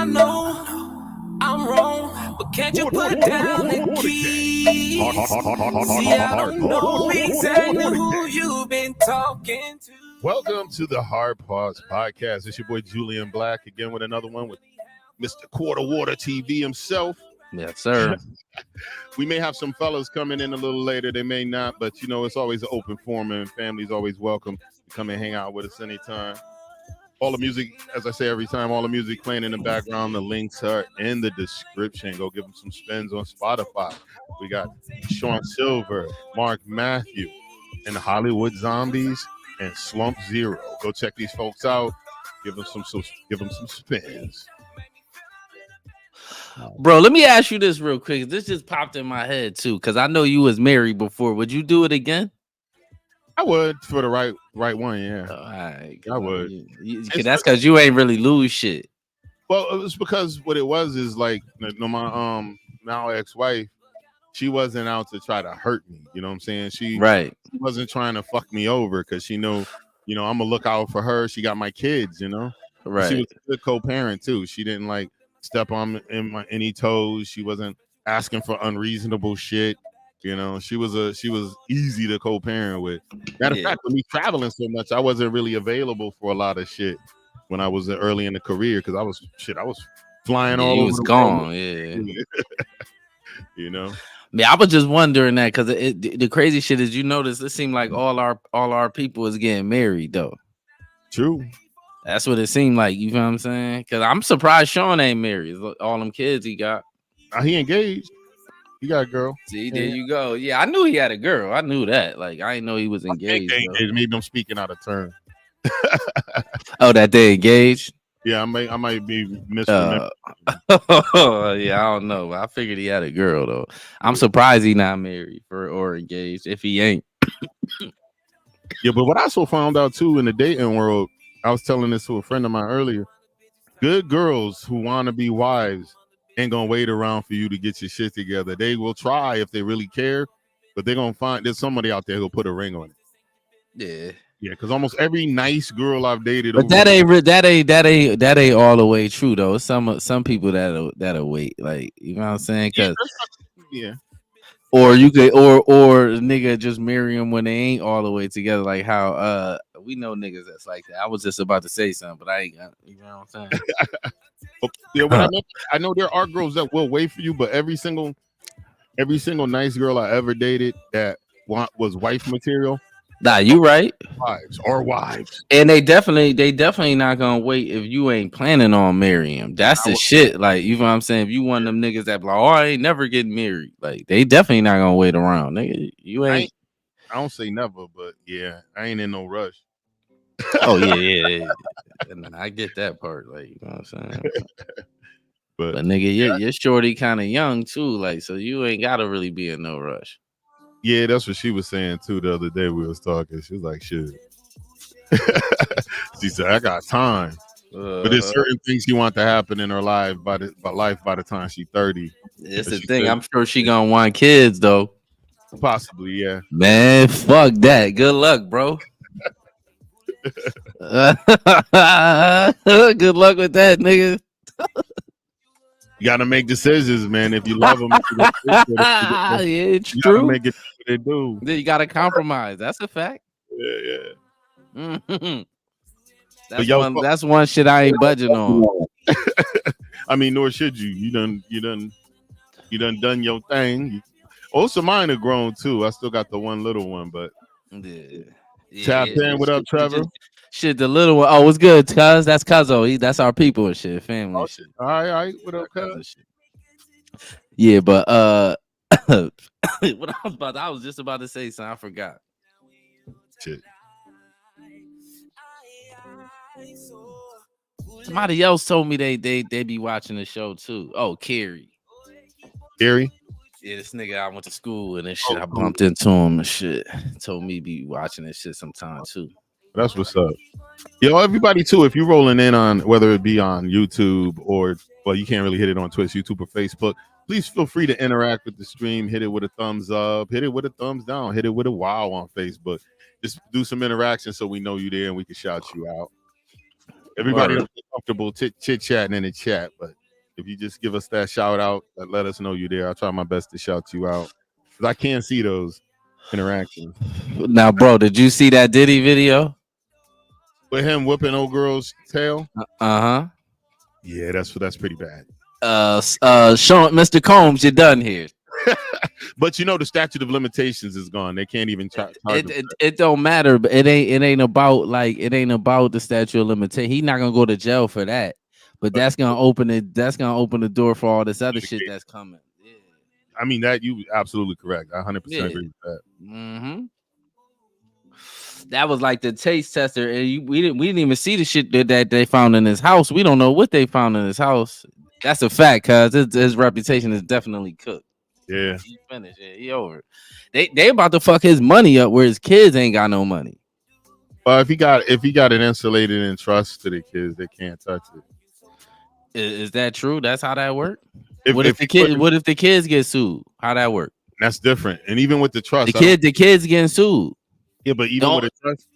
I know I'm wrong, but can't you put down the keys? See, I don't know exactly who you've been talking to. Welcome to the Hard Pause Podcast. It's your boy Julian Blaq again with another one with Mr. Quarter Water TV himself. Yes, sir. We may have some fellas coming in a little later. They may not, but you know, it's always an open forum and family's always welcome to come and hang out with us anytime. All the music, as I say every time, all the music playing in the background, the links are in the description. Go give them some spins on Spotify. We got Sean Silver, Mark Matthew, and Hollywood Zombies, and Slump Zero. Go check these folks out. Give them some spins. Bro, let me ask you this real quick. This just popped in my head too, because I know you was married before. Would you do it again? I would for the right one, yeah. All right, I would. That's because you ain't really lose shit. Well, it was because what it was is like, you know, my now ex-wife, she wasn't out to try to hurt me. You know what I'm saying? She wasn't trying to fuck me over because she knew, you know, I'm gonna look out for her. She got my kids, you know. Right. She was a good co-parent too. She didn't like step on any toes. She wasn't asking for unreasonable shit. You know, she was easy to co-parent with. Matter of fact, with me traveling so much, I wasn't really available for a lot of shit when I was early in the career because I was flying all over. Was gone, yeah. You know. Yeah, I was just wondering that because the crazy shit is, you notice it seemed like all our people is getting married though. True. That's what it seemed like. You know what I'm saying? Because I'm surprised Sean ain't married. All them kids he got. He engaged. He got a girl. See, there you go. Yeah, I knew he had a girl. I knew that. Like, I didn't know he was engaged. Maybe I'm speaking out of turn. Oh, that they engaged? Yeah, I might be misremembering. Yeah, I don't know. I figured he had a girl though. I'm surprised he not married or engaged if he ain't. Yeah, but what I also found out too in the dating world, I was telling this to a friend of mine earlier. Good girls who want to be wives ain't gonna wait around for you to get your shit together. They will try if they really care, but they're gonna find there's somebody out there who'll put a ring on it. Yeah, because almost every nice girl I've dated, but that ain't all the way true though. Some people that'll wait, like, you know what I'm saying? Because or you could or nigga just marry them when they ain't all the way together, like how we know niggas that's like that. I was just about to say something, but I ain't got, you know what I'm saying? Yeah, I know there are girls that will wait for you, but every single nice girl I ever dated that was wife material. Nah, you right. Wives. And they definitely not gonna wait if you ain't planning on marrying them. That's the shit. Like, you know what I'm saying? If you one of them niggas that like, oh, I ain't never getting married, like, they definitely not gonna wait around. Nigga, you ain't. I don't say never, but yeah, I ain't in no rush. Oh yeah. I get that part, like, you know what I'm saying. but nigga, you're shorty kind of young too, like, so you ain't gotta really be in no rush. Yeah, that's what she was saying too the other day. We was talking. She was like, "Shit." She said, "I got time," but there's certain things she want to happen in her life by the time she's 30. It's the thing. I'm sure she gonna want kids though. Possibly, yeah. Man, fuck that. Good luck, bro. Good luck with that, nigga. You gotta make decisions, man. If you love them, yeah, it's true. Make it what they do. Then you gotta compromise. That's a fact. Yeah. That's one shit I ain't budging on. I mean, nor should you. You done your thing. Also, mine are grown too. I still got the one little one, but Tap in. What up, Trevor? Shit, the little one. Oh, what's good, cuz? That's Cuzzo. That's our people and shit, family shit. All right. What up, cuz? Yeah, but what I was just about to say something. I forgot. Shit. Somebody else told me they be watching the show too. Oh, Carrie. Carrie? Yeah, this nigga I went to school and shit. I bumped into him and shit. Told me be watching this shit sometime too. That's what's up. Yo, everybody too, if you're rolling in on whether it be on YouTube or, well, you can't really hit it on Twitch, YouTube, or Facebook, please feel free to interact with the stream. Hit it with a thumbs up, hit it with a thumbs down, hit it with a wow on Facebook. Just do some interaction so we know you there and we can shout you out. Everybody don't feel comfortable chit chatting in the chat, but if you just give us that shout out, let us know you there. I'll try my best to shout you out because I can't see those interactions. Now, bro, did you see that Diddy video with him whipping old girl's tail? Uh-huh. Yeah, that's pretty bad. Sean, Mr. Combs, you're done here. But you know the statute of limitations is gone. They can't even charge. It don't matter, but it ain't about the statute of limitations. He's not gonna go to jail for that. But that's gonna open it. That's gonna open the door for all this other shit that's coming. Yeah. I mean that you absolutely correct. I 100% agree with that. Mm-hmm. That was like the taste tester, and we didn't even see the shit that they found in his house. We don't know what they found in his house. That's a fact, cause his reputation is definitely cooked. Yeah, he finished. Yeah, he over. They about to fuck his money up where his kids ain't got no money. Well, if he got it insulated in trust to the kids, they can't touch it. Is that true? That's how that works. What if the kids get sued? How that work? That's different. And even with the trust, the kids getting sued. Yeah, but even with a trust,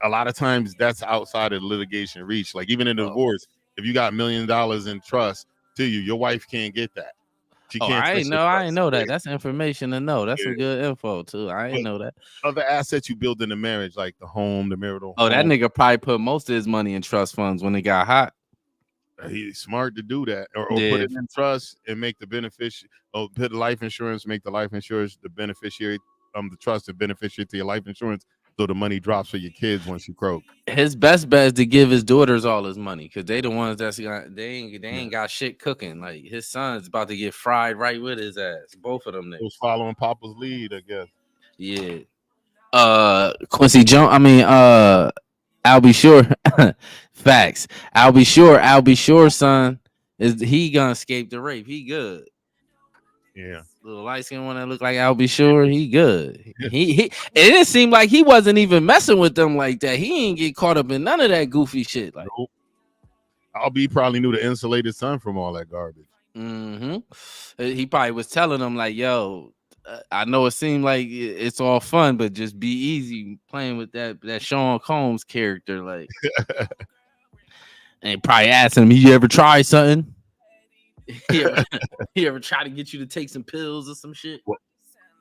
a lot of times that's outside of the litigation reach. Like even in a divorce, if you got $1 million in trust to you, your wife can't get that. She can't. I ain't know that. That's information to know. That's some good info too. I ain't know that. Other assets you build in the marriage, like the home, the marital. Oh, that nigga probably put most of his money in trust funds when it got hot. He's smart to do that, or put it in trust and make the beneficiary. Or put life insurance, make the life insurance the beneficiary. The trust the beneficiary to your life insurance, so the money drops for your kids once you croak. His best bet is to give his daughters all his money because they the ones they ain't got shit cooking. Like his son's about to get fried right with his ass. Both of them niggas. Was following Papa's lead, I guess. Yeah. Quincy Jones. I mean, I'll be sure. Facts. I'll be sure, son. Is he gonna escape the rape? He good. Yeah. Little light skin one that look like I'll be sure he good. He it didn't seem like he wasn't even messing with them like that. He ain't get caught up in none of that goofy shit. Like I'll be probably knew the insulated son from all that garbage. Mm-hmm. He probably was telling them like, yo, I know it seemed like it's all fun, but just be easy playing with that Sean Combs character. Like and probably asking him, you ever try something? He ever try to get you to take some pills or some shit? Well,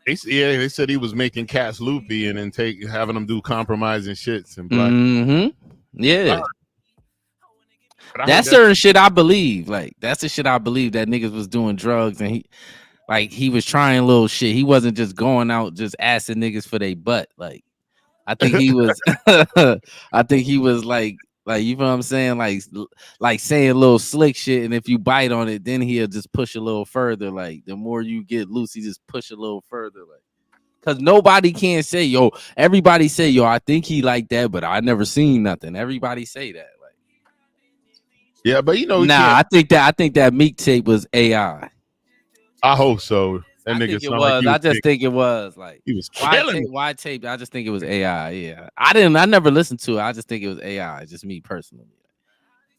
they said he was making cats loopy and then having them do compromising shits and Blaq. Mm-hmm. Yeah. That's certain shit I believe. Like that's the shit I believe that niggas was doing drugs and he was trying little shit. He wasn't just going out just asking niggas for their butt. Like I think he was like you know what I'm saying? Like saying little slick shit, and if you bite on it, then he'll just push a little further. Like the more you get loose, he just push a little further. Like, cause nobody can say, yo, everybody say, yo, I think he like that, but I never seen nothing. Everybody say that. Like, yeah, but you know, I think that Meek tape was AI. I hope so. That nigga think it was. I just think it was like he was killing. Why tape? I just think it was AI. Yeah, I never listened to it. I just think it was AI. Just me personally.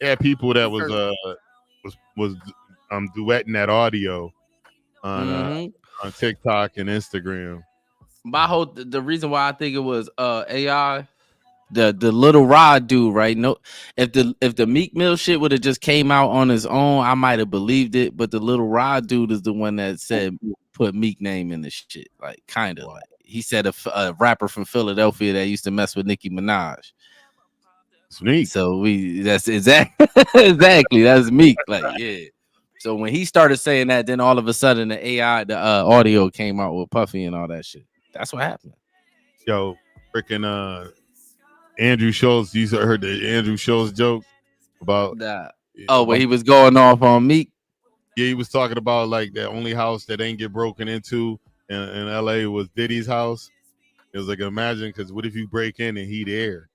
Yeah, people that was duetting that audio on TikTok and Instagram. The reason why I think it was AI, the Little Rod dude, right? No, if the Meek Mill shit would have just came out on his own, I might have believed it. But the Little Rod dude is the one that said put Meek name in the shit, like kind of like he said a rapper from Philadelphia that used to mess with Nicki Minaj. Sneak. So that's exactly that's Meek, like yeah. So when he started saying that, then all of a sudden the AI, the audio came out with Puffy and all that shit. That's what happened. Yo, freaking Andrew Schultz. You heard the Andrew Schultz joke about where he was going off on Meek. Yeah, he was talking about like the only house that ain't get broken into in LA was Diddy's house. It was like, imagine, because what if you break in and he there?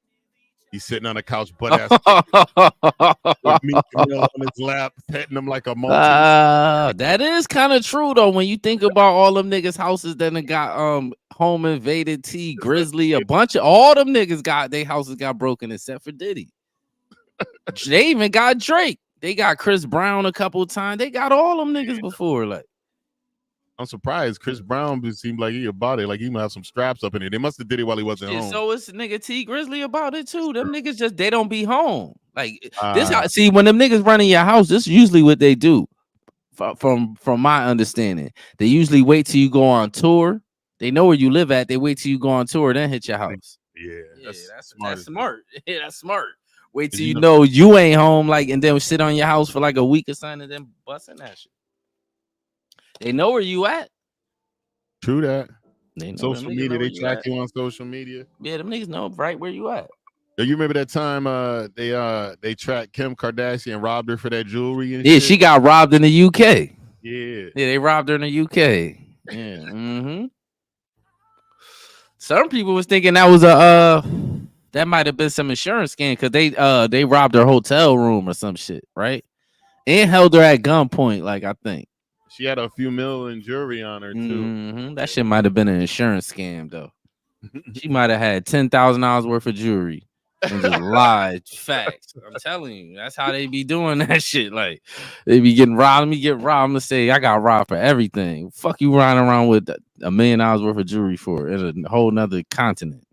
He's sitting on a couch, butt ass, with Meek Mill on his lap, petting him like a monkey. That is kind of true though. When you think about all them niggas' houses that got home invaded, T Grizzly, a bunch of all them niggas got their houses got broken except for Diddy. They even got Drake. They got Chris Brown a couple of times. They got all them niggas before. Like, I'm surprised. Chris Brown seemed like he about it. Like he might have some straps up in it. They must have did it while he wasn't home. So it's nigga T Grizzly about it too. Them niggas they don't be home. Like this. See, when them niggas running your house, this is usually what they do. From my understanding, they usually wait till you go on tour. They know where you live at. They wait till you go on tour, then hit your house. Yeah, that's smart. Yeah, that's smart. Wait till you know you ain't home, like, and then sit on your house for like a week or something, and then busting that shit. They know where you at. True that. They know social media, they track you on social media. Yeah, them niggas know right where you at. Yo, you remember that time they tracked Kim Kardashian and robbed her for that jewelry and shit? She got robbed in the UK. Yeah, they robbed her in the UK. Yeah. Mm-hmm. Some people was thinking that was that might have been some insurance scam because they robbed her hotel room or some shit, right? And held her at gunpoint, like, I think. She had a few million jewelry on her, too. Mm-hmm. That shit might have been an insurance scam, though. She might have had $10,000 worth of jewelry and just lied. Facts. I'm telling you, that's how they be doing that shit. Like, they be getting robbed. Let me get robbed. I'm gonna say I got robbed for everything. Fuck you riding around with $1 million worth of jewelry for in a whole nother continent.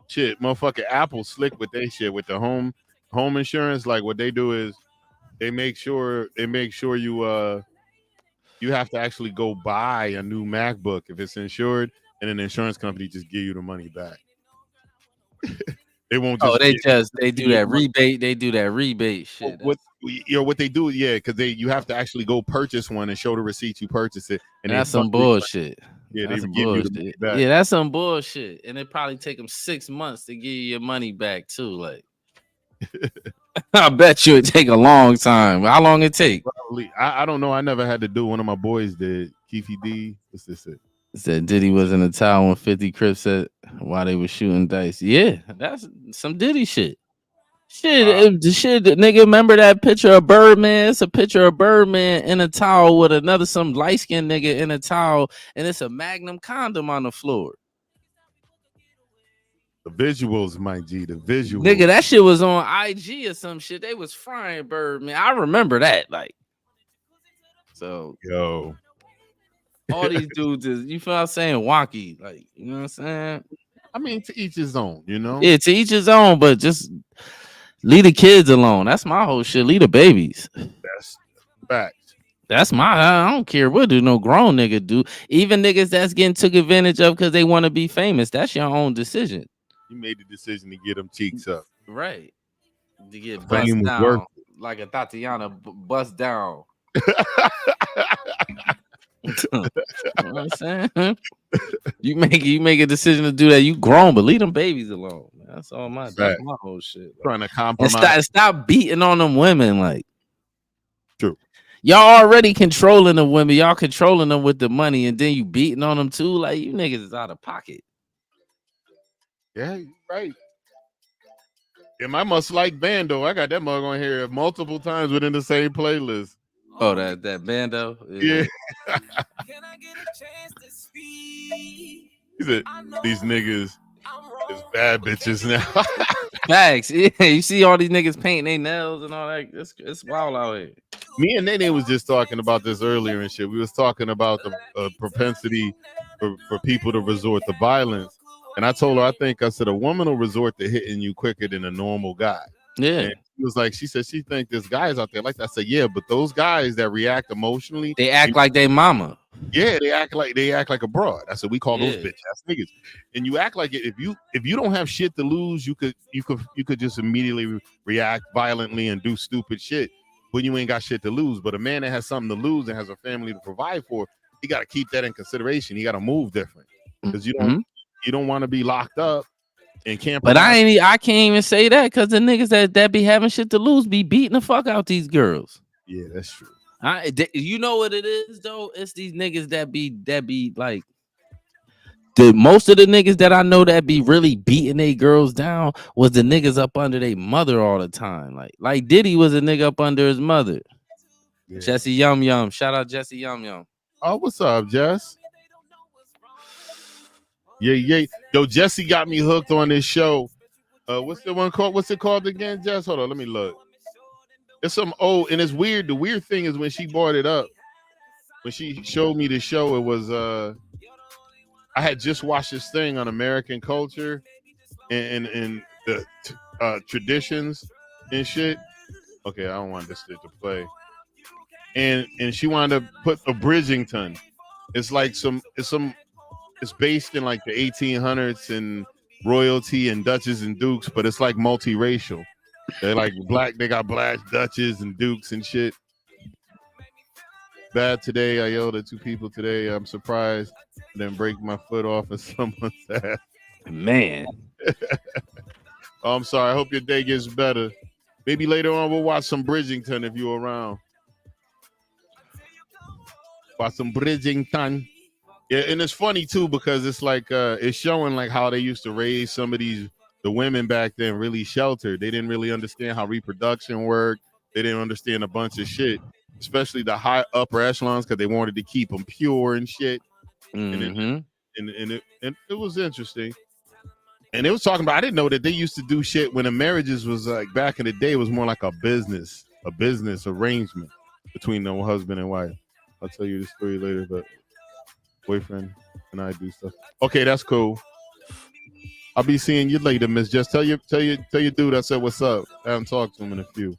Shit, motherfucking Apple slick with they shit with the home insurance. Like, what they do is they make sure you have to actually go buy a new MacBook if it's insured, and an insurance company just give you the money back. They won't. They do that rebate. They do that rebate shit. What they do? Yeah, because you have to actually go purchase one and show the receipt you purchased it. And that's some bullshit. Yeah, they give you the money back. Yeah, that's some bullshit. And it probably take them 6 months to give you your money back too. Like, I bet you it take a long time. How long it take? Probably. I don't know. I never had to do. One of my boys did. Keefy D. What's this? It said Diddy was in the tower when 50 Crips said while they were shooting dice. Yeah, that's some Diddy shit. Shit, nigga, remember that picture of Birdman? It's a picture of Birdman in a towel with some light-skinned nigga in a towel, and it's a Magnum condom on the floor. The visuals, my G, the visuals. Nigga, that shit was on IG or some shit. They was frying Birdman. I remember that, like. So, yo. All these dudes is, you feel what I'm saying, wonky. Like, you know what I'm saying? I mean, to each his own, you know? Yeah, to each his own, but just leave the kids alone. That's my whole shit. Leave the babies. That's facts. That's I don't care what do no grown nigga do. Even niggas that's getting took advantage of because they want to be famous. That's your own decision. You made the decision to get them cheeks up. Right. To get bust down. Like a Tatiana bust down. You know what I'm saying? You make a decision to do that. You grown, but leave them babies alone. That's all that's my whole shit. Trying to compromise. Stop beating on them women. Like, true. Y'all already controlling the women. Y'all controlling them with the money, and then you beating on them too. Like, you niggas is out of pocket. Yeah, right. And I must like Bando. I got that mug on here multiple times within the same playlist. Oh, that Bando? Yeah. He said, these niggas is bad bitches now. Facts. Yeah, you see all these niggas painting their nails and all that. It's wild out here. Me and Nene was just talking about this earlier and shit. We was talking about the propensity for people to resort to violence. And I told her, I said, a woman will resort to hitting you quicker than a normal guy. Yeah. And she said she think there's guys out there like that. I said, yeah, but those guys that react emotionally, they act like they mama. Yeah, they act like a broad. I said, we call those bitch ass niggas. And you act like it if you don't have shit to lose, you could just immediately react violently and do stupid shit when you ain't got shit to lose. But a man that has something to lose and has a family to provide for, he got to keep that in consideration. He got to move different because you don't want to be locked up. And can't. But I can't even say that because the niggas that be having shit to lose be beating the fuck out these girls. Yeah, that's true. You know what it is though? It's these niggas that be like most of the niggas that I know that be really beating they girls down was the niggas up under their mother all the time. Like Diddy was a nigga up under his mother. Yeah. Jesse Yum Yum. Shout out Jesse Yum Yum. Oh, what's up, Jess? Yeah. Yo, Jesse got me hooked on this show. What's the one called? What's it called again, Jess? Hold on, let me look. It's some old, and it's weird. The weird thing is when she brought it up, when she showed me the show, it was I had just watched this thing on American culture and the traditions and shit. Okay, I don't want this shit to play. And she wanted to put a Bridgington. It's like it's based in like the 1800s and royalty and duchess and dukes, but it's like multiracial. They're like black. They got black duchess and dukes and shit. Bad today. I yelled at two people today. I'm surprised I didn't break my foot off of someone's ass. Man. Oh, I'm sorry. I hope your day gets better. Maybe later on we'll watch some Bridgington if you're around. Watch some Bridgington. Yeah, and it's funny too because it's like it's showing like how they used to raise some of the women back then really sheltered. They didn't really understand how reproduction worked. They didn't understand a bunch of shit, especially the high upper echelons because they wanted to keep them pure and shit. Mm-hmm. And it was interesting. And they was talking about, I didn't know that they used to do shit when the marriages was like back in the day, it was more like a business arrangement between the husband and wife. I'll tell you the story later, but boyfriend and I do stuff. Okay, that's cool. I'll be seeing you later, Miss Jess. Tell your dude I said what's up. I haven't talked to him in a few.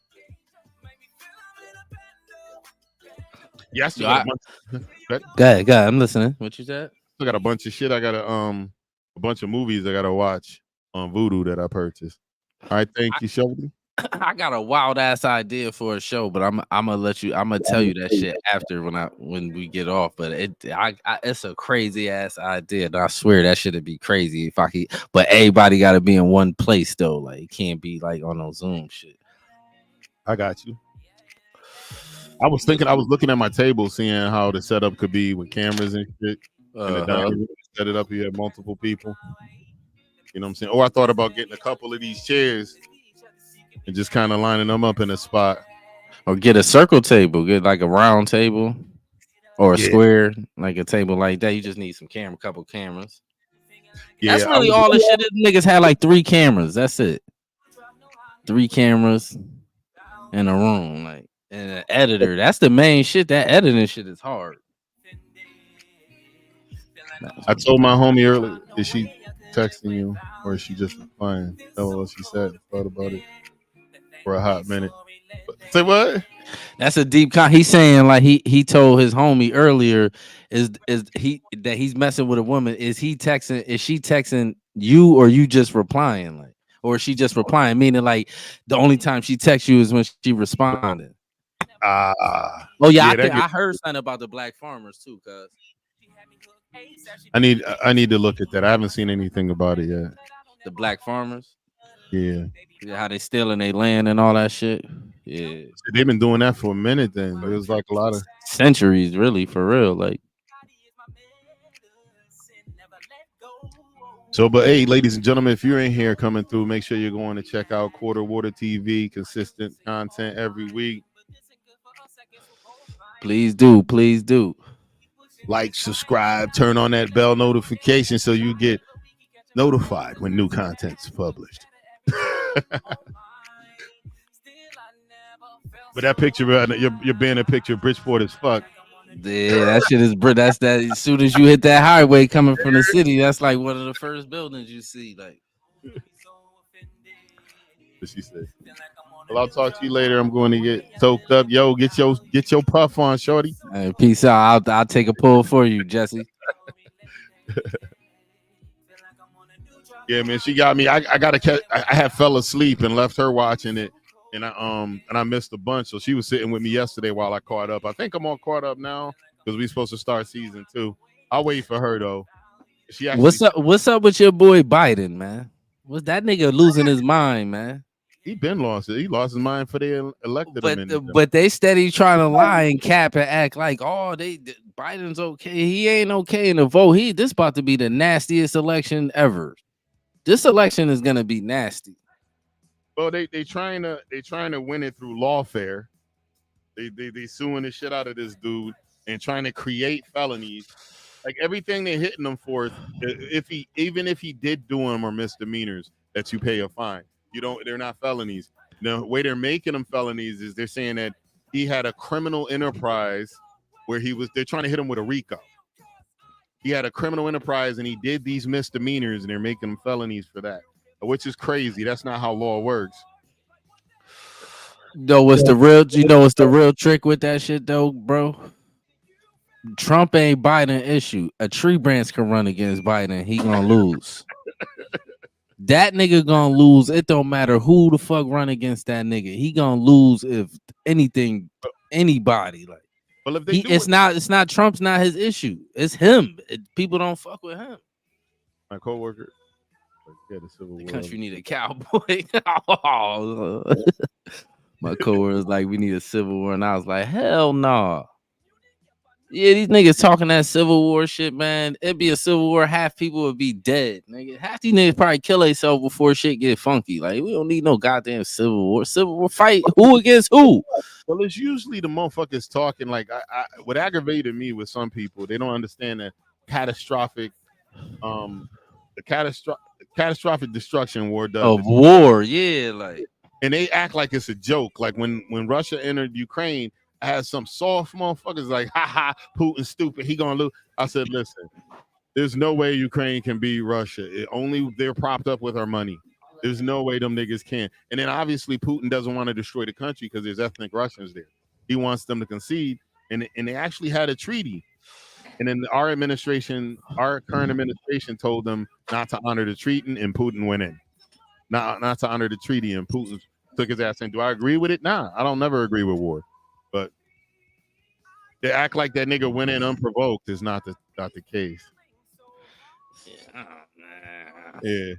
Yes, Go ahead. I'm listening. What you said? I got a bunch of shit. I got a bunch of movies I gotta watch on Vudu that I purchased. All right, thank you, Shelby. I got a wild ass idea for a show, but I'm gonna tell you that shit after when we get off. But it's a crazy ass idea, and I swear that shit'd be crazy if I could. But everybody got to be in one place though. Like it can't be like on no Zoom shit. I got you. I was looking at my table, seeing how the setup could be with cameras and shit. And the dining room, set it up. You have multiple people. You know what I'm saying? Or I thought about getting a couple of these chairs and just kind of lining them up in a spot. Or get a circle table, get like a round table or a square, like a table like that. You just need some couple cameras. Yeah, that's really all the shit. Niggas had like 3 cameras. That's it. 3 cameras in a room, like, and an editor. That's the main shit. That editing shit is hard. I told my homie earlier, is she texting you or is she just replying? Know what she said. Thought about it for a hot minute. Say what? That's a deep he's saying like he told his homie earlier that he's messing with a woman. Is she texting you or you just replying, like, or is she just replying, meaning like the only time she texts you is when she responded? I heard something about the black farmers too, cuz I need to look at that. I haven't seen anything about it yet. The black farmers? Yeah, how they stealing their land and all that shit. Yeah, they've been doing that for a minute. Then it was like a lot of centuries, really, for real. Like, so, but hey, ladies and gentlemen, if you're in here coming through, make sure you're going to check out Quarter Water TV. Consistent content every week. Please do. Like, subscribe, turn on that bell notification so you get notified when new content's published. But that picture, you're being a picture of Bridgeport as fuck. Yeah, that shit is that's that. As soon as you hit that highway coming from the city, that's like one of the first buildings you see. Like, what she said. Well, I'll talk to you later. I'm going to get soaked up. Yo, get your puff on, shorty. Hey, peace out. I'll take a pull for you, Jesse. Yeah, man, she got me. I had fell asleep and left her watching it, and I missed a bunch. So she was sitting with me yesterday while I caught up. I think I'm all caught up now because we're supposed to start season 2. I'll wait for her though. What's up with your boy Biden, man? Was that nigga losing his mind, man? He been lost it. He lost his mind for they elected him. But they steady trying to lie and cap and act like, Biden's okay. He ain't okay in the vote. This about to be the nastiest election ever. This election is gonna be nasty. Well, they trying to win it through lawfare. They suing the shit out of this dude and trying to create felonies. Like everything they're hitting him for, even if he did do them or misdemeanors, that you pay a fine. They're not felonies. The way they're making them felonies is they're saying that he had a criminal enterprise where they're trying to hit him with a RICO. He had a criminal enterprise and he did these misdemeanors and they're making them felonies for that, which is crazy. That's not how law works. Though what's the real? You know what's the real trick with that shit though, bro? Trump ain't Biden issue. A tree branch can run against Biden. He gonna lose. That nigga gonna lose. It don't matter who the fuck run against that nigga. He gonna lose if anything, anybody. Like, well, if they do it's not Trump's not his issue. It's him. People don't fuck with him. My coworker. Yeah, the country need a cowboy. My coworker was like, "We need a civil war," and I was like, "Hell no." Nah. Yeah, these niggas talking that civil war shit, man. It'd be a civil war, half people would be dead. Nigga, half these niggas probably kill themselves before shit get funky. Like, we don't need no goddamn civil war. Civil war fight who against who? Well, it's usually the motherfuckers talking. Like, what aggravated me with some people, they don't understand that catastrophic, the catastrophic destruction war does. Of war, yeah, like, and they act like it's a joke. Like when Russia entered Ukraine, I had some soft motherfuckers like, ha ha, Putin stupid, he gonna lose. I said, listen, there's no way Ukraine can beat Russia. Only they're propped up with our money. There's no way them niggas can. And then obviously Putin doesn't want to destroy the country because there's ethnic Russians there. He wants them to concede. And they actually had a treaty. And then our current administration told them not to honor the treaty, and Putin went in. Not to honor the treaty, and Putin took his ass in. Do I agree with it? Nah, I don't never agree with war. But they act like that nigga went in unprovoked is not the case. Yeah.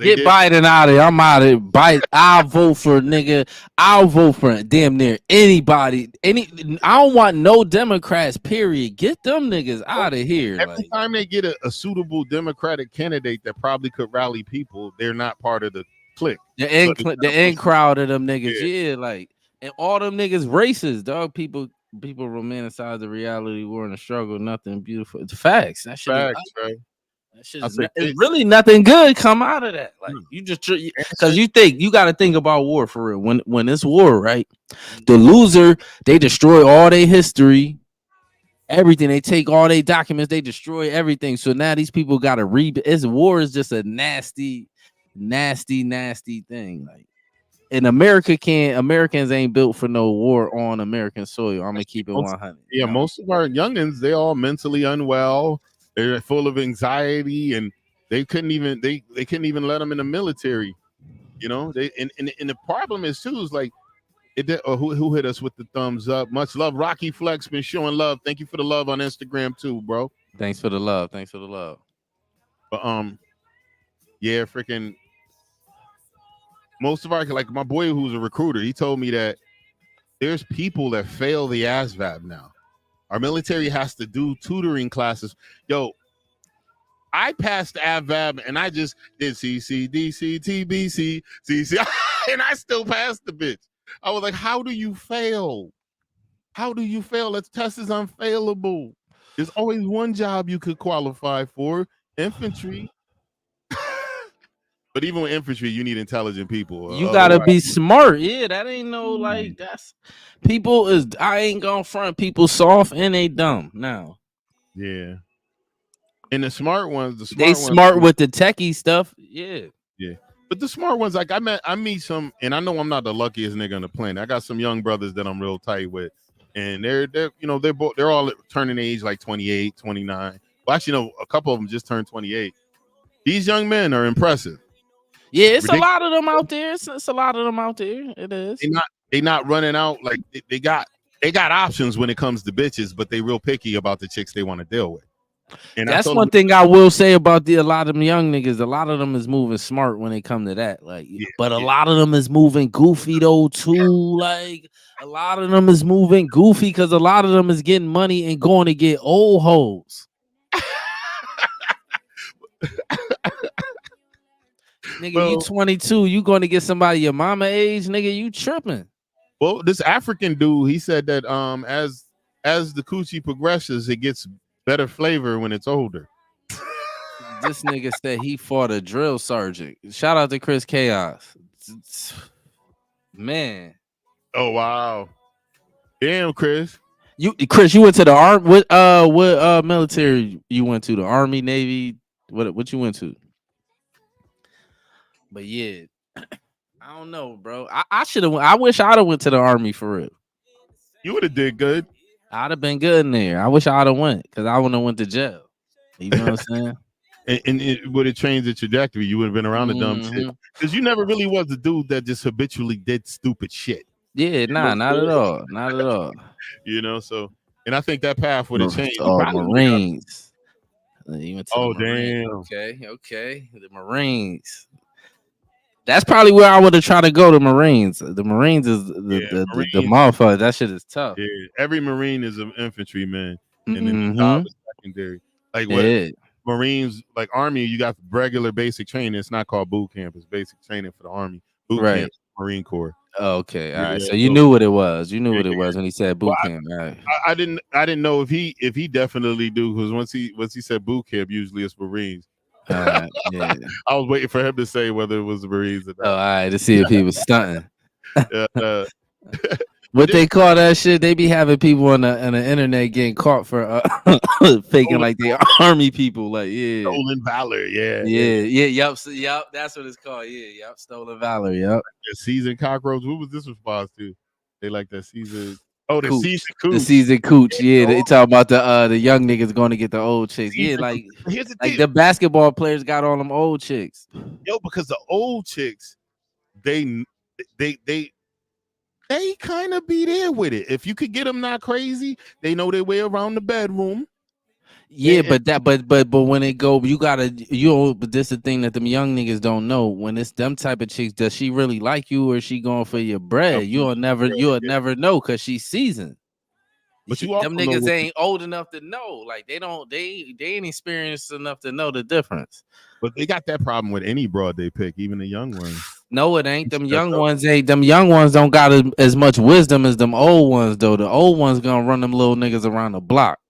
Get Biden out of here. I'm out of here. I'll vote for nigga. I'll vote for damn near anybody. I don't want no Democrats, period. Get them niggas out of here. Every time they get a suitable Democratic candidate that probably could rally people, they're not part of the clique. The end crowd of them niggas. Yeah, like, and all them niggas racist, dog. People romanticize the reality, war, and the struggle. Nothing beautiful. It's facts. That shit. Facts, right? It's really nothing good come out of that. Like, you just because you got to think about war for real. When it's war, right? The loser, they destroy all their history, everything. They take all their documents, they destroy everything. So now these people got to war is just a nasty thing. Like, and Americans ain't built for no war on American soil. I'm gonna keep it 100. Yeah, most of our youngins, they all mentally unwell. They're full of anxiety, and they couldn't even let them in the military. You know, and the problem is too is like who hit us with the thumbs up? Much love, Rocky Flex been showing love. Thank you for the love on Instagram too, bro. Thanks for the love. But yeah, freaking most of our, like my boy who's a recruiter, he told me that there's people that fail the ASVAB now. Our military has to do tutoring classes. Yo, I passed AVAB and I just did CC, DC, TBC, CC, and I still passed the bitch. I was like, how do you fail? How do you fail? That test is unfailable. There's always one job you could qualify for, infantry. But even with infantry, you need intelligent people. You gotta be smart. Yeah, that ain't no like that's people is. I ain't gonna front people soft and they dumb now. Yeah, and the smart ones, smart with the techie stuff. Yeah. But the smart ones, like I meet some, and I know I'm not the luckiest nigga on the planet. I got some young brothers that I'm real tight with, and they're all turning age like 28, 29. Well, actually, no, a couple of them just turned 28. These young men are impressive. Yeah, it's a lot of them out there. It's a lot of them out there. It is. They not running out like they got options when it comes to bitches, but they real picky about the chicks they want to deal with. And that's one thing I will say about a lot of them young niggas. A lot of them is moving smart when they come to that. Like, but a lot of them is moving goofy though too. Like, a lot of them is moving goofy because a lot of them is getting money and going to get old hoes. Nigga, you 22, you going to get somebody your mama age, nigga, you tripping. Well, this African dude, he said that as the coochie progresses, it gets better flavor when it's older. This nigga said he fought a drill sergeant. Shout out to Chris Chaos. Man. Oh wow. Damn, Chris. You went to the army. What military you went to? The Army, Navy? What you went to? But yeah, I don't know, bro. I should have. I wish I'd have went to the army for real. You would have did good. I'd have been good in there. I wish I'd have went because I wouldn't have went to jail. You know what I'm saying? And it would have changed the trajectory. You would have been around the dumb shit because you never really was the dude that just habitually did stupid shit. Yeah, nah, not at all, not at all. You know, so and I think that path would have changed. Marines. Oh damn. Okay. The Marines. That's probably where I would have tried to go. The Marines. The Marines is the motherfucker. That shit is tough. Yeah, every Marine is an infantryman, and then the job is secondary. Like what Marines, like Army, you got regular basic training. It's not called boot camp. It's basic training for the Army. Boot camp, Marine Corps. Oh, okay, all right. So you knew what it was. You knew what it was when he said boot camp. All right. I didn't know if he definitely do, because once he said boot camp, usually it's Marines. Yeah. I was waiting for him to say whether it was the Marines or not. Oh, all right, to see if he was stunting. What they call that shit? They be having people on the internet getting caught for faking like they Army people. Like, stolen valor. Yup. That's what it's called. Yup. Stolen valor. Yup. The seasoned cockroach. What was this response to? They like that season. Oh, the season cooch. The season cooch. Yeah, they talk about the young niggas going to get the old chicks. Yeah, like here's the like the basketball players got all them old chicks. Yo, because the old chicks, they kind of be there with it. If you could get them not crazy, they know their way around the bedroom. Yeah, but when it go, but this is the thing that them young niggas don't know. When it's them type of chicks, does she really like you, or is she going for your bread? You'll never know because she's seasoned. But them niggas ain't old enough to know. Like they ain't experienced enough to know the difference. But they got that problem with any broad they pick, even the young ones. No, it ain't. Them young ones don't got as much wisdom as them old ones, though. The old ones gonna run them little niggas around the block.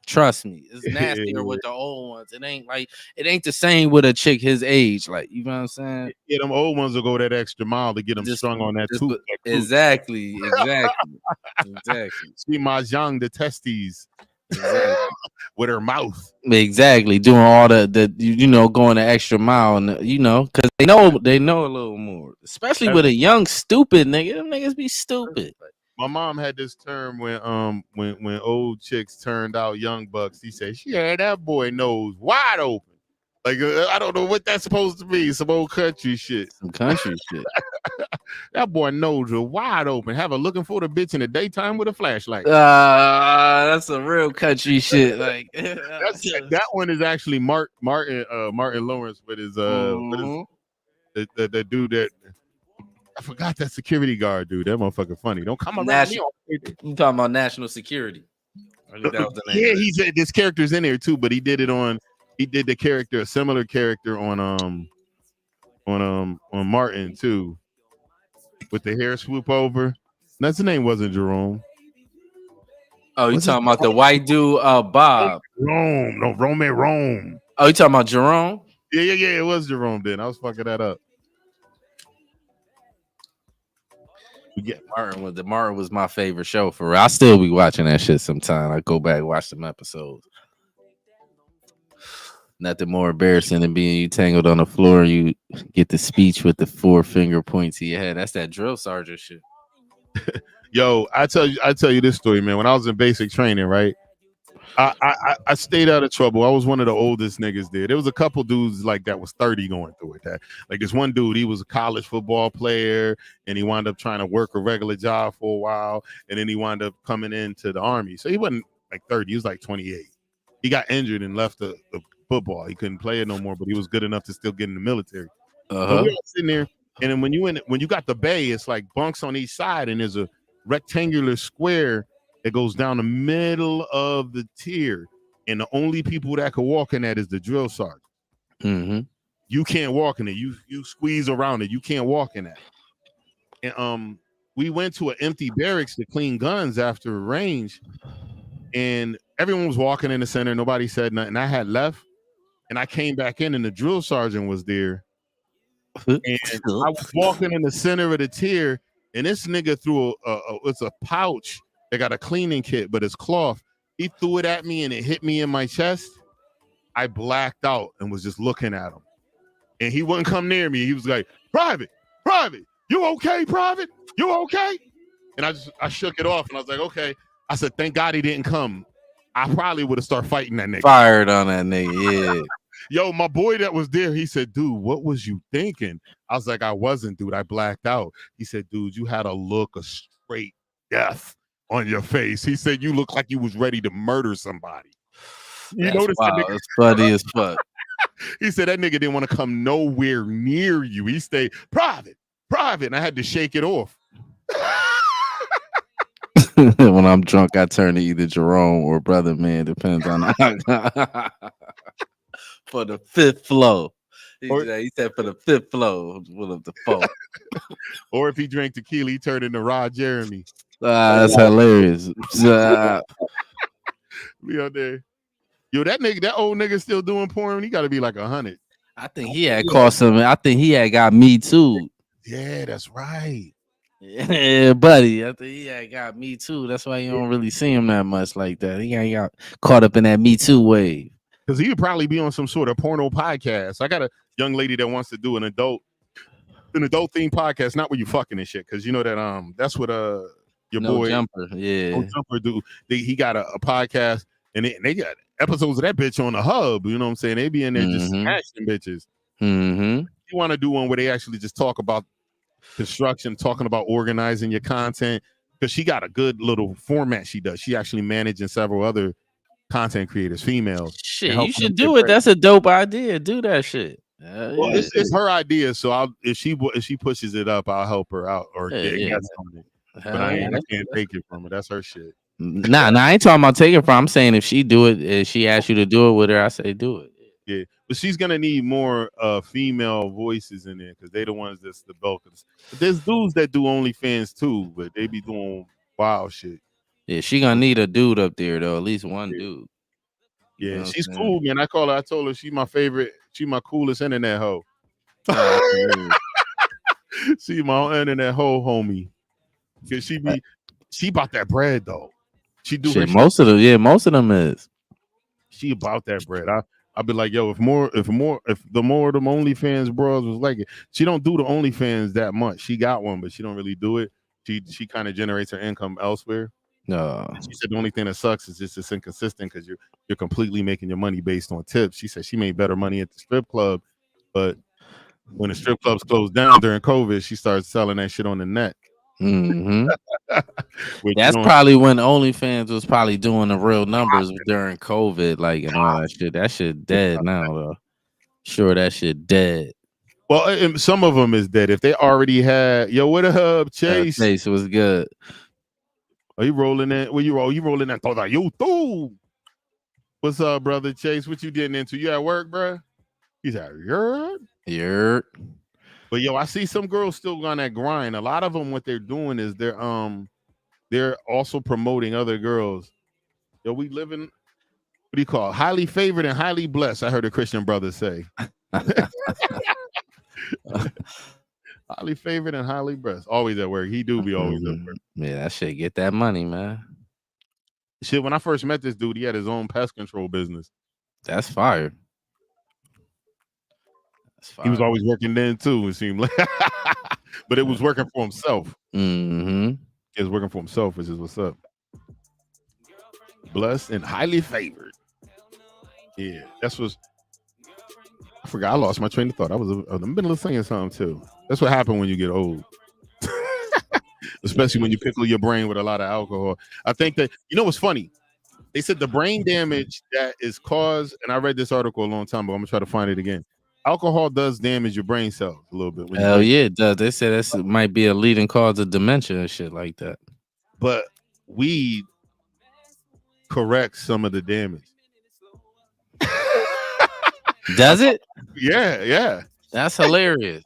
Trust me, it's nastier with the old ones. It ain't the same with a chick his age. Like, you know what I'm saying? Yeah, them old ones will go that extra mile to get them strung on that tooth. Exactly. See Mahjong the testes with her mouth. Exactly, doing all the going the extra mile, and because they know a little more, especially with a young stupid nigga. Them niggas be stupid. My mom had this term when old chicks turned out young bucks. He said, "Yeah, that boy nose wide open." Like I don't know what that's supposed to be. Some old country shit. Some country shit. That boy nose was wide open. Have her looking for the bitch in the daytime with a flashlight. That's a real country shit. Like that one is actually Martin Lawrence with his the dude that. I forgot that security guard, dude. That motherfucker funny. Don't come around me. You talking about national security? I think that was the name. Yeah, he said this character's in there too, but he did the character, a similar character on Martin too, with the hair swoop over. That's the name wasn't Jerome. Oh, you talking about the white dude, Bob? Rome. Oh, you talking about Jerome? Yeah. It was Jerome. Then I was fucking that up. Yeah, Martin was my favorite show for real. I still be watching that shit sometime. I go back and watch some episodes. Nothing more embarrassing than being you tangled on the floor and you get the speech with the 4 finger points to your head. That's that drill sergeant shit. Yo, I tell you this story, man. When I was in basic training, right? I stayed out of trouble. I was one of the oldest niggas there. There was a couple dudes like that was 30 going through it. Like this one dude, he was a college football player and he wound up trying to work a regular job for a while. And then he wound up coming into the Army. So he wasn't like 30, he was like 28. He got injured and left the football. He couldn't play it no more, but he was good enough to still get in the military. So we were sitting there, and then when you got the bay, it's like bunks on each side, and there's a rectangular square that goes down the middle of the tier, and the only people that can walk in that is the drill sergeant. Mm-hmm. You can't walk in it. You squeeze around it. You can't walk in that. And we went to an empty barracks to clean guns after a range, and everyone was walking in the center. Nobody said nothing. I had left, and I came back in, and the drill sergeant was there. And I was walking in the center of the tier, and this nigga threw it's a pouch. They got a cleaning kit, but it's cloth. He threw it at me and it hit me in my chest. I blacked out and was just looking at him. And he wouldn't come near me. He was like, private. Private, you okay, Private? You okay? And I shook it off and I was like, okay. I said, thank God he didn't come. I probably would have started fighting that nigga. Fired on that nigga, yeah. Yo, my boy that was there, he said, dude, what was you thinking? I was like, I wasn't, dude. I blacked out. He said, dude, you had a look of straight death on your face. He said, you look like you was ready to murder somebody. You noticed that nigga? It's funny as fuck. He said that nigga didn't want to come nowhere near you. He stayed private, and I had to shake it off. When I'm drunk, I turn to either Jerome or Brother Man, depends on for the fifth flow. He said for the fifth flow, full of the foe. Or if he drank tequila, he turned into Rod Jeremy. That's hilarious. Be out there. Yo, that old nigga still doing porn. He got to be like 100. I think he had caught something. I think he had got Me Too. Yeah, that's right. Yeah, buddy. I think he had got Me Too. That's why you don't really see him that much like that. He got caught up in that Me Too wave. Because he would probably be on some sort of porno podcast. I got a young lady that wants to do an adult themed podcast, not where you fucking and shit. Because you know that that's what your boy Jumper, yeah, No Jumper do. He got a podcast, and they got episodes of that bitch on the hub. You know what I'm saying? They be in there just smashing bitches. Mm-hmm. You want to do one where they actually just talk about construction, talking about organizing your content, because she got a good little format she does. She actually managing several other content creators, females. Shit, you should do it. That's a dope idea. Do that shit. Well, it's her idea, so if she pushes it up, I'll help her out or get on it. But I can't take it from her. That's her shit. Nah, I ain't talking about taking it from. I'm saying if she do it, if she asks you to do it with her, I say do it. Yeah, but she's gonna need more female voices in there because they the ones that's the bulk of this. But there's dudes that do OnlyFans too, but they be doing wild shit. Yeah, she gonna need a dude up there though, at least one dude. Yeah, she's cool, man. I told her she my favorite. She my coolest internet hoe. She my internet hoe, homie. Cause she about that bread though. She do shit, most of them is. She about that bread. I'll be like, yo, if the more of them OnlyFans bros was like it. She don't do the OnlyFans that much. She got one, but she don't really do it. She kind of generates her income elsewhere. No. She said the only thing that sucks is just it's inconsistent because you're completely making your money based on tips. She said she made better money at the strip club, but when the strip clubs closed down during COVID, she started selling that shit on the net. Mm-hmm. That's probably when OnlyFans was probably doing the real numbers during COVID, like and all that shit. That shit dead now, though. Sure, that shit dead. Well, some of them is dead. If they already had, yo, what up, Chase? Chase was good. Are you rolling that? Where you roll? You rolling that? Thought you too. What's up, brother Chase? What you getting into? You at work, bro? He's at Yurt. But yo, I see some girls still on that grind. A lot of them, what they're doing is they're also promoting other girls. Yo, we live in, what do you call it? Highly favored and highly blessed. I heard a Christian brother say. Highly favored and highly blessed. Always at work. He do be always at work. Yeah, that shit get that money, man. Shit, when I first met this dude, he had his own pest control business. That's fire. He was always working then too, it seemed like. But it was working for himself. Mm-hmm. He was working for himself, which is what's up. Blessed and highly favored. Yeah, that's what's. I forgot. I lost my train of thought. I was in the middle of singing something too. That's what happened when you get old. Especially when you pickle your brain with a lot of alcohol. I think that, you know what's funny? They said the brain damage that is caused, and I read this article a long time ago. I'm going to try to find it again. Alcohol does damage your brain cells a little bit. Hell yeah, it does. They said that might be a leading cause of dementia and shit like that. But weed corrects some of the damage. Does it? Yeah. That's hilarious.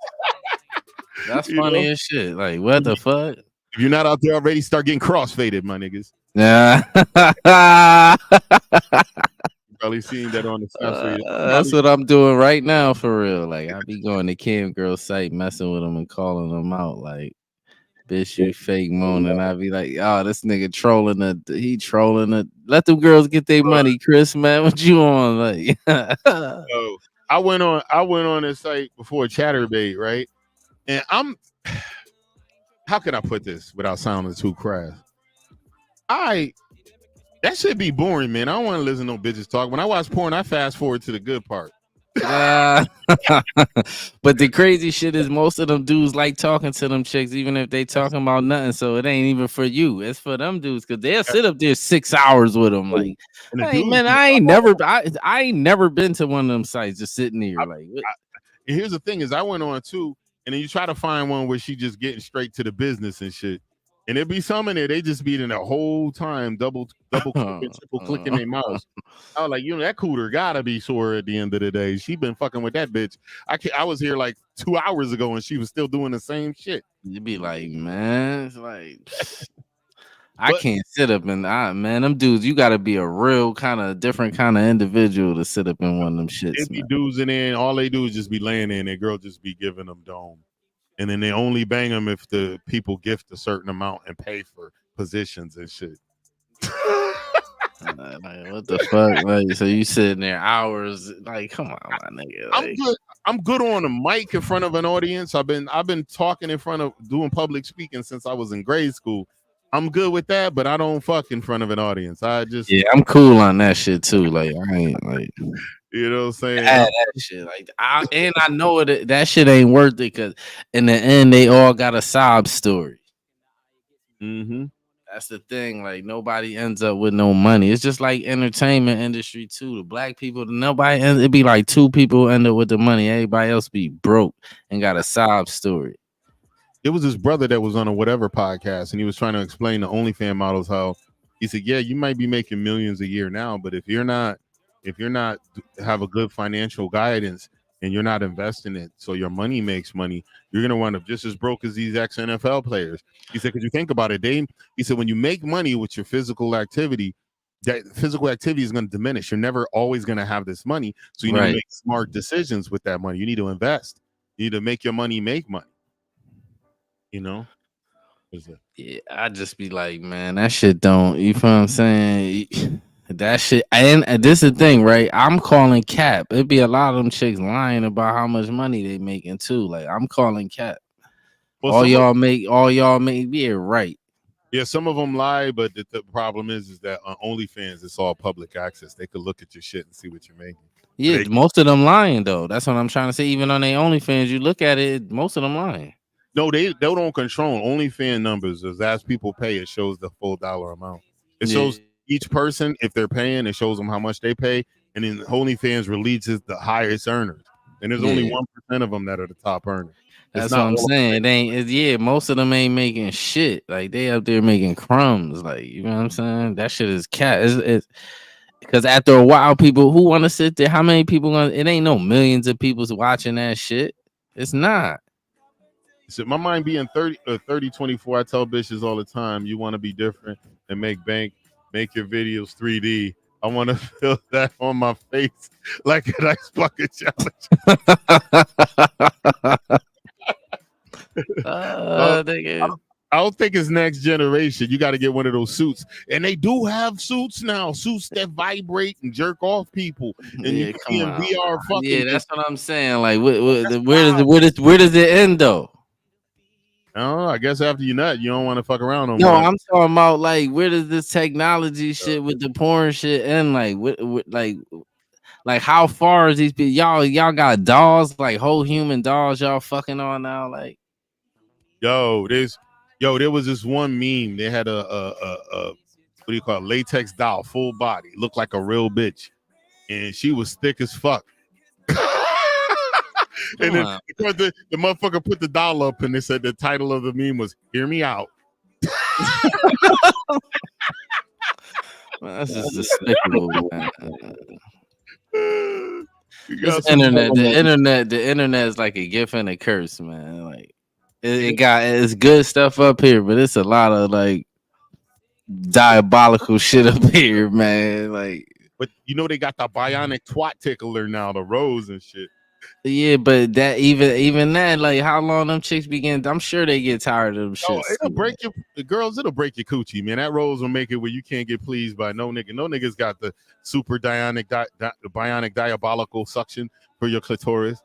That's funny as shit. Like, what the fuck? If you're not out there already, start getting crossfaded, my niggas. Yeah. Probably seeing that on the stuff. That's what I'm doing right now for real. Like, I be going to Cam Girl site, messing with them and calling them out. Like, bitch, you fake moaning. I be like, oh, this nigga trolling he trolling it. Let them girls get their money, Chris, man. What you on? Like, so I went on this site before Chatterbait, right? And how can I put this without sounding too crass? That should be boring, man. I don't want to listen to no bitches talk. When I watch porn, I fast forward to the good part. But the crazy shit is most of them dudes like talking to them chicks, even if they talking about nothing. So it ain't even for you. It's for them dudes because they'll sit up there 6 hours with them. Like, hey man, I ain't never been to one of them sites just sitting there. And here's the thing: is I went on too, and then you try to find one where she just getting straight to the business and shit. And there'd be some in there, they just be in the whole time double clicking, triple clicking their mouse. I was like, that cooter gotta be sore at the end of the day. She been fucking with that bitch. I was here like 2 hours ago and she was still doing the same shit. You'd be like, man, it's like I can't sit up and man, them dudes, you gotta be a real kind of different kind of individual to sit up in one of them shits. It be dudes in there, and all they do is just be laying there and their girl just be giving them dome. And then they only bang them if the people gift a certain amount and pay for positions and shit. Like, what the fuck? Like, so you sitting there hours? Like, come on, my nigga. Like, I'm good on a mic in front of an audience. I've been talking in front of doing public speaking since I was in grade school. I'm good with that, but I don't fuck in front of an audience. I'm cool on that shit too. Like, I ain't like. You know what I'm saying? That shit. Like, I know that shit ain't worth it because in the end they all got a sob story. Mm-hmm. That's the thing. Like, nobody ends up with no money. It's just like entertainment industry too. The black people, it'd be like 2 people end up with the money. Everybody else be broke and got a sob story. It was his brother that was on a whatever podcast, and he was trying to explain to OnlyFans models how he said, yeah, you might be making millions a year now, but if you're not have a good financial guidance and you're not investing it so your money makes money, you're going to wind up just as broke as these ex-NFL players. He said, because you think about it, he said, when you make money with your physical activity, that physical activity is going to diminish. You're never always going to have this money. So you need to make smart decisions with that money. You need to invest. You need to make your money make money. You know? Yeah, I just be like, man, that shit don't, you feel what I'm saying? That shit, and this is the thing, right? I'm calling cap. It'd be a lot of them chicks lying about how much money they making too. Like, I'm calling cap. Well, all y'all make, yeah, right. Yeah, some of them lie, but the problem is that on OnlyFans, it's all public access. They could look at your shit and see what you're making. Yeah, most of them lying though. That's what I'm trying to say. Even on their OnlyFans, you look at it, most of them lying. No, they don't control OnlyFans numbers. As people pay, it shows the full dollar amount. It shows each person, if they're paying, it shows them how much they pay, and then OnlyFans releases the highest earners, and there's only 1% of them that are the top earners. That's what I'm saying. It ain't. Most of them ain't making shit. Like, they up there making crumbs. Like, you know what I'm saying? That shit is cat. It's because after a while, people who want to sit there, how many people gonna? It ain't no millions of people watching that shit. It's not. So my mind being 30-24, I tell bitches all the time, you want to be different and make bank. Make your videos 3D. I want to feel that on my face like a nice bucket challenge. I don't think it's next generation. You got to get one of those suits. And they do have suits now. Suits that vibrate and jerk off people. And you can be in VR fucking. Yeah, that's what I'm saying. Like, where does it end, though? I don't know. I guess after you nut, you don't want to fuck around no more. No, I'm talking about like, where does this technology shit with the porn shit end? Like, like how far is these people? Y'all got dolls, like whole human dolls, y'all fucking on now? Like, there was this one meme. They had a what do you call it? Latex doll, full body, looked like a real bitch, and she was thick as fuck. And then the motherfucker put the doll up and they said the title of the meme was "Hear Me Out." That's just despicable, man. The internet is like a gift and a curse, man. Like, it's good stuff up here, but it's a lot of like diabolical shit up here, man. Like, but they got the bionic twat tickler now, the rose and shit. Yeah, but that even that, like, how long them chicks begin? I'm sure they get tired of them shit. It'll break the girls. It'll break your coochie, man. That rose will make it where you can't get pleased by no nigga. No niggas got the super bionic diabolical suction for your clitoris.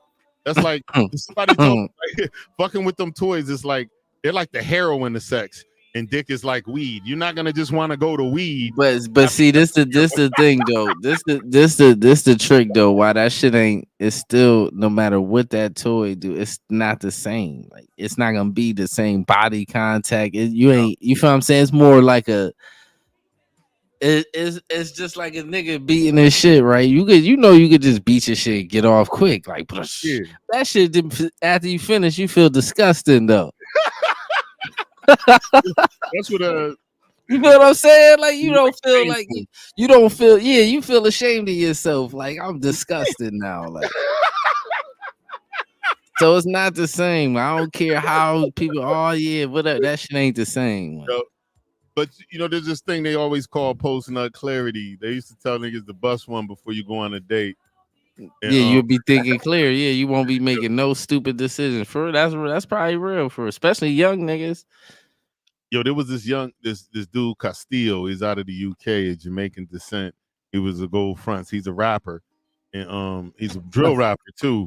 That's like somebody told me, like, fucking with them toys is like they're like the heroin of sex, and dick is like weed. You're not gonna just want to go to weed. But see, this the thing though. This the trick though. Why that shit ain't? It's still, no matter what that toy do, it's not the same. Like it's not gonna be the same body contact. You ain't. You feel what I'm saying? It's more like a. It's just like a nigga beating his shit, right? You could just beat your shit, get off quick, like that shit. After you finish, you feel disgusting though. That's what you know what I'm saying? Like you don't feel you feel ashamed of yourself. Like I'm disgusted now. Like so it's not the same. I don't care how people. Oh yeah, whatever. That shit ain't the same. But there's this thing they always call post-nut clarity. They used to tell niggas to bust one before you go on a date. And, you'll be thinking clear. Yeah, you won't be making no stupid decisions. That's probably real for especially young niggas. Yo, there was this dude Castillo. He's out of the UK, of Jamaican descent. He was a gold fronts. He's a rapper, and he's a drill rapper too.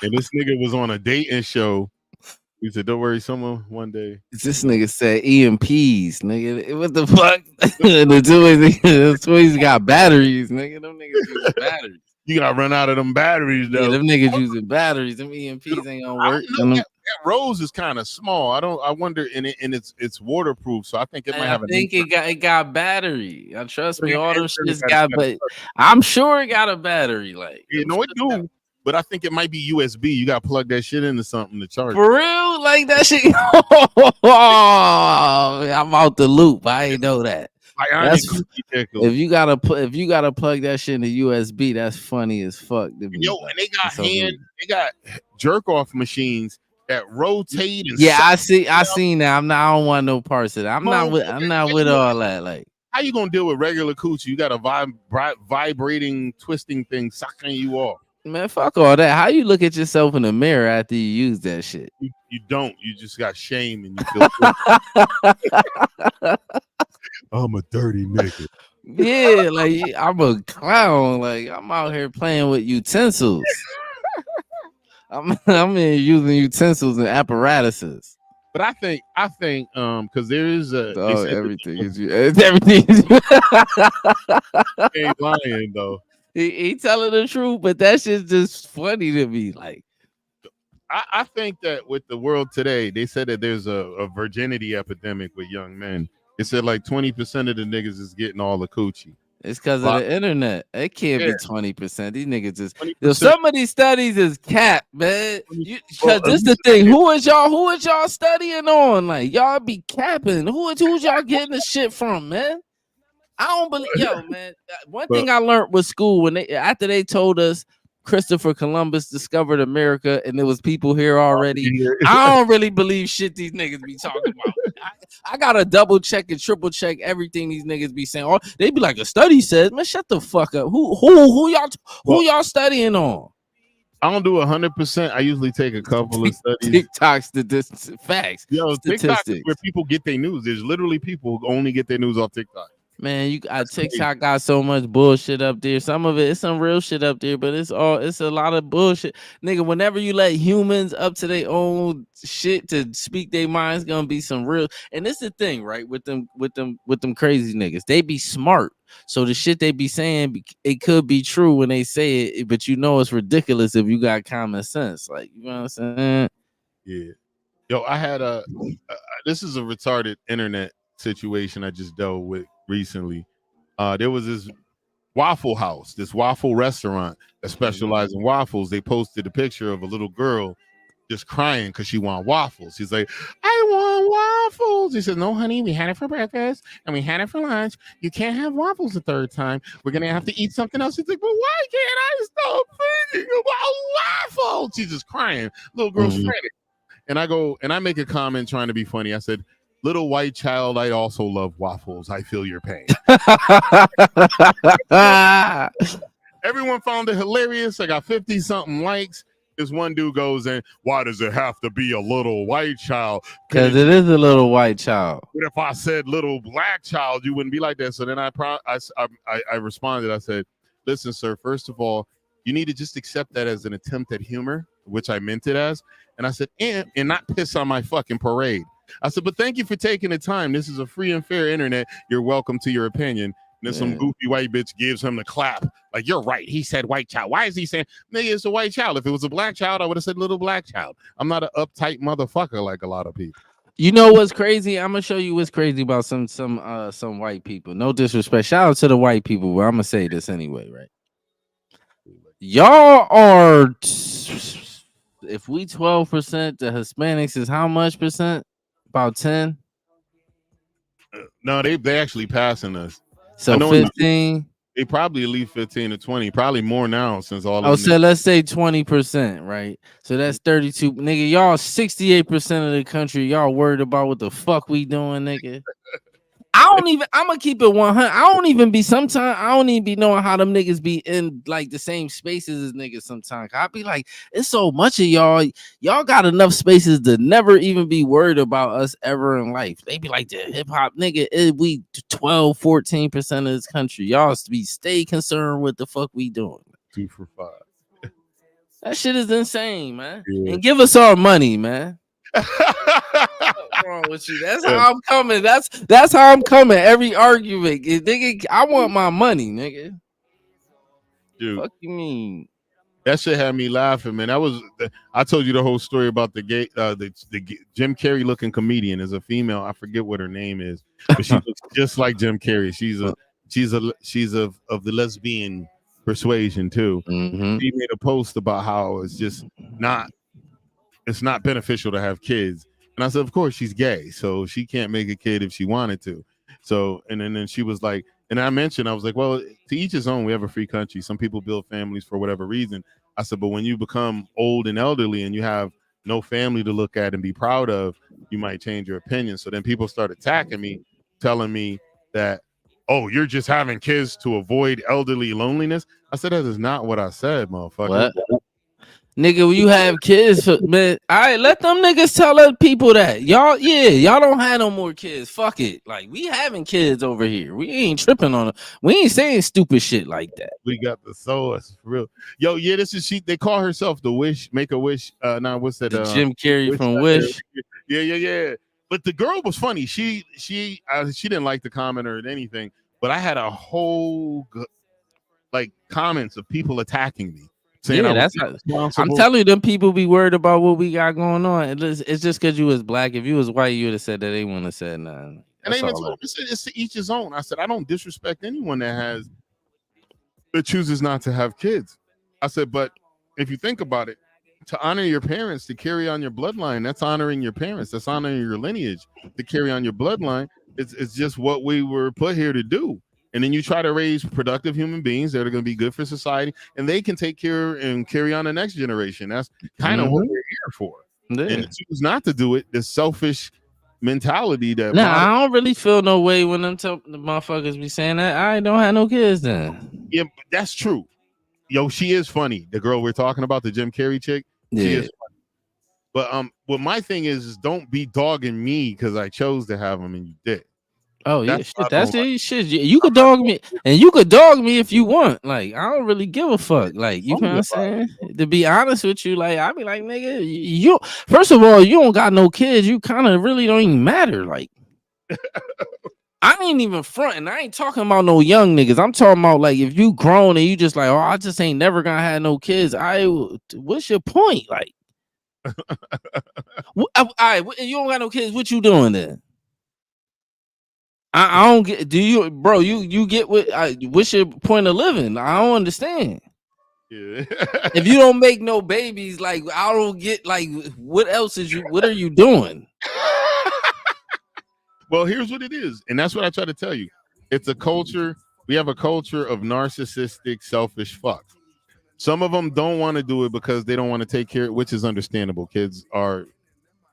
And this nigga was on a dating show. He said, "Don't worry, someone one day." This nigga said EMPs, nigga. What the fuck? The toys got batteries, nigga. Them niggas use batteries. You gotta run out of them batteries, though. Yeah, them niggas using batteries. Them EMPs ain't gonna work. That rose is kind of small. I wonder, and it's waterproof, so I think it might have. It got battery. Trust me, all them shits got. But I'm sure it got a battery. Like it do. But I think it might be USB. You got to plug that shit into something to charge. For real? Like that shit? I'm out the loop. I ain't know that. If you gotta plug that shit into USB, that's funny as fuck. And they got jerk off machines that rotate. And I seen that. I don't want no parts of that. I'm not with all that. Like, how you gonna deal with regular coochie? You got a vibrating, twisting thing sucking you off. Man, fuck all that. How you look at yourself in the mirror after you use that shit? You don't. You just got shame and you feel I'm a dirty nigga. Yeah, like I'm a clown. Like I'm out here playing with utensils. I'm in using utensils and apparatuses. But I think because there is everything is ain't lying though. He telling the truth, but that shit's just funny to me. Like, I think that with the world today, they said that there's a virginity epidemic with young men. They said like 20% of the niggas is getting all the coochie. It's because of the internet. It can't be 20%. These niggas just some of these studies is cap, man. Because this is the thing. Who is y'all studying on? Like y'all be capping. Who's y'all getting the shit from, man? I don't believe, man. One thing I learned with school after they told us Christopher Columbus discovered America and there was people here already. I don't really believe shit these niggas be talking about. I gotta double check and triple check everything these niggas be saying. Oh, they be like, a study says, man, shut the fuck up. Who y'all studying on? I don't do 100%. I usually take a couple of studies. TikTok statistics, facts. Yo, TikTok is where people get their news. There's literally people who only get their news off TikTok. Man, TikTok got so much bullshit up there. Some of it's some real shit up there, but it's a lot of bullshit. Nigga, whenever you let humans up to their own shit to speak their minds, gonna be some real. And this is the thing, right? With them crazy niggas. They be smart. So the shit they be saying, it could be true when they say it, but it's ridiculous if you got common sense. Like, you know what I'm saying? Yeah. Yo, I had this is a retarded internet situation I just dealt with recently. There was this Waffle House, this waffle restaurant that specialized in waffles. They posted a picture of a little girl just crying because she wanted waffles. She's like, I want waffles. He said, no, honey, we had it for breakfast and we had it for lunch. You can't have waffles the third time. We're going to have to eat something else. She's like, but why can't I stop thinking about waffles? She's just crying. Little girl's frantic. And I go, and I make a comment trying to be funny. I said, little white child, I also love waffles. I feel your pain. Everyone found it hilarious. I got 50-something likes. This one dude goes in, why does it have to be a little white child? Because it is a little white child. But if I said little black child, you wouldn't be like that. So then I responded. I said, listen, sir, first of all, you need to just accept that as an attempt at humor. which I meant it as. And I said, and not piss on my fucking parade. I said, but thank you for taking the time. This is a free and fair internet. You're welcome to your opinion. And then some goofy white bitch gives him the clap. Like, you're right. He said white child. Why is he saying, nigga, it's a white child? If it was a black child, I would have said little black child. I'm not an uptight motherfucker like a lot of people. You know what's crazy? I'm gonna show you what's crazy about some white people. No disrespect. Shout out to the white people, but I'm gonna say this anyway, right? Y'all are, if we 12%, the Hispanics is how much percent? About 10. No, they actually passing us. So 15. They probably at least 15 to 20, probably more now since all. Oh, so let's say 20%, right? So that's 32. Nigga, y'all 68% of the country. Y'all worried about what the fuck we doing, nigga? I'm gonna keep it 100. I don't even be knowing how them niggas be in like the same spaces as niggas sometimes. I be like, it's so much of y'all got enough spaces to never even be worried about us ever in life. They be like, the hip-hop nigga, we 12-14% of this country. Y'all be stay concerned with the fuck we doing. 2 for 5. That shit is insane, man. Yeah. And give us our money, man. What's wrong with you? That's how I'm coming. That's how I'm coming. Every argument, nigga, I want my money, nigga. Dude, fuck you mean? That shit had me laughing, man. I told you the whole story about the Jim Carrey looking comedian is a female. I forget what her name is, but she looks just like Jim Carrey. She's of the lesbian persuasion too. Mm-hmm. She made a post about how it's not beneficial to have kids. And I said, of course, she's gay, so she can't make a kid if she wanted to. So, and then she was like, and I was like, well, to each his own. We have a free country. Some people build families for whatever reason. I said, but when you become old and elderly and you have no family to look at and be proud of, you might change your opinion. So then people start attacking me, telling me that, oh, you're just having kids to avoid elderly loneliness. I said, that is not what I said, motherfucker. What? Nigga, when you have kids, man, all right, let them niggas tell other people that. Y'all don't have no more kids. Fuck it. Like, we having kids over here. We ain't tripping on it. We ain't saying stupid shit like that. We got the source, for real. Yo, yeah, this is she. They call herself the Wish, Make a Wish. What's that? Jim Carrey from Wish. Yeah. But the girl was funny. She didn't like the comment or anything, but I had a whole comments of people attacking me. Yeah, that's how, I'm telling you, them people be worried about what we got going on. It's just because you was black. If you was white, you would have said that. They wouldn't have said nothing. And it's to each his own. I said, I don't disrespect anyone that chooses not to have kids. I said, but if you think about it, to honor your parents, to carry on your bloodline, that's honoring your parents. That's honoring your lineage. To carry on your bloodline, it's just what we were put here to do. And then you try to raise productive human beings that are going to be good for society, and they can take care and carry on the next generation. That's kind of what we're here for. Yeah. And to choose not to do it, the selfish mentality that. I don't really feel no way when the motherfuckers be saying that. I don't have no kids then. Yeah, that's true. Yo, she is funny. The girl we're talking about, the Jim Carrey chick, she is funny. But what my thing is don't be dogging me because I chose to have them and you did. Oh yeah, that's it. Shit, you could dog me, and you could dog me if you want. Like, I don't really give a fuck. Like, you know what I'm saying? To be honest with you, like, I be like, nigga, you first of all, you don't got no kids. You kind of really don't even matter. Like, I ain't even fronting. I ain't talking about no young niggas. I'm talking about like if you grown and you just like, oh, I just ain't never gonna have no kids. What's your point? Like, all right, you don't got no kids. What you doing then? I don't get. Do you, bro? You get what's your point of living? I don't understand. Yeah. If you don't make no babies, like I don't get. Like, what else is you? What are you doing? Well, here's what it is, and that's what I try to tell you. It's a culture. We have a culture of narcissistic, selfish fucks. Some of them don't want to do it because they don't want to take care, which is understandable. Kids are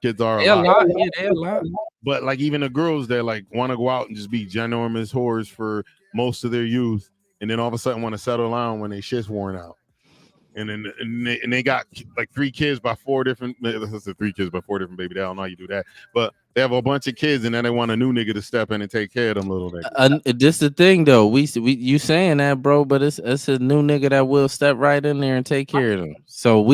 a lot. Yeah, they're a lot. But like even the girls that like want to go out and just be ginormous whores for most of their youth, and then all of a sudden want to settle down when they shit's worn out, and they got like 3 kids by 4 different. Let's say 3 kids by 4 different baby. I don't know how you do that, but they have a bunch of kids, and then they want a new nigga to step in and take care of them little niggas. This the thing though. We you saying that, bro, but it's a new nigga that will step right in there and take care of them. So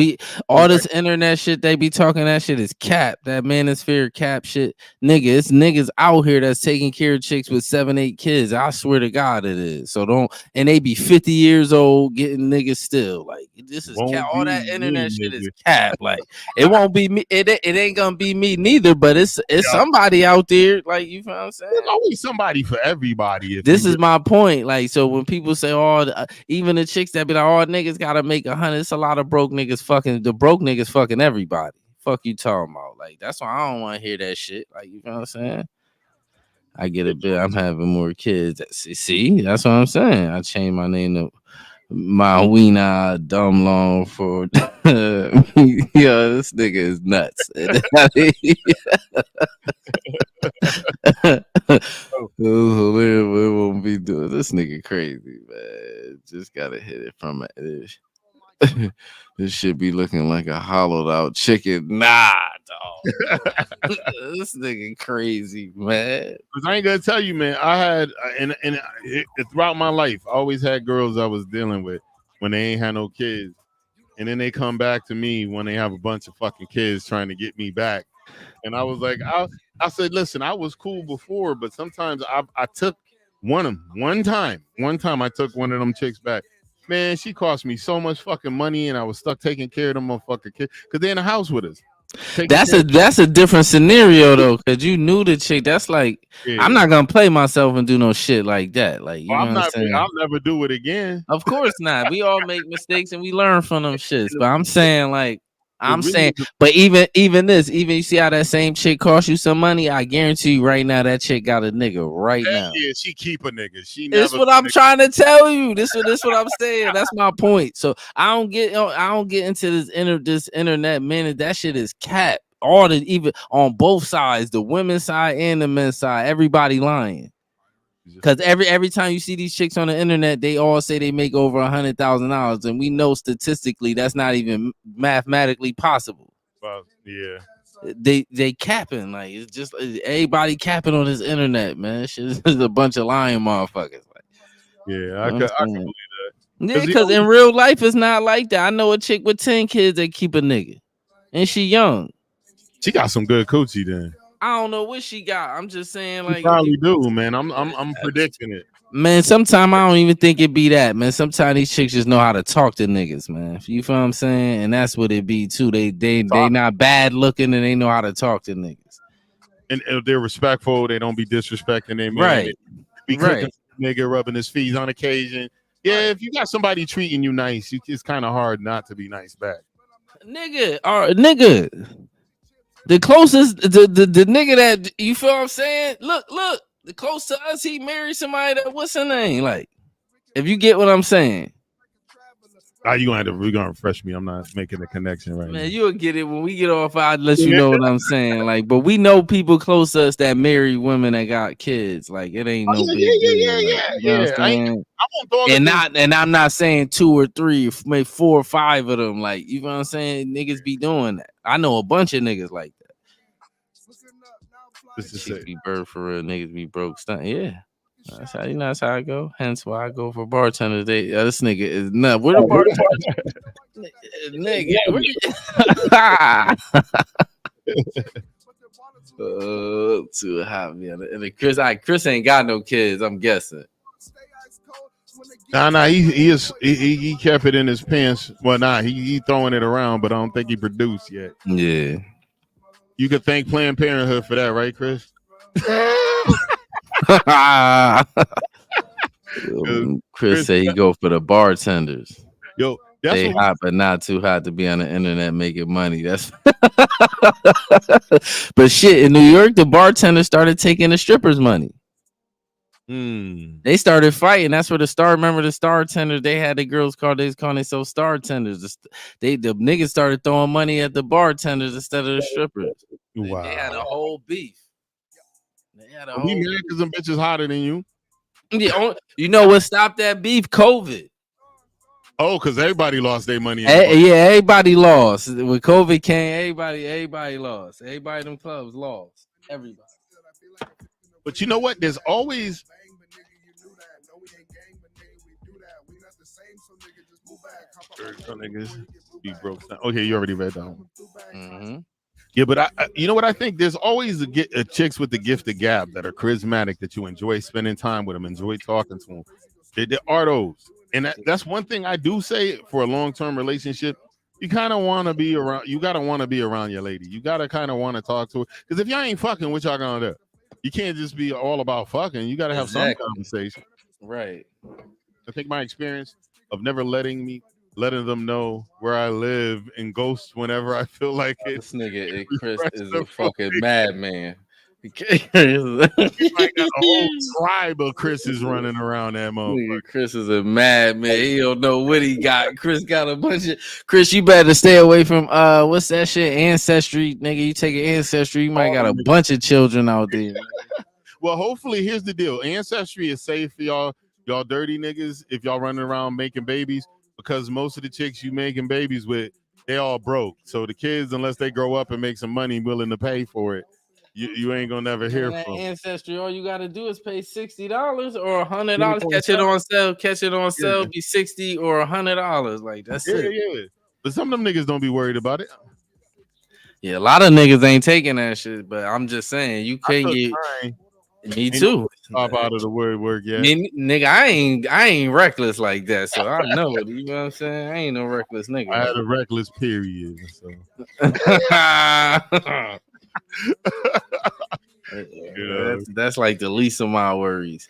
all this internet shit they be talking, that shit is cap. That manosphere cap shit, nigga. It's niggas out here that's taking care of chicks with 7, 8 kids. I swear to God, it is. So and they be 50 years old getting niggas still. Like this is cap. All that internet shit is cap. Like it won't be me. It ain't gonna be me neither. But it's somebody out there. Like you feel what I'm saying? There's always somebody for everybody. This is my point. Like, so when people say, "Oh, even the chicks that be like, oh, niggas gotta make 100," it's a lot of broke niggas fucking. The broke niggas fucking everybody. Fuck you talking about? Like, that's why I don't want to hear that shit. Like, you know what I'm saying? I get a bit. I'm having more kids. See, that's what I'm saying. I changed my name to my Weena Dumb Long for. Yo, this nigga is nuts. We won't be doing this nigga crazy, man. Just gotta hit it from it. This should be looking like a hollowed out chicken. Nah, dog. This nigga crazy, man. Cause I ain't gonna tell you, man. I had and throughout my life, I always had girls I was dealing with when they ain't had no kids, and then they come back to me when they have a bunch of fucking kids trying to get me back. And I was like, I said, listen, I was cool before, but sometimes I took one time I took one of them chicks back. Man, she cost me so much fucking money, and I was stuck taking care of them motherfucking kids because they're in the house with us. That's a different scenario though, because you knew the chick. That's like, I'm not gonna play myself and do no shit like that. Like, you know what I'm saying? I'll never do it again. Of course not. We all make mistakes and we learn from them shits. But I'm saying, like, but even you see how that same chick cost you some money? I guarantee you right now that chick got a nigga right now. Yeah, she keep a nigga. This what I'm trying to tell you. This what I'm saying. That's my point. So I don't get into this internet minute. That shit is cap. Even on both sides, the women's side and the men's side, everybody lying. Because every time you see these chicks on the internet, they all say they make over $100,000, and we know statistically that's not even mathematically possible. Well, yeah, they capping. Like, it's just everybody capping on this internet, man. Shit is a bunch of lying motherfuckers. Like, yeah, I can believe that. Yeah, because in real life it's not like that. I know a chick with 10 kids that keep a nigga, and she young. She got some good coochie then. I don't know what she got. I'm just saying, like, you probably do, man. I'm predicting it. Man, sometimes I don't even think it be that, man. Sometimes these chicks just know how to talk to niggas, man. You feel what I'm saying? And that's what it be too. They not bad looking, and they know how to talk to niggas. And they're respectful. They don't be disrespecting their man. Right. Be right. Nigga rubbing his feet on occasion. Yeah, if you got somebody treating you nice, it's kind of hard not to be nice back. Nigga. The closest, the nigga that, you feel what I'm saying? Look, the close to us, he married somebody that, what's her name? Like, if you get what I'm saying. You're gonna refresh me. I'm not making the connection right now. Man, you'll get it when we get off. I'll let you know what I'm saying. Like, but we know people close to us that marry women that got kids. Like, it ain't no big deal. And I'm not saying 2 or 3, maybe 4 or 5 of them. Like, you know what I'm saying? Niggas be doing that. I know a bunch of niggas like that. This is be bird for real. Niggas be broke stunt. Yeah. That's how I go. Hence why I go for bartender. This nigga is nuts. Where the bartender? Nigga. Too hot, man. And Chris ain't got no kids, I'm guessing. Nah, he kept it in his pants. Well, he throwing it around, but I don't think he produced yet. Yeah. You could thank Planned Parenthood for that, right, Chris? Chris said he go for the bartenders. Yo, they hot, but not too hot to be on the internet making money. That's but shit, in New York, the bartenders started taking the strippers' money. They started fighting. That's where remember the star tenders, they had the girls called themselves star tenders. The niggas started throwing money at the bartenders instead of the strippers. Wow. They had a whole beef. We mad because them bitches hotter than you. Yeah, you know what stopped that beef? COVID. Oh, because everybody lost their money. Everybody lost. When COVID came, everybody lost. Everybody in them clubs lost. Everybody. But you know what? There's always be broke down. Okay, you already read that one. Mm-hmm. Yeah, but I you know what I think? There's always a chicks with the gift of gab that are charismatic that you enjoy spending time with them, enjoy talking to them. There are those, and that's one thing I do say for a long-term relationship. You kind of want to be around. You gotta want to be around your lady. You gotta kind of want to talk to her because if y'all ain't fucking, what y'all gonna do? You can't just be all about fucking. You gotta have some conversation. Right. I think my experience of never letting them know where I live and ghost whenever I feel like it. This nigga Chris is a fucking madman. Like a whole tribe of Chris is running around that motherfucker. Chris is a madman. He don't know what he got. Chris got a bunch of Chris. You better stay away from what's that shit? Ancestry, nigga. You take an ancestry, you might got a bunch of children out there. Well, hopefully, here's the deal: ancestry is safe for y'all dirty niggas if y'all running around making babies, because most of the chicks you making babies with, they all broke. So the kids, unless they grow up and make some money, willing to pay for it, you ain't gonna never hear from ancestry. All you gotta do is pay $60 or $100. Catch it on sale. Be $60 or $100. Like that's it. Yeah. But some of them niggas don't be worried about it. Yeah, a lot of niggas ain't taking that shit. But I'm just saying, you can't get. Me too. Pop out of the word yet. Nigga, I ain't reckless like that, so I know it. You know what I'm saying? I ain't no reckless nigga. I had a reckless period. So. That's like the least of my worries.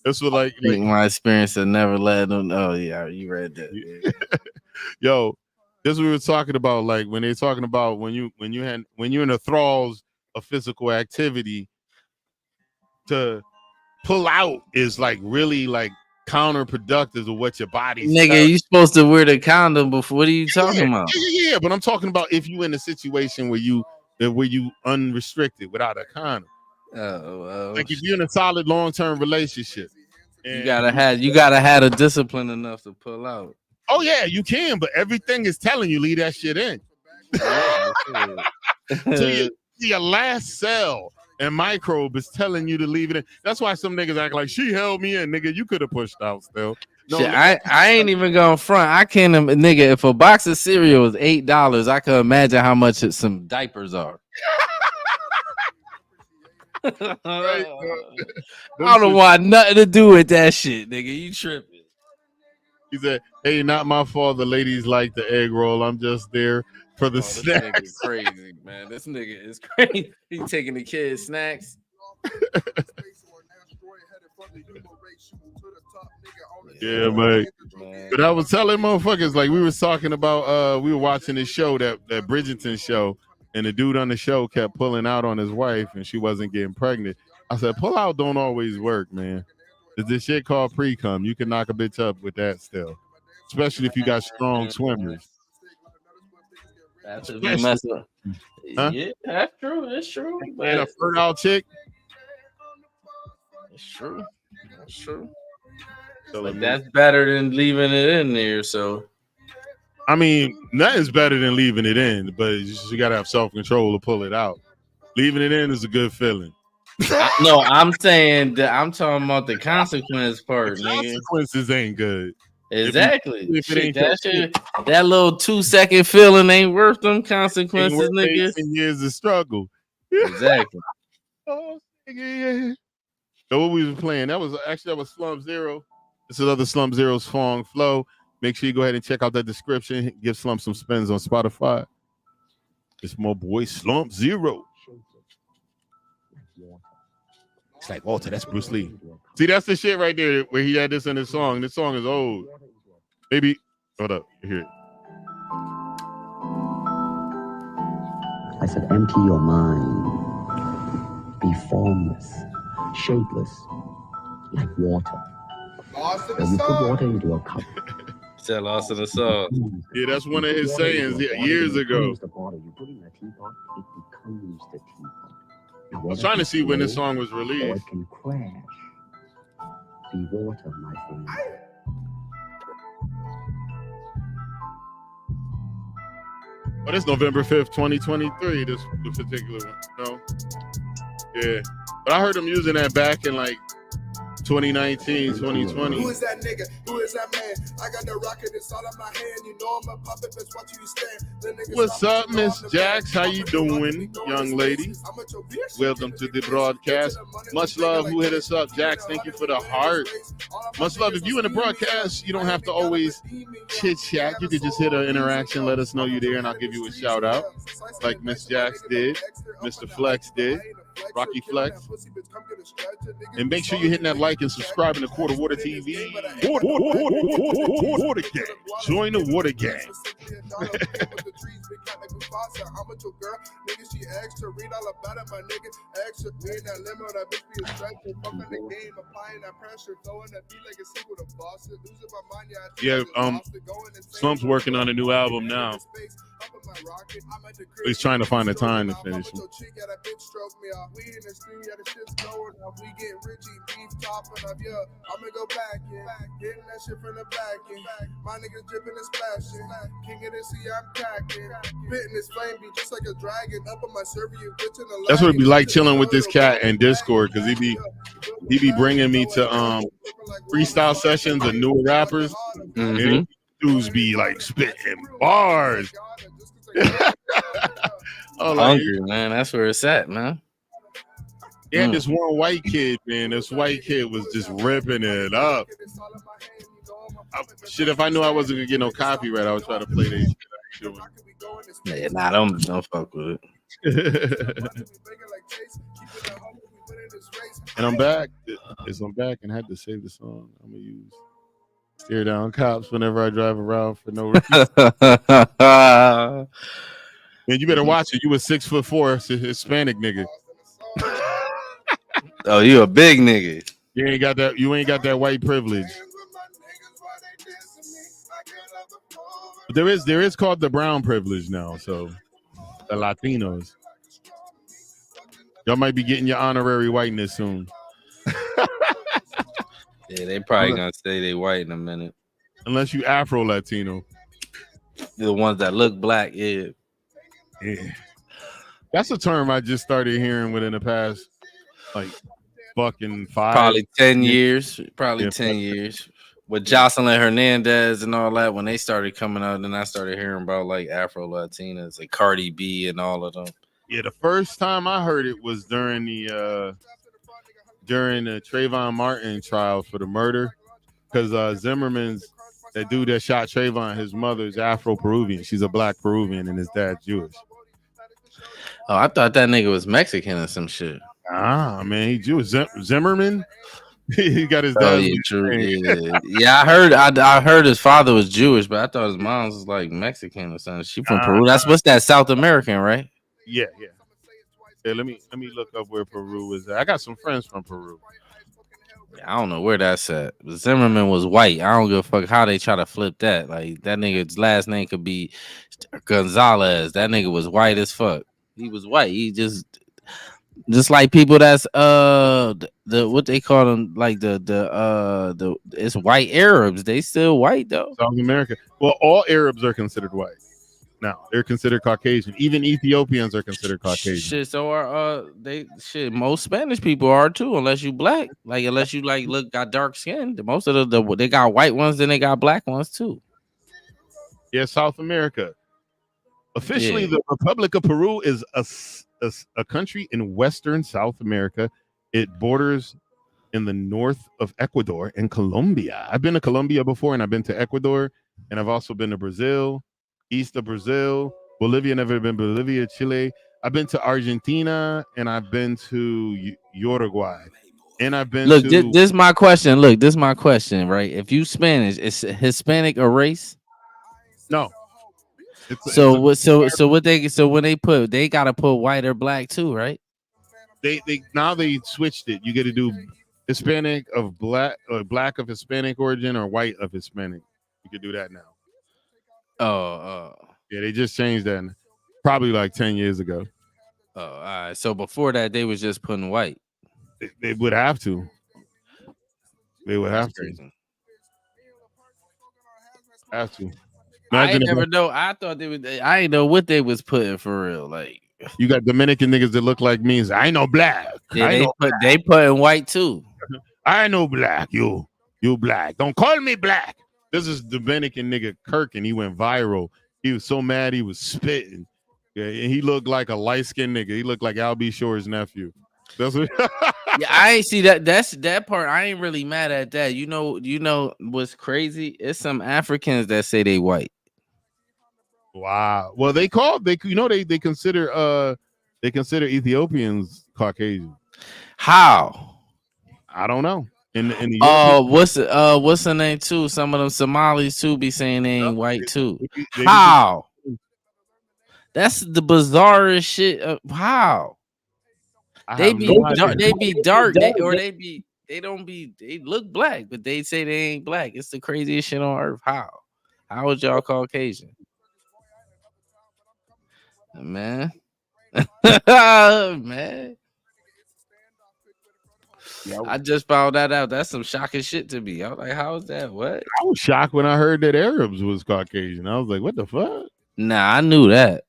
That's what like my experience of never let them. Oh yeah, you read that. Yeah. Yo, this we were talking about. Like when they're talking about when you're in the thralls of physical activity, to pull out is like really like counterproductive to what your body's. Nigga, you supposed to wear the condom before. What are you talking about? Yeah, but I'm talking about if you in a situation where you unrestricted without a condom. Like if you're in a solid long-term relationship, you gotta have the discipline enough to pull out. Oh yeah, you can, but everything is telling you leave that shit in. to your last cell and microbe is telling you to leave it in. That's why some niggas act like she held me in, nigga. You could have pushed out still. No, shit, I ain't even going front. I can't, nigga. If a box of cereal is $8, I can imagine how much some diapers are. I don't want nothing to do with that shit, nigga. You tripping? He said, "Hey, not my fault. The ladies like the egg roll. I'm just there for the snacks." This nigga crazy, man. This nigga is crazy. He taking the kids snacks. Yeah, man. But I was telling motherfuckers, like we were talking about, we were watching this show, that Bridgerton show, and the dude on the show kept pulling out on his wife and she wasn't getting pregnant. I said, pull out don't always work, man. There's this shit called pre-cum. You can knock a bitch up with that still, especially if you got strong swimmers. That's huh? Yeah, that's true. It's true. And a fertile chick. It's true. That's true. But that's better than leaving it in there. So, I mean, nothing's better than leaving it in, but you gotta have self-control to pull it out. Leaving it in is a good feeling. No, I'm saying that I'm talking about the consequence part. The consequences ain't good. Exactly. That little 2-second feeling ain't worth them consequences, nigga. 18 years of struggle. Exactly. Oh, yeah. So what we were playing, that was Slump Zero. This is other Slump Zero's Fong Flow. Make sure you go ahead and check out that description. Give Slump some spins on Spotify. It's my boy Slump Zero. It's like Walter, that's Bruce Lee. See, that's the shit right there where he had this in his song. This song is old. Maybe, hold up, here. I said, empty your mind. Be formless, shapeless, like water. When you put water into a cup. Said lost in the song. Yeah, that's one of his sayings years ago. You put in a teapot, it becomes the teapot. I was trying to see when this song was released. Or it can crash. Be water, my friend. Oh, this November 5th, 2023, this particular one. No. Yeah, but I heard them using that back in like 2019, 2020. Who is that nigga? Who is that man? I got the rocket, it's all in my hand. You know I'm a puppet, that's what you stand. What's up, Miss Jax? How you doing, young lady? Welcome to the broadcast. Much love. Who hit us up? Jax, thank you for the heart. Much love. If you in the broadcast, you don't have to always chit-chat. You could just hit an interaction, let us know you're there, and I'll give you a shout-out. Like Miss Jax did, Mr. Flex did. Rocky Flex. And make sure you're hitting that like and subscribing to Quarter Water TV. Water Gang. Join the Water Gang. Yeah, Slump's working on a new album now. He's trying to find the time to finish it. That's what it'd be like chilling with this cat in Discord, because he be bringing me to freestyle sessions of newer rappers. And dudes be like spitting bars. Hungry, man. That's where it's at, man. Yeah, this one white kid, man. This white kid was just ripping it up. Shit, if I knew I wasn't gonna get no copyright, I would try to play this shit. Yeah, nah, don't fuck with it. And I'm back. I'm back and had to save the song. I'm gonna use Stare Down Cops whenever I drive around for no reason. Man, you better watch it. You a 6'4" Hispanic nigga. Oh, you a big nigga. You ain't got that white privilege. But there is called the brown privilege now. So the Latinos, y'all might be getting your honorary whiteness soon. Yeah, they probably gonna say they white in a minute. Unless you Afro Latino. The ones that look black, yeah. Yeah. That's a term I just started hearing within the past like fucking 5. Probably 10 years. Probably 10 years. With Jocelyn Hernandez and all that, when they started coming out, then I started hearing about like Afro Latinas, like Cardi B and all of them. Yeah, the first time I heard it was during the Trayvon Martin trial for the murder, because Zimmerman's that dude that shot Trayvon, his mother's Afro-Peruvian. She's a black Peruvian and his dad's Jewish. Oh, I thought that nigga was Mexican or some shit. Ah, man, he Jewish. Zimmerman, he got his dad. Oh, yeah, true. Yeah, I heard his father was Jewish, but I thought his mom was like Mexican or something. She from Peru. That's what's that South American, right? Yeah. Yeah, let me look up where Peru is at. I got some friends from Peru. I don't know where that's at. Zimmerman was white. I don't give a fuck how they try to flip that. Like that nigga's last name could be Gonzalez. That nigga was white as fuck. He was white. He just like people that's the what they call them, like the it's white Arabs. They still white though. South America. Well, all Arabs are considered white. Now they're considered Caucasian. Even Ethiopians are considered Caucasian. Shit, so are most Spanish people are too, unless you black. Like unless you like got dark skin. Most of the they got white ones, then they got black ones too. Yeah, South America. Officially, the Republic of Peru is a country in Western South America. It borders in the north of Ecuador and Colombia. I've been to Colombia before, and I've been to Ecuador, and I've also been to Brazil. East of Brazil, Bolivia, never been Bolivia, Chile. I've been to Argentina and I've been to Uruguay. And I've been this is my question. Look, this is my question, right? If you Spanish, is Hispanic a race? No. So when they gotta put white or black too, right? They now they switched it. You get to do Hispanic of black or black of Hispanic origin or white of Hispanic. You could do that now. Oh, yeah, they just changed that probably like 10 years ago. Oh, all right. So before that, they was just putting white. They would have to. They would have to. Have to. I never know. I thought they would. I didn't know what they was putting for real. Like You got Dominican niggas that look like me. I know black. Yeah, they put in white too. I know black. You black. Don't call me black. This is Dominican nigga Kirk, and he went viral. He was so mad he was spitting. Yeah, and he looked like a light-skinned nigga. He looked like Al B. Shore's nephew. That's what Yeah, I ain't see that. That's that part. I ain't really mad at that. You know what's crazy? It's some Africans that say they white. Wow. Well, they consider Ethiopians Caucasian. How? I don't know. In the what's the name too? Some of them Somalis too be saying they ain't white too. How? That's the bizarrest shit. How? They be dark. They look black, but they say they ain't black. It's the craziest shit on earth. How is y'all Caucasian? Man. Man. Yeah, I just found that out. That's some shocking shit to me. I was like, how is that? What? I was shocked when I heard that Arabs was Caucasian. I was like, what the fuck? Nah, I knew that.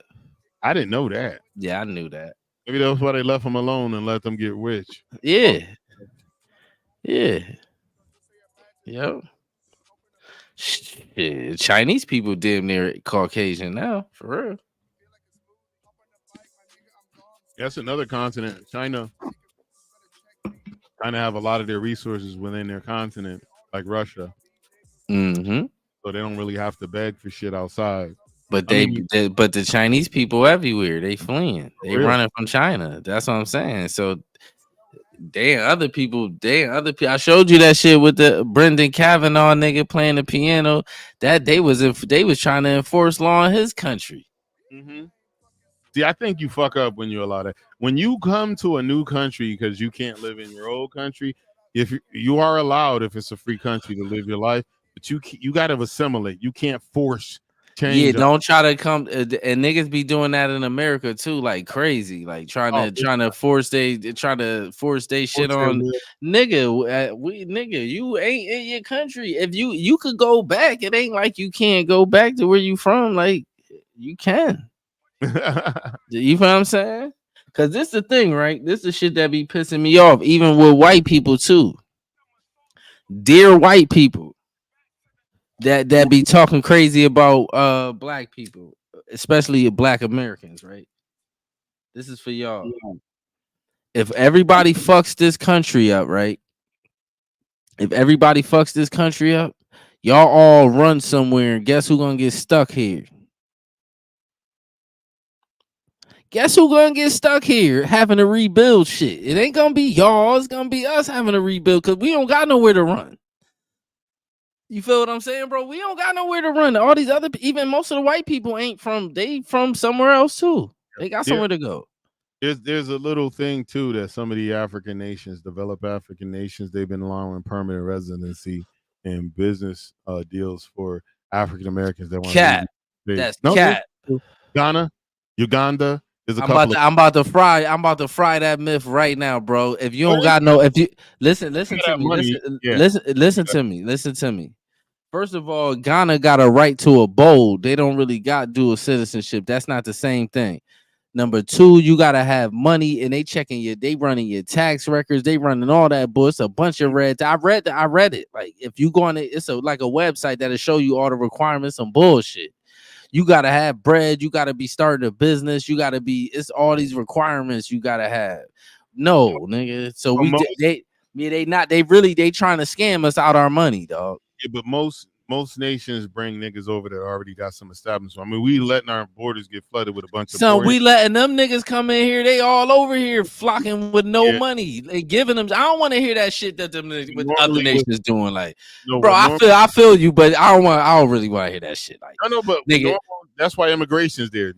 I didn't know that. Yeah, I knew that. Maybe that's why they left them alone and let them get rich. Yeah. Yeah. Yep. Shit. Chinese people damn near Caucasian now, for real. That's another continent. China have a lot of their resources within their continent, like Russia. Mm-hmm. So they don't really have to beg for shit outside. But but the Chinese people everywhere, they fleeing. They running from China. That's what I'm saying. So other people. I showed you that shit with the Brendan Kavanaugh nigga playing the piano. That they was trying to enforce law in his country. Mm-hmm. See, I think you fuck up when you allow that. When you come to a new country because you can't live in your old country, if you are allowed, if it's a free country, to live your life, but you got to assimilate. You can't force change. Yeah, don't try to come. And niggas be doing that in America too, like crazy, like trying to force their shit on nigga. You ain't in your country. If you could go back, it ain't like you can't go back to where you from. Like you can. You know what I'm saying? Because this is the thing, right? This is the shit that be pissing me off, even with white people too. Dear white people that be talking crazy about black people, especially black Americans, right? This is for y'all. If everybody fucks this country up, right? If everybody fucks this country up, y'all all run somewhere, and guess who gonna get stuck here? Guess who gonna get stuck here having to rebuild shit? It ain't gonna be y'all. It's gonna be us having to rebuild because we don't got nowhere to run. You feel what I'm saying, bro? We don't got nowhere to run. All these other, even most of the white people they from somewhere else too. They got somewhere to go. There's a little thing too that some of the African nations, developed African nations, they've been allowing permanent residency and business deals for African Americans that want cat. That's cat. Ghana, Uganda. I'm about to fry that myth right now, bro. If you don't got no, if you listen to me, listen to me. First of all, Ghana got a right to a bowl. They don't really got dual citizenship. That's not the same thing. Number two, you gotta have money, and they running your tax records, they running all that bull. It's a bunch of red. I read it. Like if you go on it, it's like a website that'll show you all the requirements and bullshit. You gotta have bread. You gotta be starting a business. It's all these requirements you gotta have. No, nigga. So they trying to scam us out our money, dog. Yeah, but most nations bring niggas over that already got some establishment. I mean, we letting our borders get flooded with a bunch of. So we letting them niggas come in here. They all over here flocking with no money. They giving them. I don't want to hear that shit that them with other nations doing. Like, bro, I feel you, but I don't really want to hear that shit. Like, I know, but nigga, that's why immigration's there.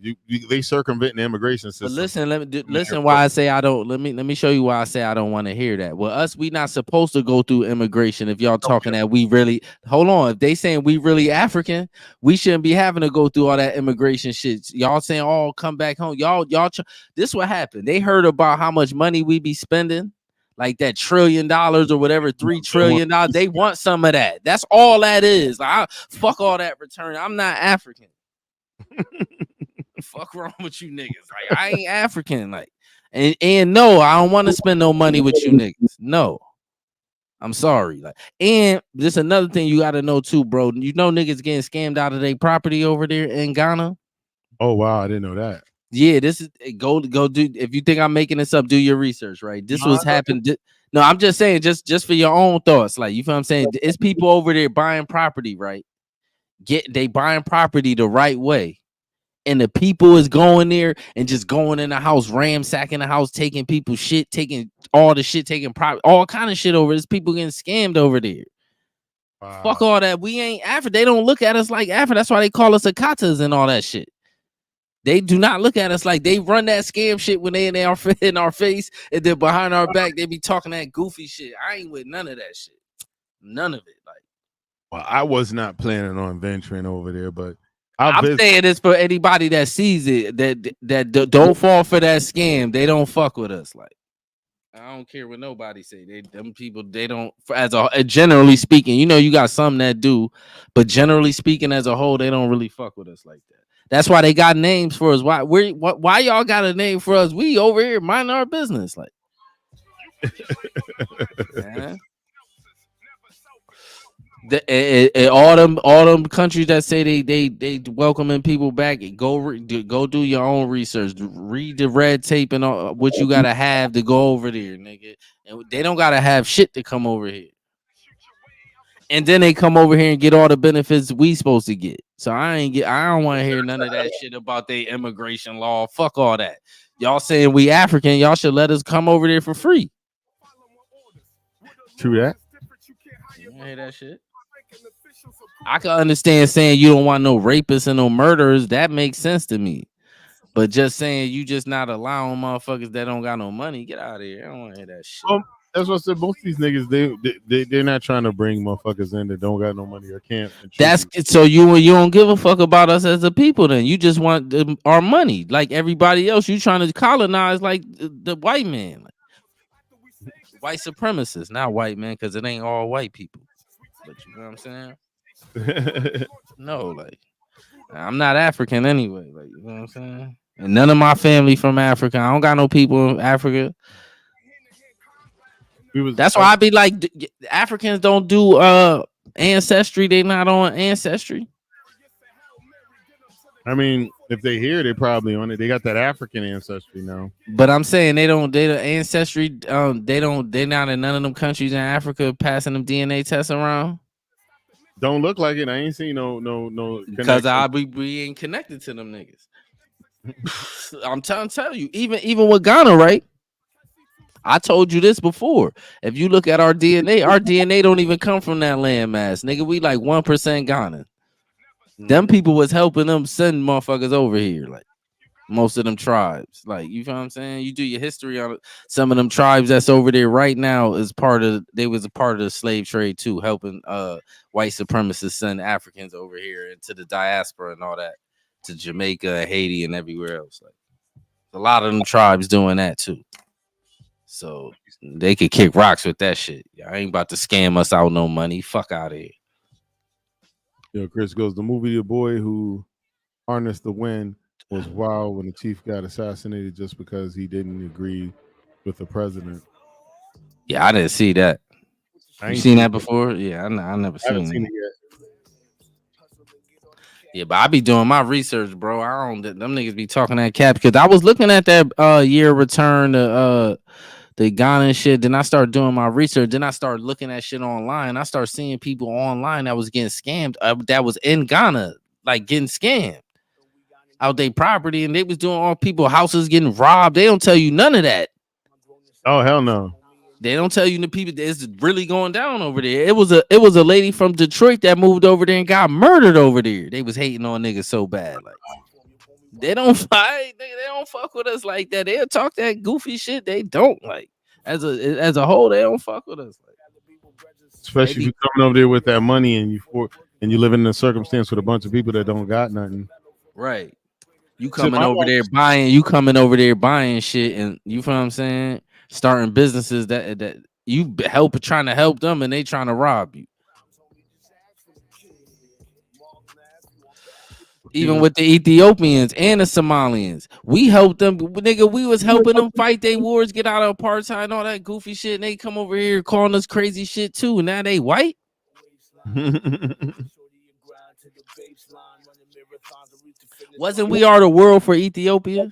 They circumventing the immigration system. But listen. Why I say I don't. Let me show you why I say I don't want to hear that. Well, we not supposed to go through immigration. If y'all talking that we really hold on. If they saying we really African, we shouldn't be having to go through all that immigration shit. Y'all saying, "Oh, come back home." Y'all. This what happened. They heard about how much money we be spending. Like that $1 trillion or whatever, $3 trillion. They want some of that. That's all that is. Fuck all that return. I'm not African. fuck wrong with you niggas? Like, I ain't African. Like, and no, I don't want to spend no money with you niggas. No. I'm sorry. Like, and this another thing you gotta know too, bro. You know niggas getting scammed out of their property over there in Ghana. Oh wow, I didn't know that. Yeah, this is go do. If you think I'm making this up, do your research. Right, this was happened. No, I'm just saying, just for your own thoughts. Like, you feel what I'm saying? It's people over there buying property, right? They buying property the right way. And the people is going there and just going in the house, ransacking the house, taking people's shit, taking all the shit, taking all kind of shit over. There's people getting scammed over there. Wow. Fuck all that. We ain't Africa. They don't look at us like Africa. That's why they call us Akatas and all that shit. They do not look at us like they run that scam shit when they in our face, and then behind our back they be talking that goofy shit. I ain't with none of that shit. None of it. Like, well, I was not planning on venturing over there, but I'm saying this for anybody that sees it that don't fall for that scam. They don't fuck with us. Like, I don't care what nobody say. Them people, they don't. Generally speaking, you know, you got some that do, but generally speaking, as a whole, they don't really fuck with us like that. That's why they got names for us. Why y'all got a name for us? We over here minding our business. Like, all them countries that say they welcoming people back, go do your own research, read the red tape and all what you gotta have to go over there, nigga. And they don't gotta have shit to come over here. And then they come over here and get all the benefits we supposed to get. So I don't want to hear none of that shit about their immigration law. Fuck all that. Y'all saying we African, y'all should let us come over there for free. True that. You don't hear that shit? I can understand saying you don't want no rapists and no murderers. That makes sense to me. But just saying you just not allowing motherfuckers that don't got no money, get out of here. I don't want to hear that shit. That's what I said. Most of these niggas, they're not trying to bring motherfuckers in that don't got no money or can't. That's so you don't give a fuck about us as a people. Then you just want our money, like everybody else. You trying to colonize like the white man, like white supremacists, not white man, because it ain't all white people. But you know what I'm saying? No, like I'm not African anyway. Like, you know what I'm saying? And none of my family from Africa. I don't got no people in Africa. That's why I be like, Africans don't do ancestry. They not on ancestry. I mean, if they hear, they probably on it. They got that African ancestry now. But I'm saying they don't. They the ancestry. They not in none of them countries in Africa passing them DNA tests around. Don't look like it. I ain't seen no. Because we ain't connected to them niggas. I'm trying to tell you, even with Ghana, right? I told you this before. If you look at our DNA don't even come from that landmass. Nigga, we like 1% Ghanan. Them people was helping them send motherfuckers over here. Like, most of them tribes. Like, you feel what I'm saying? You do your history on some of them tribes that's over there right now was a part of the slave trade too, helping white supremacists send Africans over here into the diaspora and all that, to Jamaica, Haiti, and everywhere else. Like, a lot of them tribes doing that too. So they could kick rocks with that shit. I ain't about to scam us out no money. Fuck out of here. Yo, Chris goes, the movie The Boy Who Harnessed the Wind was wild when the chief got assassinated just because he didn't agree with the president. Yeah, I didn't see that. You seen that before? Yeah, I never seen it yet. Yeah, but I be doing my research, bro. Them niggas be talking that cap, because I was looking at that year return to the Ghana shit. Then I started doing my research. Then I started looking at shit online. I started seeing people online that was getting scammed. That was in Ghana, like getting scammed out their property, and they was doing all people houses getting robbed. They don't tell you none of that. Oh hell no. They don't tell you the people that's really going down over there. It was a lady from Detroit that moved over there and got murdered over there. They was hating on niggas so bad. Like, they don't fight. They don't fuck with us like that. They'll talk that goofy shit. They don't, like, as a whole. They don't fuck with us. Like, especially if you coming over there with that money and you live in a circumstance with a bunch of people that don't got nothing. Right. You coming over there buying shit, and you feel what I'm saying? Starting businesses that you trying to help them, and they trying to rob you. Even with the Ethiopians and the Somalians, we helped them, nigga. We was helping them fight their wars, get out of apartheid and all that goofy shit. And they come over here calling us crazy shit too. And now they white. Wasn't we are the world for Ethiopia?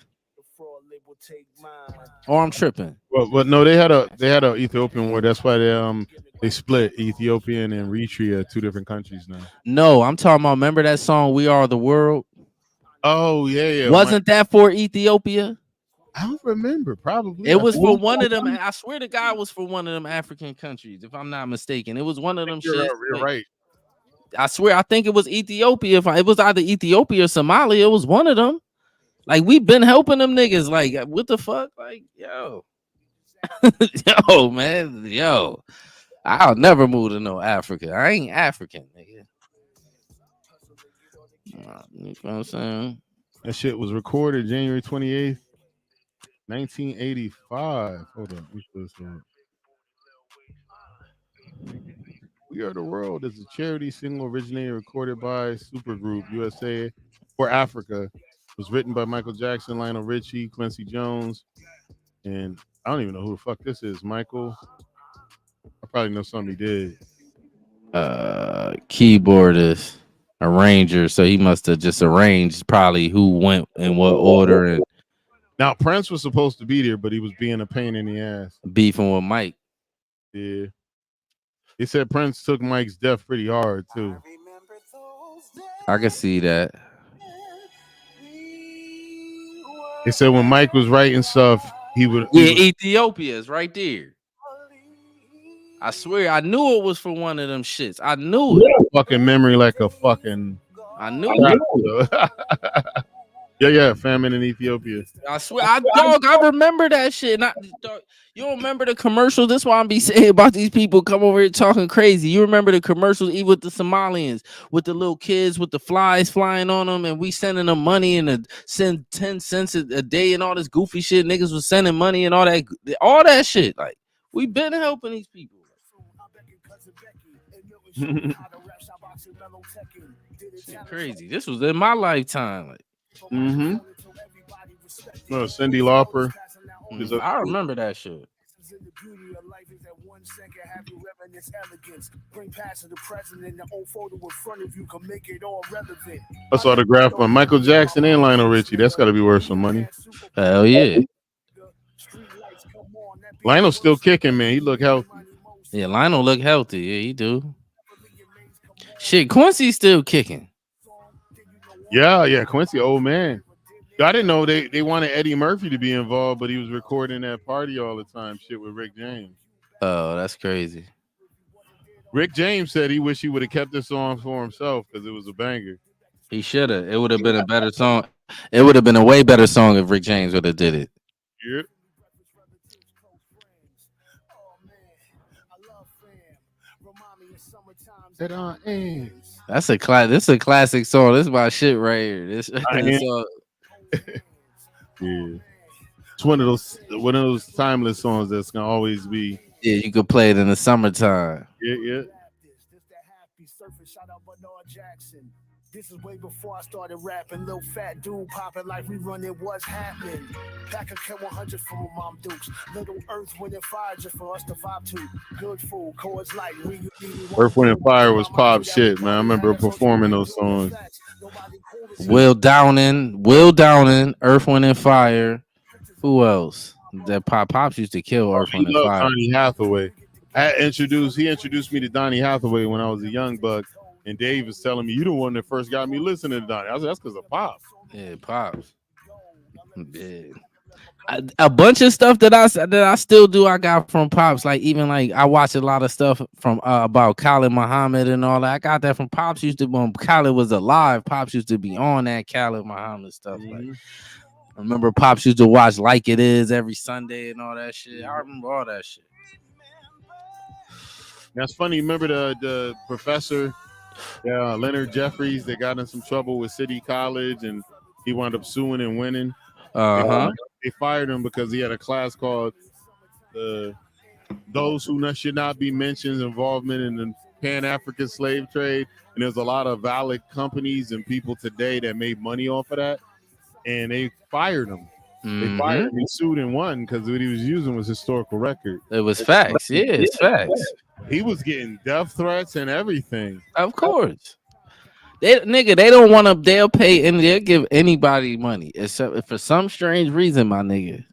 Or I'm tripping. Well, no, they had a Ethiopian war. That's why they split Ethiopia and Eritrea, 2 different countries now. No, I'm talking about. Remember that song "We Are the World"? Oh yeah. Wasn't that for Ethiopia? I don't remember. Probably it was for one of them. I swear to God, it was for one of them African countries, if I'm not mistaken. It was one of them. You're right. I swear, I think it was Ethiopia. It was either Ethiopia or Somalia, it was one of them. Like, we've been helping them niggas. Like, what the fuck? Like, yo, yo, man, yo, I'll never move to no Africa. I ain't African, nigga. You know what I'm saying? That shit was recorded January 28th, 1985. Hold on. We Are the World is a charity single originated recorded by Supergroup USA for Africa. It was written by Michael Jackson, Lionel Richie, Quincy Jones, and I don't even know who the fuck this is. Michael. I probably know something he did. Keyboardist, arranger. So he must have just arranged probably who went in what order. And now Prince was supposed to be there, but he was being a pain in the ass. Beefing with Mike. Yeah. He said Prince took Mike's death pretty hard too. I can see that. They said when Mike was writing stuff, he would. Ethiopia's right there. I swear, I knew it was for one of them shits. I knew it. Fucking memory like a fucking. I knew it. Yeah, famine in Ethiopia. I swear, I remember that shit. You don't remember the commercials? That's why I'm be saying about these people come over here talking crazy. You remember the commercials, even with the Somalians, with the little kids with the flies flying on them, and we sending them money and send 10 cents a day and all this goofy shit. Niggas was sending money and all that shit. Like, we been helping these people. Crazy. This was in my lifetime. Like. No, Cyndi Lauper. I remember that shit. That's autographed by Michael Jackson and Lionel Richie. That's got to be worth some money. Hell yeah. Lionel's still kicking, man. He look healthy. Yeah, Lionel look healthy. Yeah, he do. Shit, Quincy's still kicking. Yeah, Quincy, old man. I didn't know they wanted Eddie Murphy to be involved, but he was recording that party all the time. Shit with Rick James. Oh, that's crazy. Rick James said he wished he would have kept this song for himself because it was a banger. He should have. It would have been a better song. It would have been a way better song if Rick James would have did it. Yep. That's a This is a classic song. This is my shit right here. This song. Yeah, it's one of those timeless songs that's gonna always be. Yeah, you could play it in the summertime. Yeah. This is way before I started rapping. Little fat dude popping like we run it. What's happening? Pack a K100 for Mom Dukes. Little Earth, Wind and Fire just for us to vibe to. Good food, Coors Light. Earth, Wind and Fire was pop shit, man. I remember performing those songs. Will Downing, Earth, Wind and Fire. Who else? That Pops used to kill Earth, Wind and Fire. Donny Hathaway. He introduced me to Donny Hathaway when I was a young buck. And Dave was telling me, you the one that first got me listening to Donnie. I said, that's because of Pops. Yeah, Pops. Yeah. A bunch of stuff that I still do, I got from Pops. Like, even like I watch a lot of stuff from about Khalid Muhammad and all that. I got that from Pops. When Khalid was alive, Pops used to be on that Khalid Muhammad stuff. Like, I remember Pops used to watch Like It Is every Sunday and all that shit. I remember all that shit. That's funny. Remember the professor? Yeah, Leonard Jeffries, they got in some trouble with City College and he wound up suing and winning. They fired him because he had a class called Those Who Should Not Be Mentioned Involvement in the Pan-African slave trade, and there's a lot of valid companies and people today that made money off of that, and they fired him. They fired him. He sued and won because what he was using was historical record. It was facts. Yeah, it's facts. He was getting death threats and everything. Of course. They don't want to. They'll pay and they'll give anybody money, except if for some strange reason, my nigga,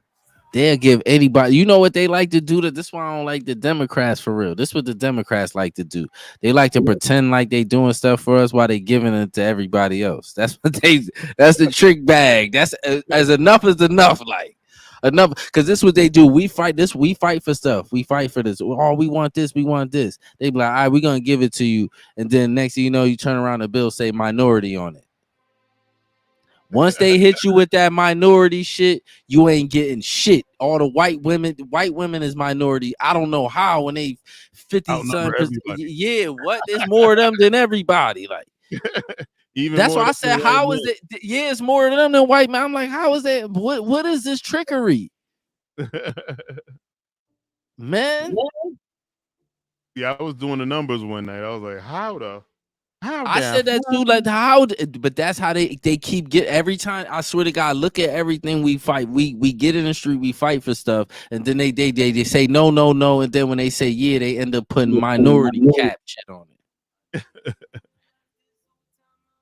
they'll give anybody. You know what they like to do? This is why I don't like the Democrats for real. This is what the Democrats like to do. They like to pretend like they doing stuff for us while they giving it to everybody else. That's what they. That's the trick bag. That's as enough is enough. Like. Enough, because this is what they do. We fight this. We fight for stuff. We fight for this. Oh, we want this. We want this. They be like, all right, we're gonna give it to you. And then next thing you know, you turn around, the bill say minority on it. Once they hit you with that minority shit, you ain't getting shit. All the white women is minority. I don't know how when they 50-something. Yeah, what? There's more of them than everybody. Like. Even that's why I said, how is it? Yeah, it's more of them than white man. I'm like, how is that? What is this trickery? Man. Yeah, I was doing the numbers one night. I was like, how? I said that too, like how, but that's how they keep get every time. I swear to God, look at everything we fight. We get in the street, we fight for stuff, and then they say no, and then when they say yeah, they end up putting minority cap shit on it.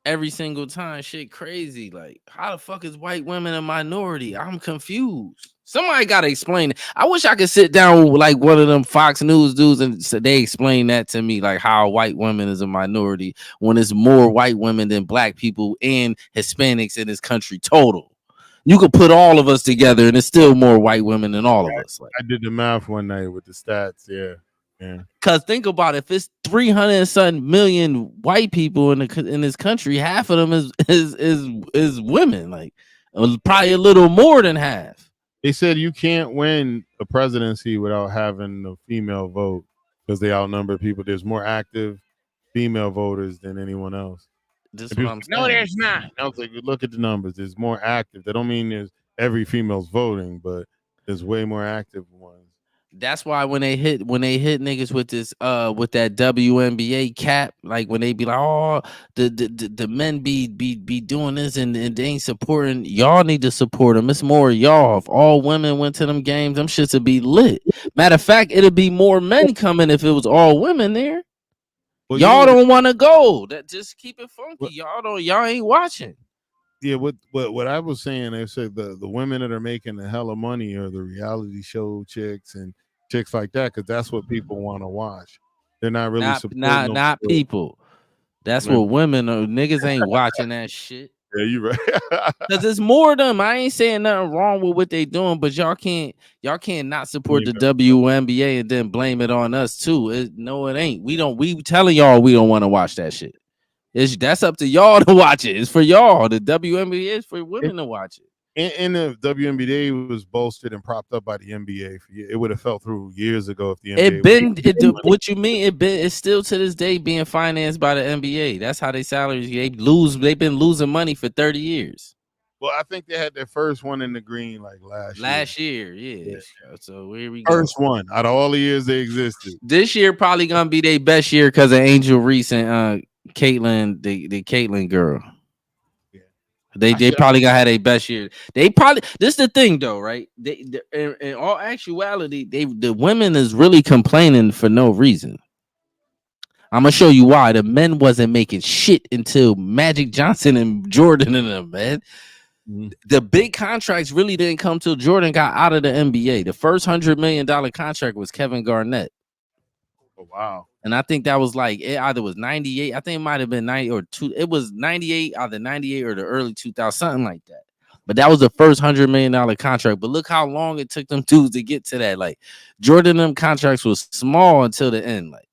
Every single time, shit crazy. Like, how the fuck is white women a minority? I'm confused. Somebody gotta explain it. I wish I could sit down with like one of them Fox News dudes and so they explain that to me, like how white women is a minority when it's more white women than black people and Hispanics in this country total. You could put all of us together and it's still more white women than all of us. Like, I did the math one night with the stats. Yeah. Cause think about it, if it's 300 million white people in this country, half of them is women, like probably a little more than half. They said you can't win a presidency without having a female vote because they outnumber people. There's more active female voters than anyone else. This is what I'm saying. No, there's not. I was like, look at the numbers. There's more active. That don't mean there's every female's voting, but there's way more active ones. That's why when they hit niggas with this with that WNBA cap, like when they be like, oh, the men be doing this and they ain't supporting, y'all need to support them. It's more y'all. If all women went to them games, them shits would be lit. Matter of fact, it'd be more men coming if it was all women there. Well, y'all don't want to go. That just keep it funky. Y'all ain't watching. Yeah, what I was saying, they said the women that are making the hella money are the reality show chicks and chicks like that, because that's what people want to watch. They're not really not people. That's what women are. Niggas ain't watching that shit. Yeah, you right. Because there's more of them. I ain't saying nothing wrong with what they doing, but y'all can't not support the WNBA and then blame it on us too. No, it ain't. We telling y'all we don't want to watch that shit. That's up to y'all to watch it. It's for y'all. The WNBA is for women to watch it. And the WNBA was bolstered and propped up by the NBA. It would have fell through years ago if the NBA. What you mean? It's still to this day being financed by the NBA. That's how they salaries. They've been losing money for 30 years. Well, I think they had their first one in the green like last year. Yeah. So here we go. First one out of all the years they existed. This year probably gonna be their best year because of Angel Reese and Caitlyn, the Caitlyn girl. Yeah. They probably gonna have their best year. They probably, this is the thing though, right? They in all actuality, the women is really complaining for no reason. I'm gonna show you why. The men wasn't making shit until Magic Johnson and Jordan and them, man. Mm-hmm. The big contracts really didn't come till Jordan got out of the NBA. The first $100 million contract was Kevin Garnett. Oh wow. And I think that was like, it either was 98. I think it might have been 90 or 2. It was 98, either 98 or the early 2000s, something like that. But that was the first $100 million contract. But look how long it took them dudes to get to that. Like Jordan, them contracts was small until the end. Like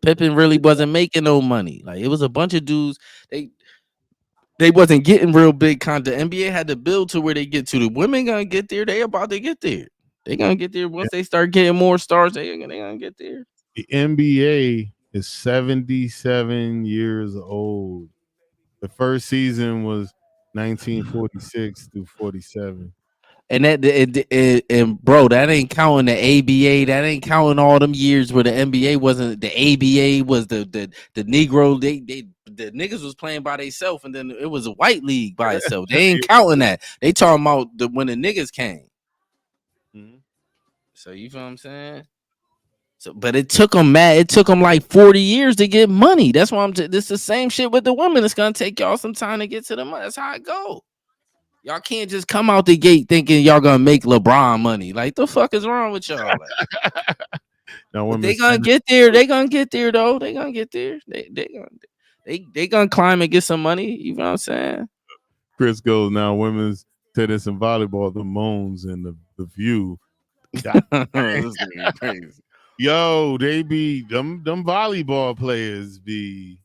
Pippen really wasn't making no money. Like it was a bunch of dudes. They wasn't getting real big content. The NBA had to build to where they get to. The women gonna get there. They about to get there. They gonna get there once they start getting more stars. They gonna get there. The NBA is 77 years old. The first season was 1946 through 47. And and bro, that ain't counting the ABA. That ain't counting all them years where the NBA wasn't. The ABA was the Negro. The niggas was playing by themselves, and then it was a white league by itself. They ain't counting that. They talking about when the niggas came. Mm-hmm. So you feel what I'm saying? So, but it took them like 40 years to get money. That's why this the same shit with the women. It's gonna take y'all some time to get to the money. That's how it go. Y'all can't just come out the gate thinking y'all gonna make LeBron money. Like, the fuck is wrong with y'all? Like, no, they gonna get there. They gonna get there though. They gonna get there. They gonna climb and get some money. You know what I'm saying? Chris goes, now women's tennis and volleyball, the Moans and the View. Crazy. Yo, they be them volleyball players be.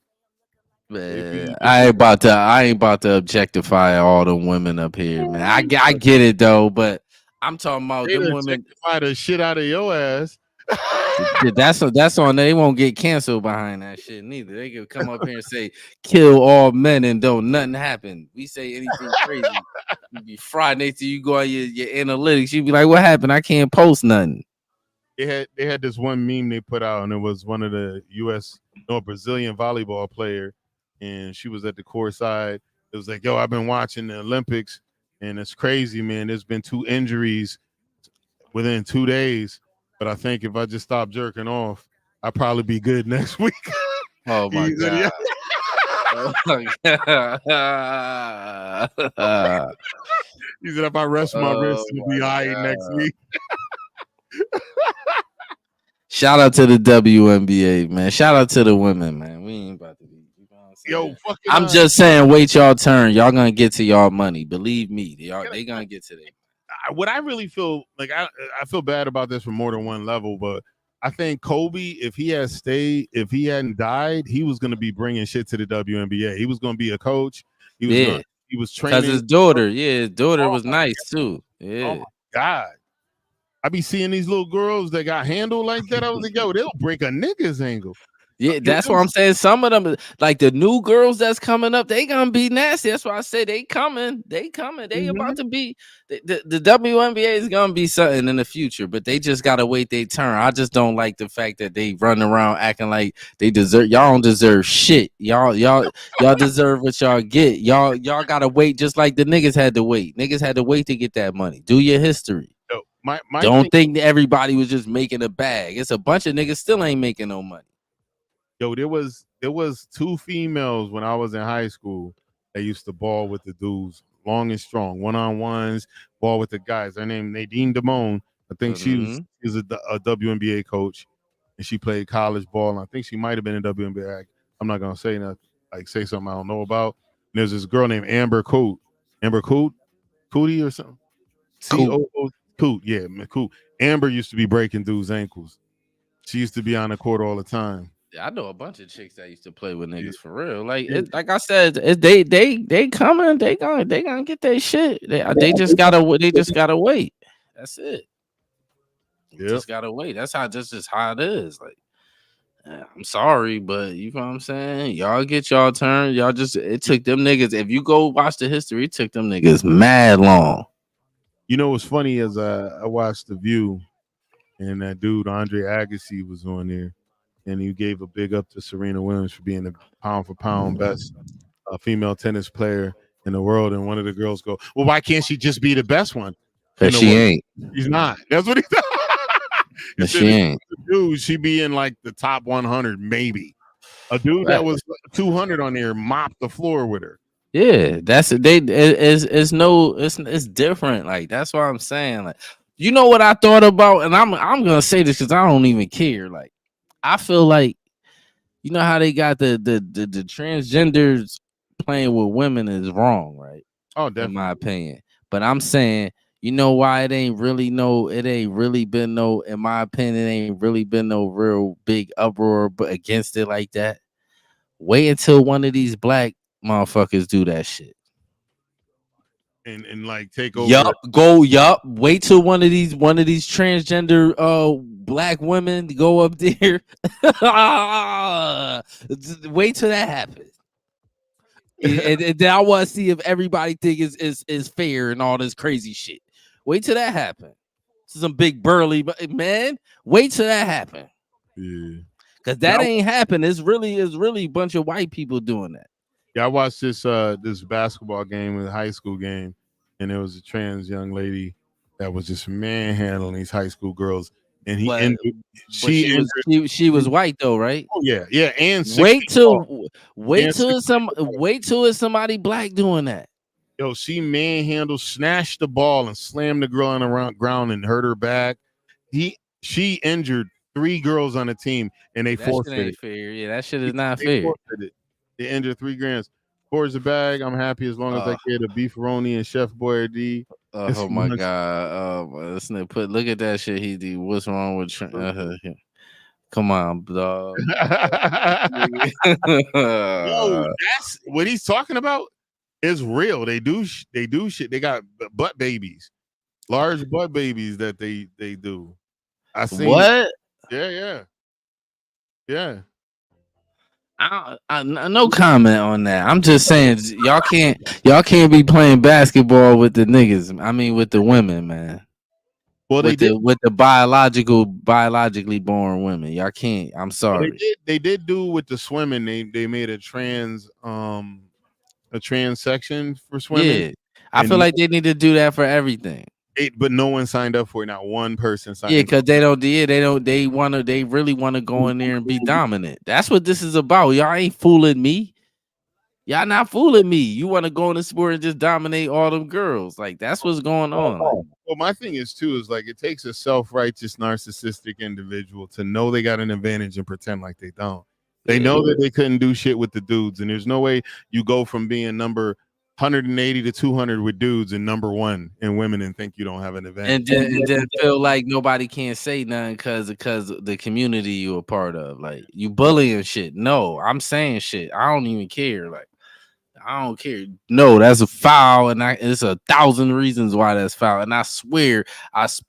Man, I ain't about to objectify all the women up here, man. I get it though, but I'm talking about them women objectify the shit out of your ass. That's on. They won't get canceled behind that shit neither. They can come up here and say kill all men and don't nothing happen. We say anything crazy, you be fried next to you. Go on your analytics. You be like, what happened? I can't post nothing. They had this one meme they put out, and it was one of the Brazilian volleyball player. And she was at the court side. It was like, yo, I've been watching the Olympics, and it's crazy, man. There's been 2 injuries within 2 days. But I think if I just stop jerking off, I'll probably be good next week. Oh, my God. Oh, my God. He said, if I rest my wrist, it'll be all right next week. Shout out to the WNBA, man. Shout out to the women, man. We ain't about to be. Yo, I'm just saying, wait y'all turn. Y'all gonna get to y'all money. Believe me, they gonna get to them. What I really feel like, I feel bad about this from more than one level, but I think Kobe, if he hadn't died, he was gonna be bringing shit to the WNBA. He was gonna be a coach. He was training. Because his daughter, was nice too. Yeah. Oh my God. I be seeing these little girls that got handled like that. I was like, yo, they'll break a nigga's ankle. Yeah, that's what I'm saying. Some of them, like the new girls that's coming up, they gonna be nasty. That's why I say they coming. They about to be the WNBA is gonna be something in the future, but they just gotta wait their turn. I just don't like the fact that they run around acting like they deserve. Y'all don't deserve shit. Y'all deserve what y'all get. Y'all gotta wait just like the niggas had to wait. Niggas had to wait to get that money. Do your history. Yo, don't think that everybody was just making a bag. It's a bunch of niggas still ain't making no money. Yo, there was 2 females when I was in high school that used to ball with the dudes, long and strong, one-on-ones, ball with the guys. Her name Nadine Damone. I think she was a WNBA coach, and she played college ball. And I think she might have been in WNBA. I'm not gonna say nothing, say something I don't know about. And there's this girl named Amber Coote, Cootie or something. Coote, yeah, Coote. Amber used to be breaking dudes' ankles. She used to be on the court all the time. I know a bunch of chicks that used to play with niggas for real. Like I said, they coming. They gonna get their shit. They just gotta wait. That's it. Just gotta wait. That's how how it is. Like, I'm sorry, but you know what I'm saying. Y'all get y'all turn. It took them niggas. If you go watch the history, it took them niggas mad long. You know what's funny is I watched The View, and that dude Andre Agassi was on there. And he gave a big up to Serena Williams for being the pound-for-pound best female tennis player in the world. And one of the girls go, well, why can't she just be the best one? Because she ain't. She's not. That's what he said. She ain't. Dude, she be in like the top 100, maybe. A dude that was 200 on there mopped the floor with her. Yeah, it's different. Like, that's what I'm saying. Like, you know what I thought about? And I'm gonna say this because I don't even care. Like, I feel like, you know how they got the transgenders playing with women is wrong, right? Oh, definitely. In my opinion. But I'm saying, you know why it ain't really been no, in my opinion, it ain't really been no real big uproar against it like that. Wait until one of these black motherfuckers do that shit. And like take over. Wait till one of these transgender black women go up there. Wait till that happens. and then I want to see if everybody think is fair and all this crazy shit. Wait till that happen. Some big burly man. Wait till that happen. Yeah. Cause that ain't happen. It's really a bunch of white people doing that. Yeah, I watched this basketball game, a high school game, and there was a trans young lady that was just manhandling these high school girls, and she was white though, right? Oh yeah, and wait till it's somebody black doing that. Yo, she manhandled, snatched the ball, and slammed the girl on the ground and hurt her back. She injured 3 girls on the team, and they forfeited. That shit ain't fair. Yeah, that shit is not fair. They injured 3 grands. Towards the bag, I'm happy as long as I get a beefaroni and Chef Boyardee. Oh my god! Listen, look at that shit he did. What's wrong with? Come on, dog. Yo, that's what he's talking about. Is real. They do shit. They got butt babies, large butt babies that they do. I see. What? Yeah. No comment on that. I'm just saying y'all can't be playing basketball with the niggas. I mean with the women, man. Well, with the biologically born women. Y'all can't. I'm sorry. Well, they did do with the swimming. They made a trans section for swimming. Yeah. I feel like they need to do that for everything. But no one signed up for it. Not one person signed up. Yeah, because they really want to go in there and be dominant. That's what this is about. Y'all ain't fooling me. Y'all not fooling me. You want to go in the sport and just dominate all them girls. Like, that's what's going on. Well, my thing is, too, is like it takes a self-righteous, narcissistic individual to know they got an advantage and pretend like they don't. They know that they couldn't do shit with the dudes, and there's no way you go from being number 180 to 200 with dudes and number 1 in women and think you don't have an advantage. And then feel like nobody can't say nothing because the community you're a part of. Like, you bullying shit. No, I'm saying shit. I don't even care. Like, I don't care. No, that's a foul, and it's 1,000 reasons why that's foul. And I swear,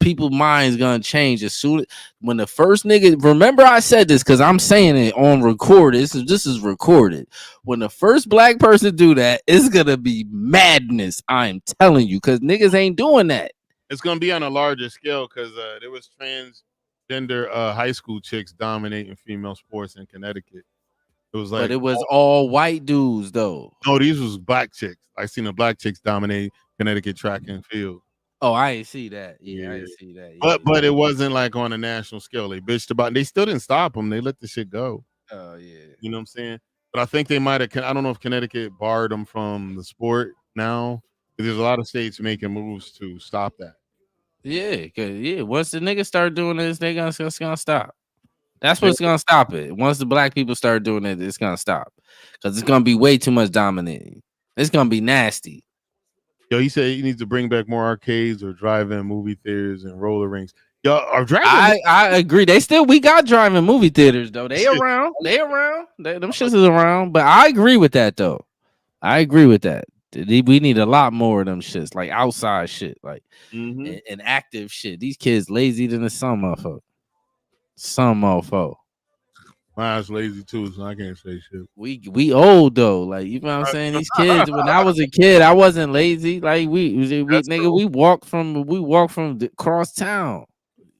people's minds gonna change as soon as when the first nigga. Remember, I said this because I'm saying it on record. This is recorded. When the first black person do that, it's gonna be madness. I'm telling you, because niggas ain't doing that. It's gonna be on a larger scale because there was transgender high school chicks dominating female sports in Connecticut. It was like, but it was all white dudes though. No, these was black chicks. I seen the black chicks dominate Connecticut track and field. Oh, I ain't see that. Yeah, I didn't see that. Yeah. But it wasn't like on a national scale. They bitched about. They still didn't stop them. They let the shit go. Oh yeah. You know what I'm saying? But I think they might have. I don't know if Connecticut barred them from the sport now. There's a lot of states making moves to stop that. Yeah, cause once the niggas start doing this, it's gonna stop. That's what's gonna stop it. Once the black people start doing it, it's gonna stop because it's gonna be way too much dominating. It's gonna be nasty. Yo, he said he needs to bring back more arcades or drive-in movie theaters and roller rinks. Yo, I agree. We got drive-in movie theaters though. They around. Them shits is around. But I agree with that though. I agree with that. We need a lot more of them shits, like outside shit, like and active shit. These kids lazy than the some motherfucker. Some mofo. Mine's lazy too, so I can't say shit. We old though, like you know what I'm saying. These kids, when I was a kid, I wasn't lazy. Like we walked from across town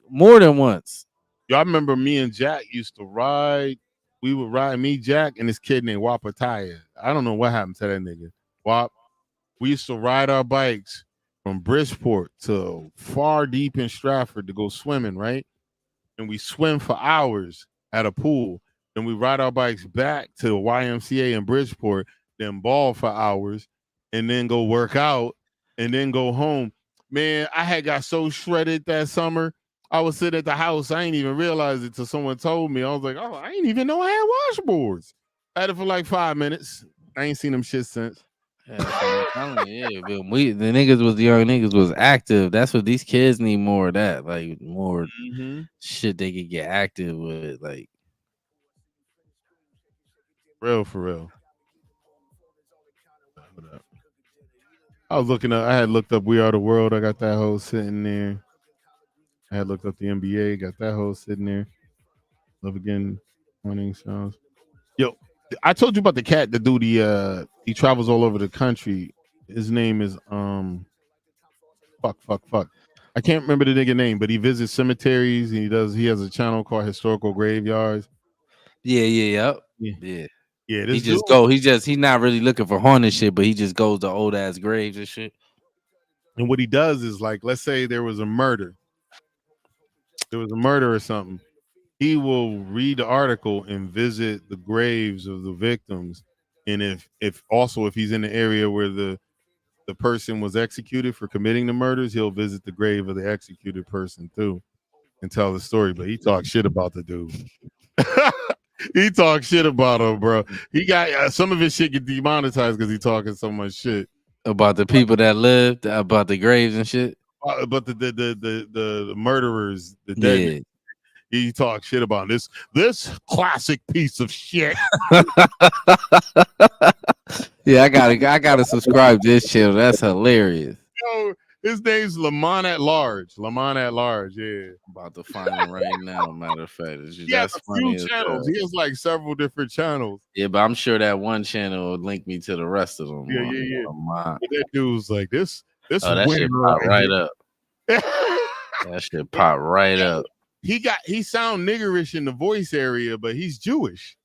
more than once. Y'all remember me and Jack used to ride. We would ride me, Jack, and this kid named Wapataya. I don't know what happened to that nigga. Wap. We used to ride our bikes from Bridgeport to far deep in Stratford to go swimming, right? And we swim for hours at a pool. Then we ride our bikes back to the YMCA in Bridgeport, then ball for hours, and then go work out, and then go home. Man, I had got so shredded that summer. I was sitting at the house. I ain't even realize it till someone told me. I was like, oh, I ain't even know I had washboards. I had it for like 5 minutes. I ain't seen them shit since. But the young niggas was active. That's what these kids need more of that. Like more shit they could get active with. Like real for real. I was looking up. I had looked up We Are the World. I got that whole sitting there. I had looked up the NBA. Got that whole sitting there. Love Again morning sounds. Yo, I told you about the cat that do the he travels all over the country. His name is fuck. I can't remember the nigga name, but he visits cemeteries. And he has a channel called Historical Graveyards. Yeah. This He's not really looking for haunted shit, but he just goes to old ass graves and shit. And what he does is, like, let's say there was a murder or something. He will read the article and visit the graves of the victims, and if he's in the area where the person was executed for committing the murders, he'll visit the grave of the executed person too and tell the story. But he talks shit about the dude. He talks shit about him, bro. He got some of his shit get demonetized because he talking so much shit about the people that lived, about the graves and shit. But the murderers, the dead. Yeah. He talks shit about this classic piece of shit. Yeah, I gotta subscribe to this channel. That's hilarious. Yo, his name's Lamont at Large. Yeah. I'm about to find him right now. Matter of fact, he has a few channels. He has like several different channels. Yeah, but I'm sure that one channel will link me to the rest of them. Yeah. But that dude's like this. That shit pop right up. That shit pop right up. He sound niggerish in the voice area, but he's Jewish.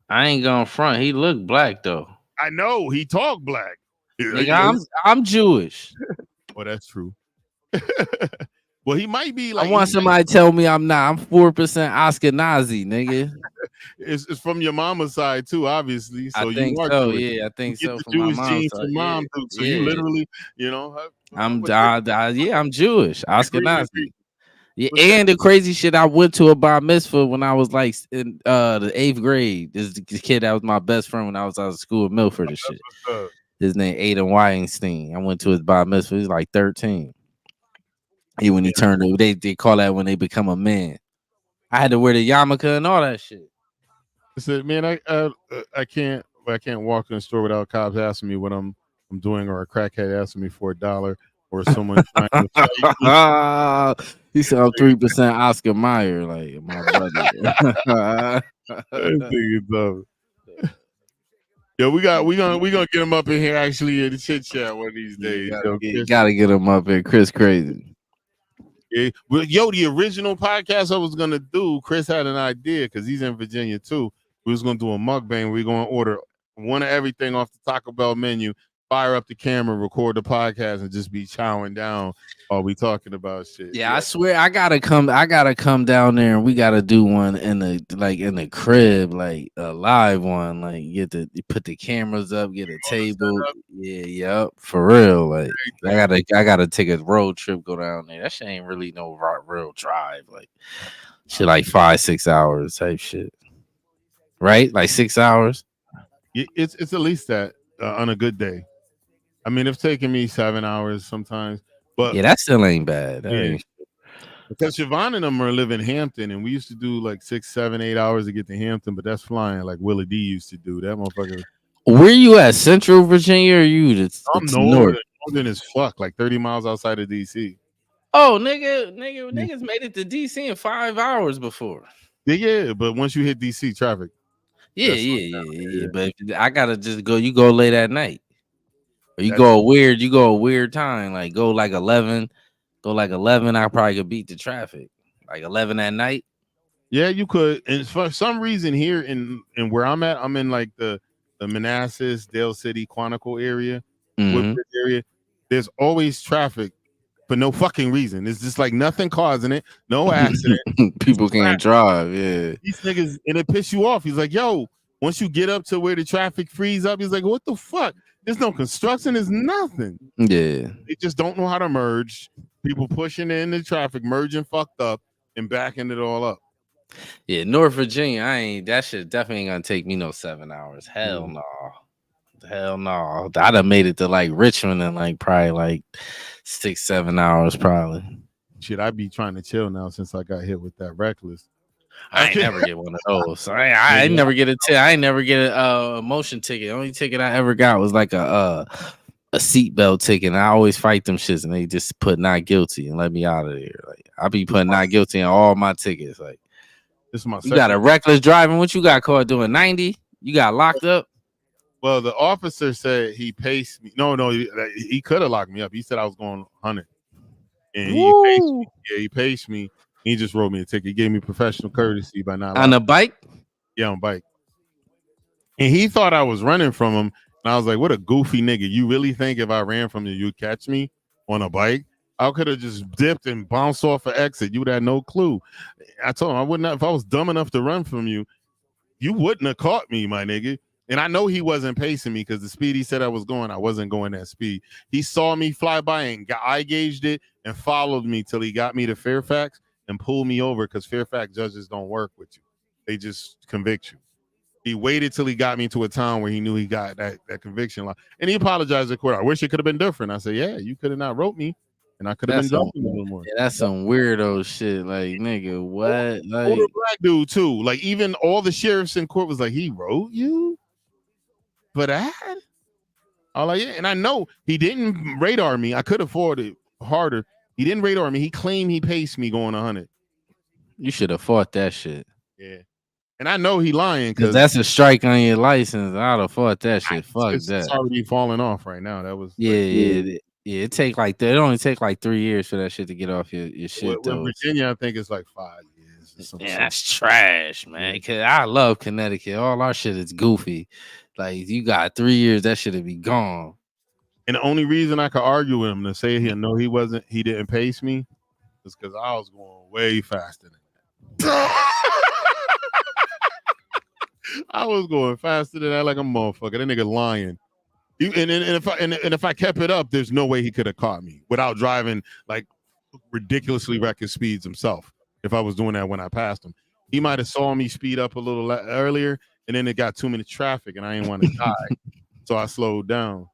I ain't gonna front. He look black though. I know he talk black. Nigga, I'm Jewish. Well, that's true. Well, he might be like. I want somebody to tell me I'm not. I'm 4% Ashkenazi, nigga. It's from your mama's side too, obviously. So I think you are so. Jewish. Yeah, I think you so. Get the from Jewish my genes side. from mom, too. So you literally, I'm Jewish, Ashkenazi. Yeah, and the crazy shit, I went to a bar mitzvah when I was like in the 8th grade. This kid that was my best friend when I was out of school in Milford and shit. His name Aiden Weinstein. I went to his bar mitzvah. He was like 13. When he turned, they call that when they become a man. I had to wear the yarmulke and all that shit. I said, man, I can't walk in the store without cops asking me what I'm doing, or a crackhead asking me for $1, or someone trying to fight me. He said I'm 3% Oscar Mayer, like my brother. Yeah, we gonna get him up in here actually in the chit chat one of these days. Gotta get him up here. Chris crazy. Yeah. Well, the original podcast I was gonna do, Chris had an idea because he's in Virginia too. We was gonna do a mukbang. We're gonna order one of everything off the Taco Bell menu, fire up the camera, record the podcast, and just be chowing down while we talking about shit. Yeah, I swear I gotta come down there and we gotta do one in the crib, like a live one. Like you put the cameras up, get a table. Yeah, for real. Like I gotta take a road trip, go down there. That shit ain't really no real drive. Like shit like 5-6 hours type shit. Right? Like 6 hours. It's at least that on a good day. I mean, it's taken me 7 hours sometimes, but yeah, that still ain't bad. Because Siobhan and them are living in Hampton, and we used to do like 6, 7, 8 hours to get to Hampton, but that's flying like Willie D used to do. That motherfucker. Where you at? Central Virginia, or you? I'm northern as fuck, like 30 miles outside of DC. Oh, niggas made it to DC in 5 hours before. Yeah, but once you hit DC, traffic. Yeah. But I gotta just go. You go late at night. Or you go a weird time, like go like 11. Go like 11. I probably could beat the traffic. Like 11 at night. Yeah, you could. And for some reason here in where I'm at, I'm in like the Manassas, Dale City, Quantico area. Area. There's always traffic for no fucking reason. It's just like nothing causing it, no accident. People can't drive. Yeah, these niggas, and it piss you off. He's like, yo, once you get up to where the traffic frees up, he's like, what the fuck? There's no construction, there's nothing. Yeah. They just don't know how to merge. People pushing in the traffic, merging fucked up and backing it all up. Yeah, North Virginia, that shit definitely ain't gonna take me no 7 hours. Hell no. I'd have made it to like Richmond in like probably like 6-7 hours probably. Shit, I be trying to chill now since I got hit with that reckless. I ain't never get one of those. I ain't never get a motion ticket. The only ticket I ever got was like a seatbelt ticket. And I always fight them shits, and they just put not guilty and let me out of there. Like I be putting not guilty on all my tickets. Like this is my. You got a reckless driving. What you got caught doing? 90? You got locked up? Well, the officer said he paced me. No, he could have locked me up. He said I was going 100. And he paced me. Yeah, he paced me. He just wrote me a ticket. He gave me professional courtesy by not on a bike. Yeah, on bike. And he thought I was running from him. And I was like, what a goofy nigga. You really think if I ran from you, you'd catch me on a bike? I could have just dipped and bounced off an exit. You would have no clue. I told him I wouldn't have, if I was dumb enough to run from you, you wouldn't have caught me, my nigga. And I know he wasn't pacing me because the speed he said I was going, I wasn't going that speed. He saw me fly by and eye gauged it and followed me till he got me to Fairfax and pulled me over because Fairfax judges don't work with you. They just convict you. He waited till he got me to a town where he knew he got that conviction line. And he apologized to court. I wish it could have been different. I said, yeah, you could have not wrote me. And I could have been jumping a little more. Yeah, that's some weirdo shit. Like, nigga, what? Like, older black dude, too. Like, even all the sheriffs in court was like, he wrote you for that? I was like, yeah. And I know he didn't radar me. I could afford it harder. He didn't radar me. He claimed he paced me going 100. You should have fought that shit. Yeah. And I know he lying because that's a strike on your license. I'd have fought that shit. Fuck that. It's already falling off right now. That was yeah. It take like it only take like 3 years for that shit to get off your shit. With Virginia, I think it's like 5 years. Yeah, that's trash, man. Cause I love Connecticut. All our shit is goofy. Like you got 3 years, that shit'll be gone. And the only reason I could argue with him to say he didn't pace me is because I was going way faster than that. I was going faster than that, like a motherfucker. That nigga lying. And if I kept it up, there's no way he could have caught me without driving like ridiculously reckless speeds himself. If I was doing that when I passed him, he might have saw me speed up a little earlier, and then it got too many traffic, and I didn't want to die, so I slowed down.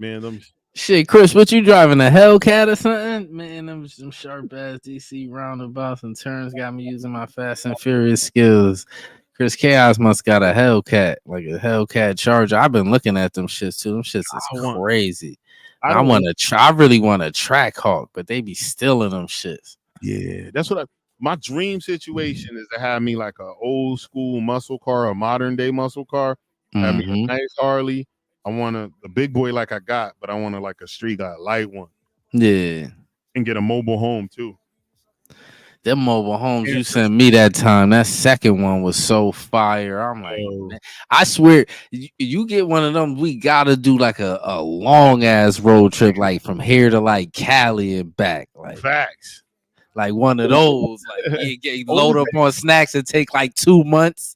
Man, shit, Chris, what you driving, a Hellcat or something? Man, them sharp ass DC roundabouts and turns got me using my Fast and Furious skills. Chris Chaos must got a Hellcat, like a Hellcat Charger. I've been looking at them shits too. Them shits is crazy. I really want a Track Hawk, but they be stealing them shits. Yeah, that's what my dream situation is to have me like a old school muscle car, a modern day muscle car. Have me a nice Harley. I want a big boy like I got, but I want like a street guy, light one. Yeah, and get a mobile home too. Them mobile homes you sent me that time, that second one was so fire. I'm like, man, I swear, you get one of them, we gotta do like a long ass road trip, like from here to like Cali and back. Like facts. Like one of those, like load up on snacks and take like 2 months.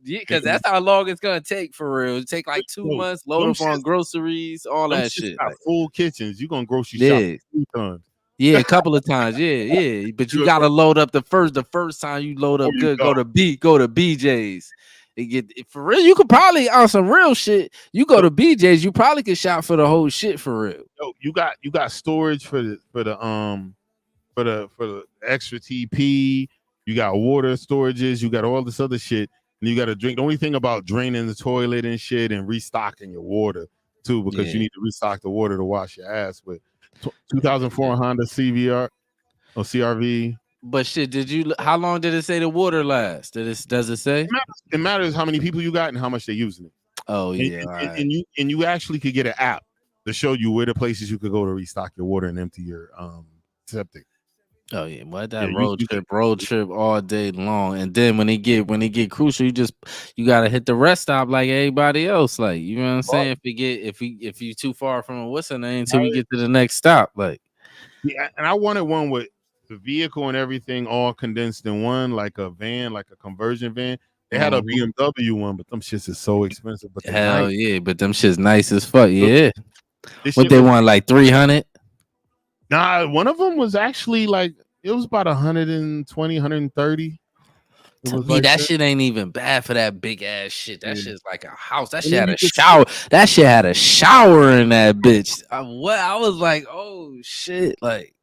Yeah, because that's how long it's gonna take for real. It take like 2 months, load up on groceries, all that shit. Got full kitchens. You gonna grocery shop 2 times. Yeah, a couple of times. Yeah. But you gotta load up the first time you load up good. Go to BJ's. And get for real. You could probably on some real shit. You go to BJ's, you probably could shop for the whole shit for real. Yo, you got storage for the extra TP. You got water storages. You got all this other shit, and you got to drink. The only thing about draining the toilet and shit and restocking your water too, because you need to restock the water to wash your ass with. 2004 Honda CVR or CRV. But shit, how long did it say the water lasts? Does it say? It matters how many people you got and how much they're using it. Oh yeah. And you actually could get an app to show you where the places you could go to restock your water and empty your septic. Oh yeah, what that road trip all day long, and then when it get crucial, you gotta hit the rest stop like everybody else, like you know what I'm saying. If you too far from what's her name until we get to the next stop, like yeah. And I wanted one with the vehicle and everything all condensed in one, like a van, like a conversion van. They had a BMW one, but them shits is so expensive. But hell yeah, but them shits nice as fuck. Yeah, what they want like 300. Nah, one of them was actually like it was about 120, 130. To me, that shit ain't even bad for that big ass shit. That shit's like a house. That shit had a shower. That shit had a shower in that bitch. I was like, oh shit, like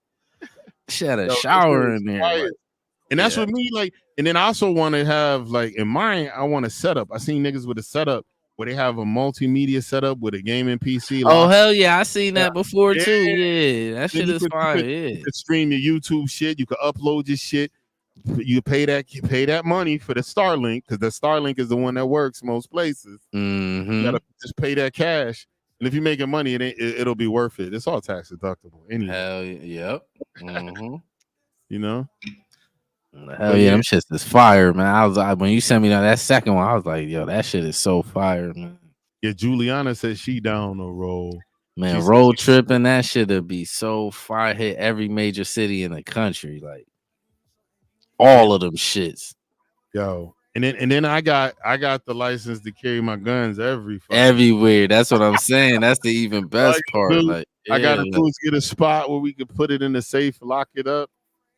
shit had a shower in there. Like, and that's what me like. And then I also want to have like in mine, I want a setup. I seen niggas with a setup where they have a multimedia setup with a gaming PC. Oh hell yeah, I seen that before too. Yeah, that shit is fire. You could stream your YouTube shit. You could upload your shit. You pay that money for the Starlink because the Starlink is the one that works most places. Mm-hmm. You gotta just pay that cash And if you're making money, it'll be worth it. It's all tax deductible anyway. Hell yep. Mm-hmm. You know. Hell yeah, them shits is fire, man. I was like, when you sent me that second one, I was like, yo, that shit is so fire, man. Yeah, Juliana said she down the road. Man, road tripping, that shit'll be so fire. Hit every major city in the country, like all of them shits. Yo, and then I got the license to carry my guns everywhere. That's what I'm saying. That's the even best part. Like, I gotta do is get a spot where we could put it in the safe, lock it up.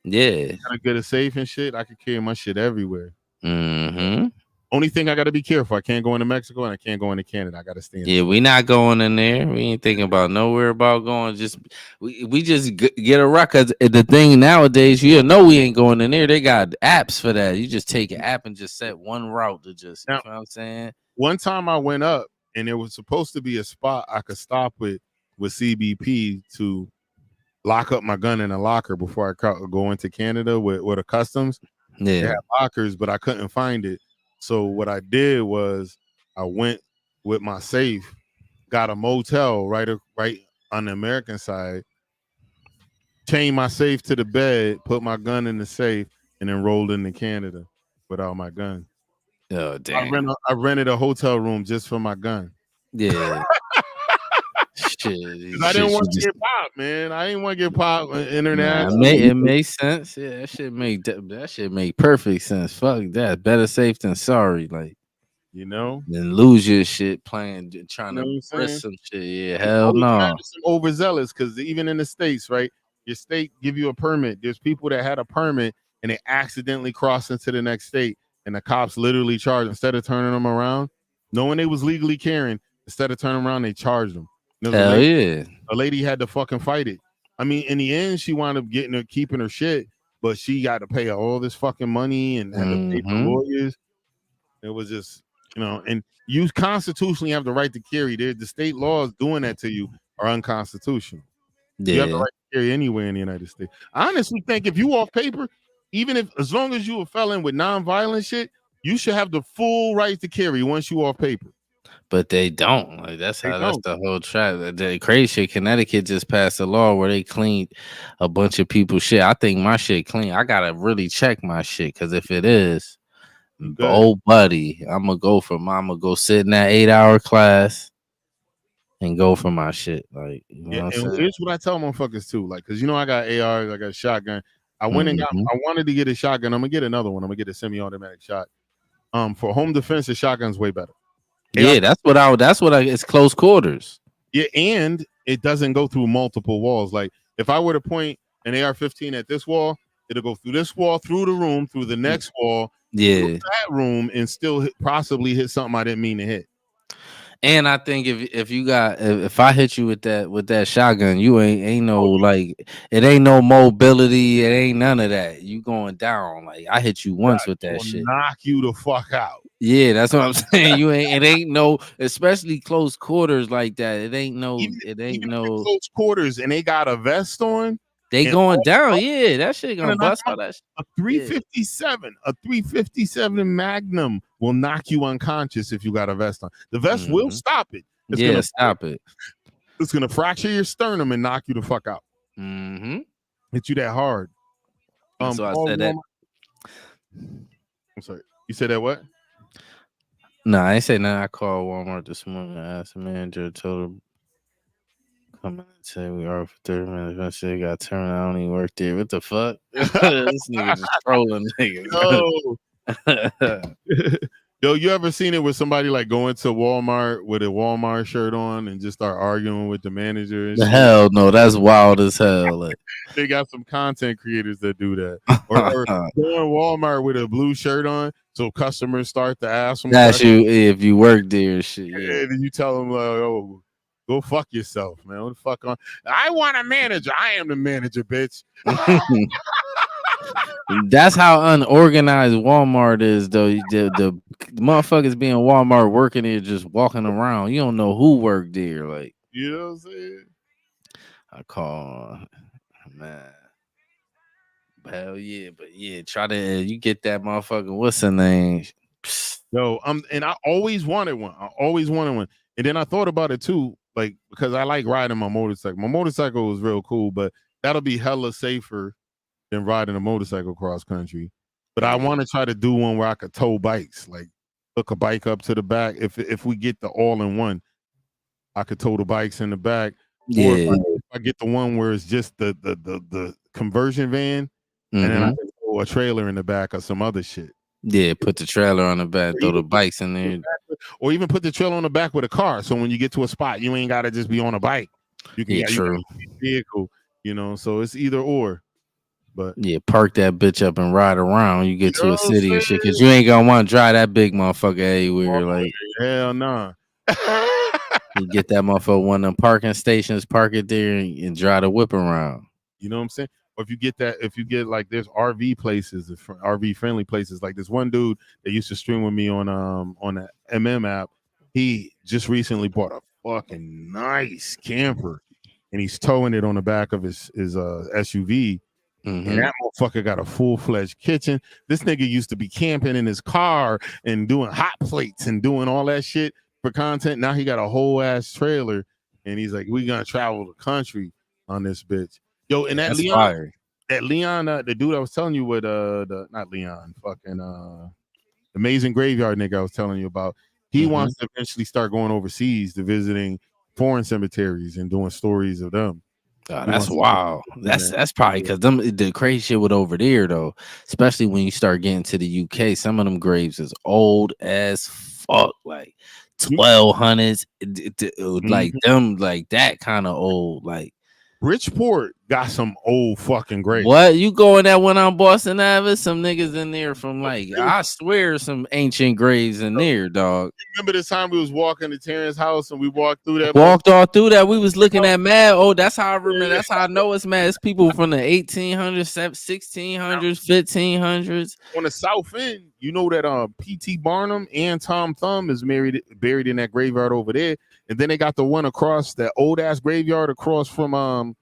Yeah, gotta get a safe and shit. I can carry my shit everywhere. Mm-hmm. Only thing I gotta be careful. I can't go into Mexico and I can't go into Canada. I gotta stay in. Yeah, we not going in there. We ain't thinking about nowhere about going. Just we just get a record. The thing nowadays, you know, we ain't going in there. They got apps for that. You just take an app and just set one route to just. Now, you know what I'm saying? One time I went up and there was supposed to be a spot I could stop with CBP to lock up my gun in a locker before I go into Canada with a customs. Yeah, they had lockers, but I couldn't find it. So what I did was I went with my safe, got a motel right on the American side, chained my safe to the bed, put my gun in the safe, and then rolled into Canada without my gun. Oh damn! I rented a hotel room just for my gun. Yeah. Shit, I didn't want to get popped, man. I didn't want to get popped international. Nah, it makes sense. Yeah, that shit make perfect sense. Fuck that. Better safe than sorry. Like, you know, then lose your shit trying to risk some shit. Yeah, hell no. Some overzealous, because even in the States, right? Your state give you a permit. There's people that had a permit and they accidentally crossed into the next state, and the cops literally charged instead of turning them around, knowing they was legally carrying. Instead of turning around, they charged them. Hell yeah. A lady had to fucking fight it. I mean, in the end, she wound up keeping her shit, but she got to pay all this fucking money and had to pay for lawyers. It was just, you know, and you constitutionally have the right to carry. The state laws doing that to you are unconstitutional. Yeah. You have the right to carry anywhere in the United States. I honestly think if you off paper, as long as you a felon with nonviolent shit, you should have the full right to carry once you off paper. But they don't. Like that's the whole trap. The crazy shit. Connecticut just passed a law where they cleaned a bunch of people's shit. I think my shit clean. I gotta really check my shit, because if it is, oh buddy, I'm gonna go sit in that 8-hour class and go for my shit. Like, you know what I'm saying? Here's what I tell motherfuckers too. Like, because you know I got ARs, I got a shotgun. I went and I wanted to get a shotgun. I'm gonna get another one. I'm gonna get a semi-automatic shot. For home defense, the shotgun's way better. Yeah, that's what it's close quarters. Yeah, and it doesn't go through multiple walls. Like if I were to point an AR-15 at this wall, it'll go through this wall, through the room, through the next wall, through that room, and still possibly hit something I didn't mean to hit. And I think if I hit you with that shotgun, you ain't no like, it ain't no mobility, it ain't none of that. You going down. Like I hit you once with that shit. Knock you the fuck out. Yeah, that's what I'm saying. It ain't no, especially close quarters like that. It ain't no close quarters, and they got a vest on. They going down. Yeah, that shit gonna bust all that. A 357 Magnum will knock you unconscious if you got a vest on. The vest will stop it. It's gonna stop it. It's gonna fracture your sternum and knock you the fuck out. Hit you that hard. So I said that. I'm sorry. You said that what? No, I ain't say nothing. I called Walmart this morning. I asked the manager, told her, come in and say we are for 30 minutes. I said, got turned. I don't even work there. What the fuck? This nigga just trolling niggas. Yo, you ever seen it with somebody like going to Walmart with a Walmart shirt on and just start arguing with the manager? And hell no, that's wild as hell. Like, they got some content creators that do that. Or going Walmart with a blue shirt on, so customers start to ask them. That's you if you work there and shit. Yeah. And you tell them, oh, go fuck yourself, man. What the fuck on? I want a manager. I am the manager, bitch. That's how unorganized Walmart is, though. The motherfuckers being Walmart working there, just walking around. You don't know who worked there. Like, you know what I'm saying? I call, man. Hell yeah, but yeah, try to you get that motherfucker. What's the name? Yo, and I always wanted one. And then I thought about it too. like because I like riding my motorcycle. My motorcycle was real cool, but that'll be hella safer than riding a motorcycle cross country. But I want to try to do one where I could tow bikes, like hook a bike up to the back. If we get the all in one, I could tow the bikes in the back. Or if I get the one where it's just the conversion van, and then I can throw a trailer in the back or some other shit. Yeah, put the trailer on the back, throw the bikes in there. Or even put the trailer on the back with a car. So when you get to a spot, you ain't gotta just be on a bike. You can true. Vehicle, so it's either or. But park that bitch up and ride around. You get to a city and shit, because you ain't gonna want to drive that big motherfucker everywhere. Like hell nah. You get that motherfucker one of them parking stations, park it there, and drive the whip around. You know what I'm saying? Or if you get like there's RV places, RV friendly places. Like this one dude that used to stream with me on the MM app, he just recently bought a fucking nice camper, and he's towing it on the back of his SUV. And that motherfucker got a full-fledged kitchen. This nigga used to be camping in his car and doing hot plates and doing all that shit for content. Now he got a whole ass trailer, and he's like, "We gonna travel the country on this bitch." Yo, and that Leon, the dude I was telling you with not Leon, fucking Amazing Graveyard nigga I was telling you about. He wants to eventually start going overseas to visiting foreign cemeteries and doing stories of them. Oh, that's wild. That's probably because the crazy shit with over there though, especially when you start getting to the UK. Some of them graves is old as fuck, like 1200s, like them, like that kind of old, like. Bridgeport got some old fucking graves. What you going that one on Boston Ave? Some niggas in there from like I swear some ancient graves in there, dog. Remember the time we was walking to Terrence's house and we walked through that? Walked all through that. We was looking at mad. Oh, that's how I remember. That's how I know it's mad. It's people from the 1800s, 1600s, 1500s. On the south end, you know that P.T. Barnum and Tom Thumb is buried in that graveyard over there. And then they got the one across that old ass graveyard across from the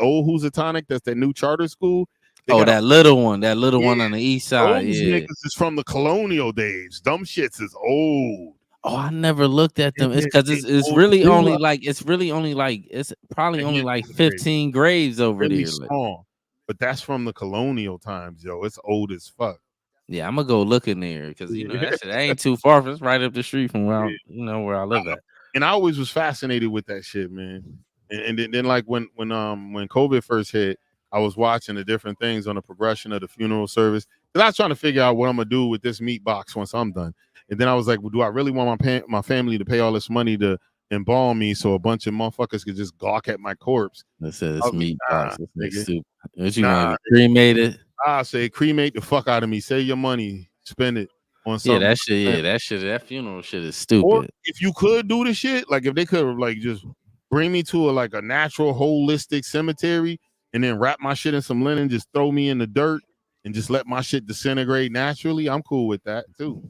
old Housatonic. That's that new charter school. That little one on the east side. Those niggas is from the colonial days. Dumb shits is old. Oh, I never looked at them. It's because it's really only like it's probably only like 15 graves over really there. Small, but that's from the colonial times, yo. It's old as fuck. Yeah, I'm gonna go look in there because that shit ain't too far from. It's right up the street from where where I live at. And I always was fascinated with that shit, man. And then like when COVID first hit, I was watching the different things on the progression of the funeral service because I was trying to figure out what I'm gonna do with this meat box once I'm done. And then I was like, well, do I really want my family to pay all this money to embalm me so a bunch of motherfuckers could just gawk at my corpse? This meat box. This stupid. What you gonna cremate it? I say cremate the fuck out of me. Save your money, spend it on something. That funeral shit is stupid. Or if you could do the shit, like if they could like just bring me to a natural holistic cemetery and then wrap my shit in some linen, just throw me in the dirt and just let my shit disintegrate naturally, I'm cool with that too.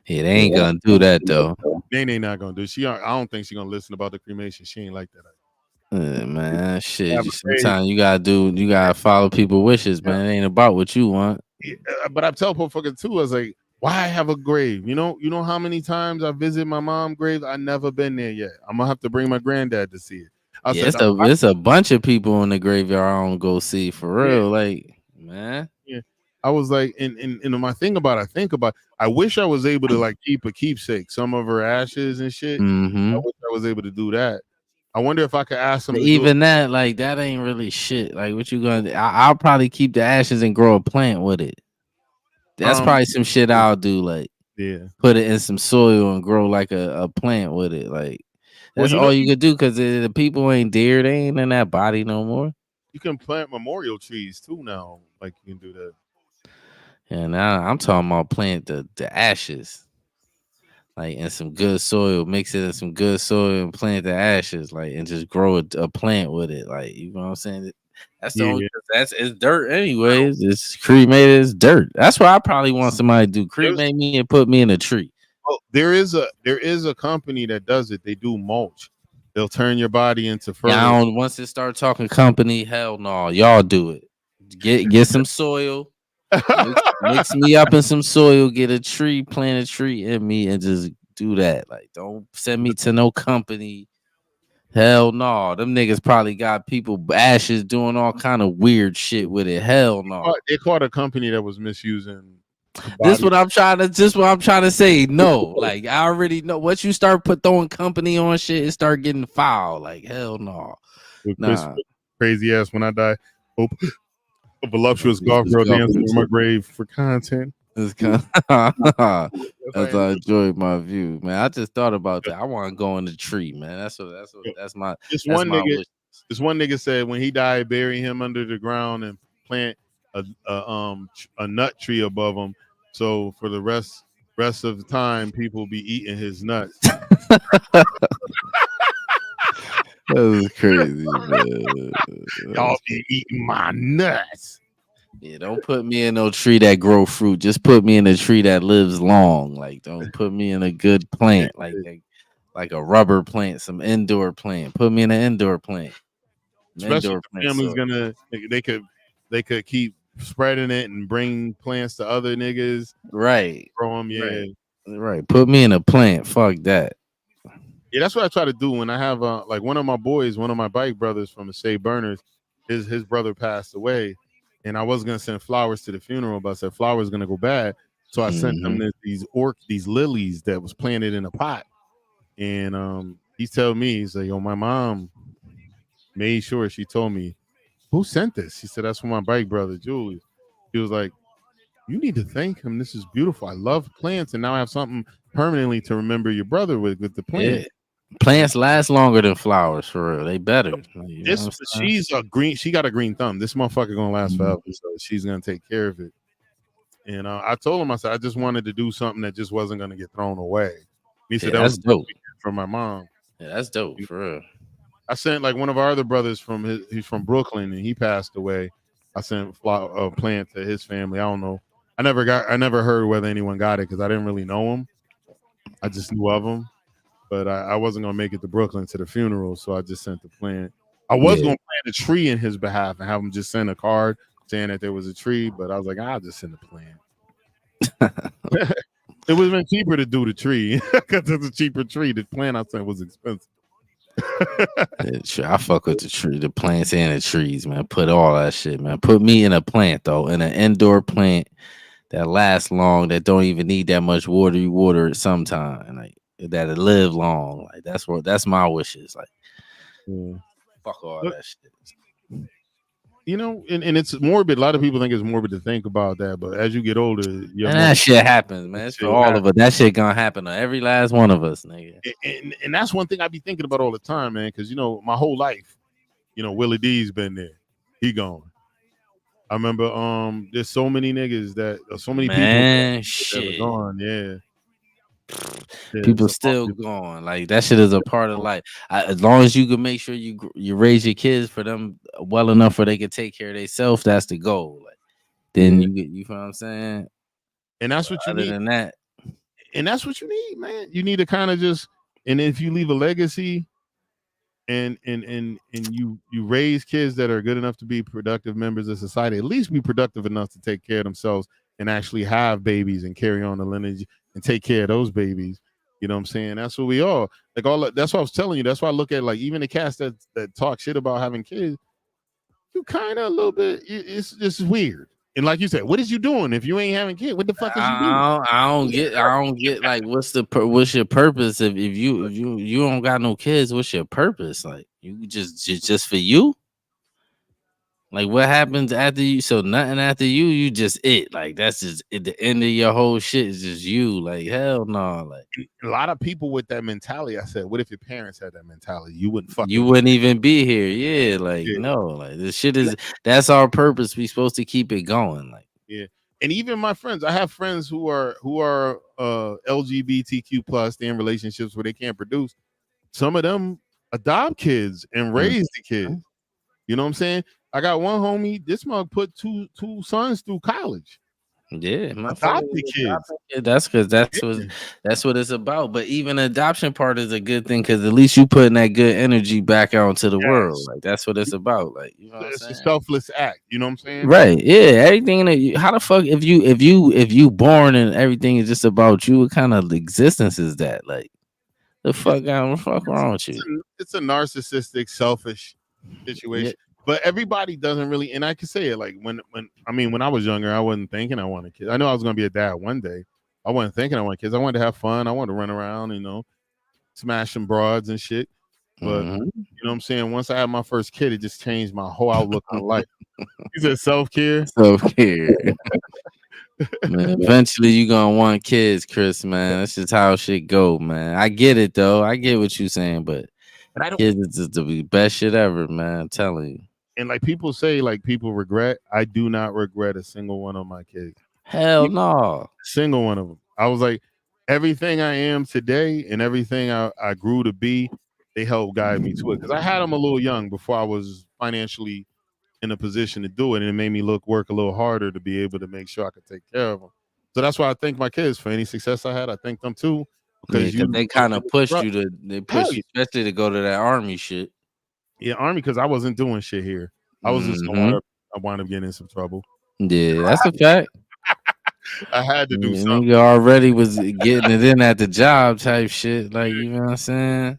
Yeah, they ain't gonna do that though. They not gonna do. I don't think she's gonna listen about the cremation. She ain't like that. Man, shit. Sometimes you gotta follow people's wishes, man. It ain't about what you want. Yeah, but I tell motherfuckers too, I was like, why have a grave? You know how many times I visit my mom's grave? I never been there yet. I'm gonna have to bring my granddad to see it. It's a bunch of people in the graveyard I don't go see for real. Like, man. Yeah. I was like, and my thing about I wish I was able to like keep a keepsake, some of her ashes and shit. I wish I was able to do that. I wonder if I could ask them. Even that, like, that ain't really shit. Like, what you gonna do? I'll probably keep the ashes and grow a plant with it. That's probably some shit I'll do. Like, put it in some soil and grow like a plant with it. Like, that's all you could do because the people ain't there. They ain't in that body no more. You can plant memorial trees too now. Like, you can do that. Yeah, now I'm talking about plant the ashes. Like in some good soil, mix it in some good soil and plant the ashes, like, and just grow a plant with it. Like, you know what I'm saying? That's the only, it's dirt anyways. It's cremated, it's dirt. That's why I probably want somebody to do cremate me and put me in a tree. Well, there is a company that does it. They do mulch. They'll turn your body into fertilizer. Once it start talking company, hell no, y'all do it. Get some soil. Mix me up in some soil, get a tree, plant a tree in me, and just do that. Like, don't send me to no company. Hell no. Them niggas probably got people ashes doing all kind of weird shit with it. Hell no. They caught a company that was misusing This body. what I'm trying to say. No, like I already know. Once you start throwing company on shit, it start getting foul. Like hell no. With Nah. crazy ass when I die. Hope a voluptuous golf girl dancing in my grave for content. It's kind of, that's how I enjoyed my view, man. I just thought about that. I want to go in the tree, man. That's my wish. This one nigga said when he died, bury him under the ground and plant a nut tree above him. So for the rest of the time, people will be eating his nuts. That was crazy, man. Y'all be eating my nuts. Yeah, don't put me in no tree that grow fruit. Just put me in a tree that lives long. Like, don't put me in a good plant, like a rubber plant, some indoor plant. Put me in an indoor plant. Especially if the family's gonna, they could keep spreading it and bring plants to other niggas. Right. Grow them, yeah. Right. Put me in a plant. Fuck that. Yeah, that's what I try to do when I have like one of my boys, one of my bike brothers from the State Burners, his brother passed away. And I was gonna send flowers to the funeral, but I said flowers gonna go bad. So I sent them these lilies that was planted in a pot. And he's telling me, he's like, yo, my mom made sure she told me, who sent this? He said, that's from my bike brother, Julian. He was like, you need to thank him. This is beautiful. I love plants, and now I have something permanently to remember your brother with the plant. Yeah. Plants last longer than flowers, for real. They better. She's a green. She got a green thumb. This motherfucker gonna last forever, so she's gonna take care of it. And I told him, I said, I just wanted to do something that just wasn't gonna get thrown away. He said, that's dope from my mom. Yeah, that's dope for real. I sent like one of our other brothers he's from Brooklyn and he passed away. I sent a plant to his family. I don't know. I never heard whether anyone got it because I didn't really know him. I just knew of him. But I wasn't gonna make it to Brooklyn to the funeral, so I just sent the plant. I was gonna plant a tree in his behalf and have him just send a card saying that there was a tree, but I was like, I'll just send a plant. It would have been cheaper to do the tree because it's a cheaper tree. The plant I sent was expensive. I fuck with the tree, the plants and the trees, man. Put all that shit, man. Put me in a plant though, in an indoor plant that lasts long, that don't even need that much water. You water it sometime, like that it live long. Like that's my wishes. Like fuck all that shit. You know, and it's morbid. A lot of people think it's morbid to think about that, but as you get older, that shit happens, man. It's for all of us. That shit gonna happen to every last one of us, nigga. And that's one thing I be thinking about all the time, man. Because my whole life, Willie D's been there. He gone. I remember, there's so many niggas so many people that are gone. Yeah. People still going. Like that shit is a part of life. As long as you can make sure you raise your kids for them well enough where they can take care of themselves, that's the goal. Like then you know what I'm saying. And that's what you need. Than that, and that's what you need, man. You need to kind of just, and if you leave a legacy, and you raise kids that are good enough to be productive members of society, at least be productive enough to take care of themselves and actually have babies and carry on the lineage and take care of those babies. You know what I'm saying? That's what we are. Like that's what I was telling you. That's why I look at like even the cats that talk shit about having kids, you kind of a little bit, it's just weird. And like you said, what is you doing if you ain't having kids? What the fuck is you doing? I don't get like what's your purpose if you don't got no kids? What's your purpose? Like you just for you? Like what happens after you? So nothing after you just it. Like that's just at the end of your whole shit is just you. Like hell no. Like a lot of people with that mentality. I said, what if your parents had that mentality? You wouldn't even be here. Yeah, like no, like this shit is that's our purpose. We supposed to keep it going. Like and even my friends, I have friends who are LGBTQ plus. They're in relationships where they can't produce. Some of them adopt kids and raise the kids. You know what I'm saying? I got one homie. This mug put two sons through college. Yeah, Adopt the kids. Yeah, that's because that's what it's about. But even the adoption part is a good thing because at least you putting that good energy back out into the world. Like that's what it's about. Like you know what I'm It's saying? a selfless act. You know what I'm saying? Right. Yeah. Everything that how the fuck if you born and everything is just about you, what kind of existence is that? Like the fuck wrong with you? It's a narcissistic, selfish situation. Yeah. But everybody doesn't really, and I can say it like when I was younger, I wasn't thinking I wanted kids. I know I was gonna be a dad one day. I wasn't thinking I wanted kids. I wanted to have fun. I wanted to run around, smash some broads and shit. But you know what I'm saying? Once I had my first kid, it just changed my whole outlook on life. He said self-care. Self-care. Man, eventually you gonna want kids, Chris, man. That's just how shit go, man. I get it though. I get what you saying, but kids is the best shit ever, man. I'm telling you. And like people say, like people regret. I do not regret a single one of my kids. Hell no. Single one of them. I was like, everything I am today and everything I grew to be, they helped guide me to it. Because I had them a little young before I was financially in a position to do it. And it made me work a little harder to be able to make sure I could take care of them. So that's why I thank my kids for any success I had. I thank them too. Because they kind of pushed you to, especially to go to that army shit. Yeah, army, because I wasn't doing shit here. I was just I wound up getting in some trouble. Yeah, that's a fact. I had to do something. You already was getting it in at the job type shit. Like, you know what I'm saying?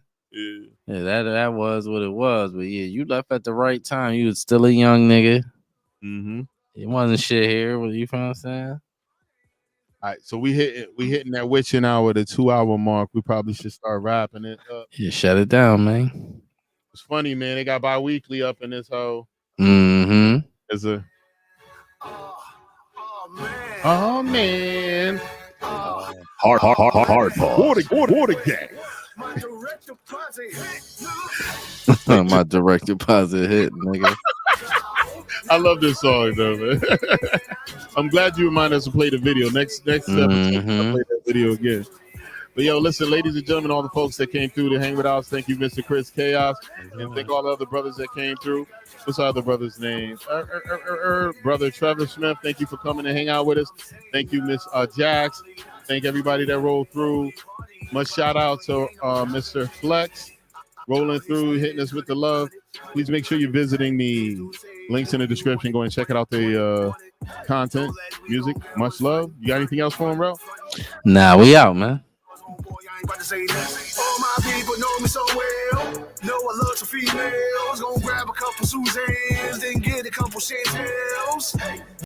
Yeah, that was what it was. But yeah, you left at the right time. You was still a young nigga. It wasn't shit here. You know what I'm saying? All right, so we hitting that witching hour, the 2-hour mark. We probably should start wrapping it up. Yeah, shut it down, man. It's funny, man. They got bi-weekly up in this hoe. It's a oh man. Hard pause. Water gang. My direct deposit hit, nigga. I love this song though, man. I'm glad you reminded us to play the video. Next episode, I'll play that video again. But yo, listen, ladies and gentlemen, all the folks that came through to hang with us, thank you, Mr. Chris Chaos, and thank all the other brothers that came through. What's our other brother's name? Brother Trevor Smith, thank you for coming to hang out with us. Thank you, Miss Jax. Thank everybody that rolled through. Much shout out to Mr. Flex, rolling through, hitting us with the love. Please make sure you're visiting the links in the description. Go and check out the content, music. Much love. You got anything else for him, bro? Nah, we out, man. About to say that. All my people know me so well. Know I love some females. Gonna grab a couple Suzannes, then get a couple Chantels.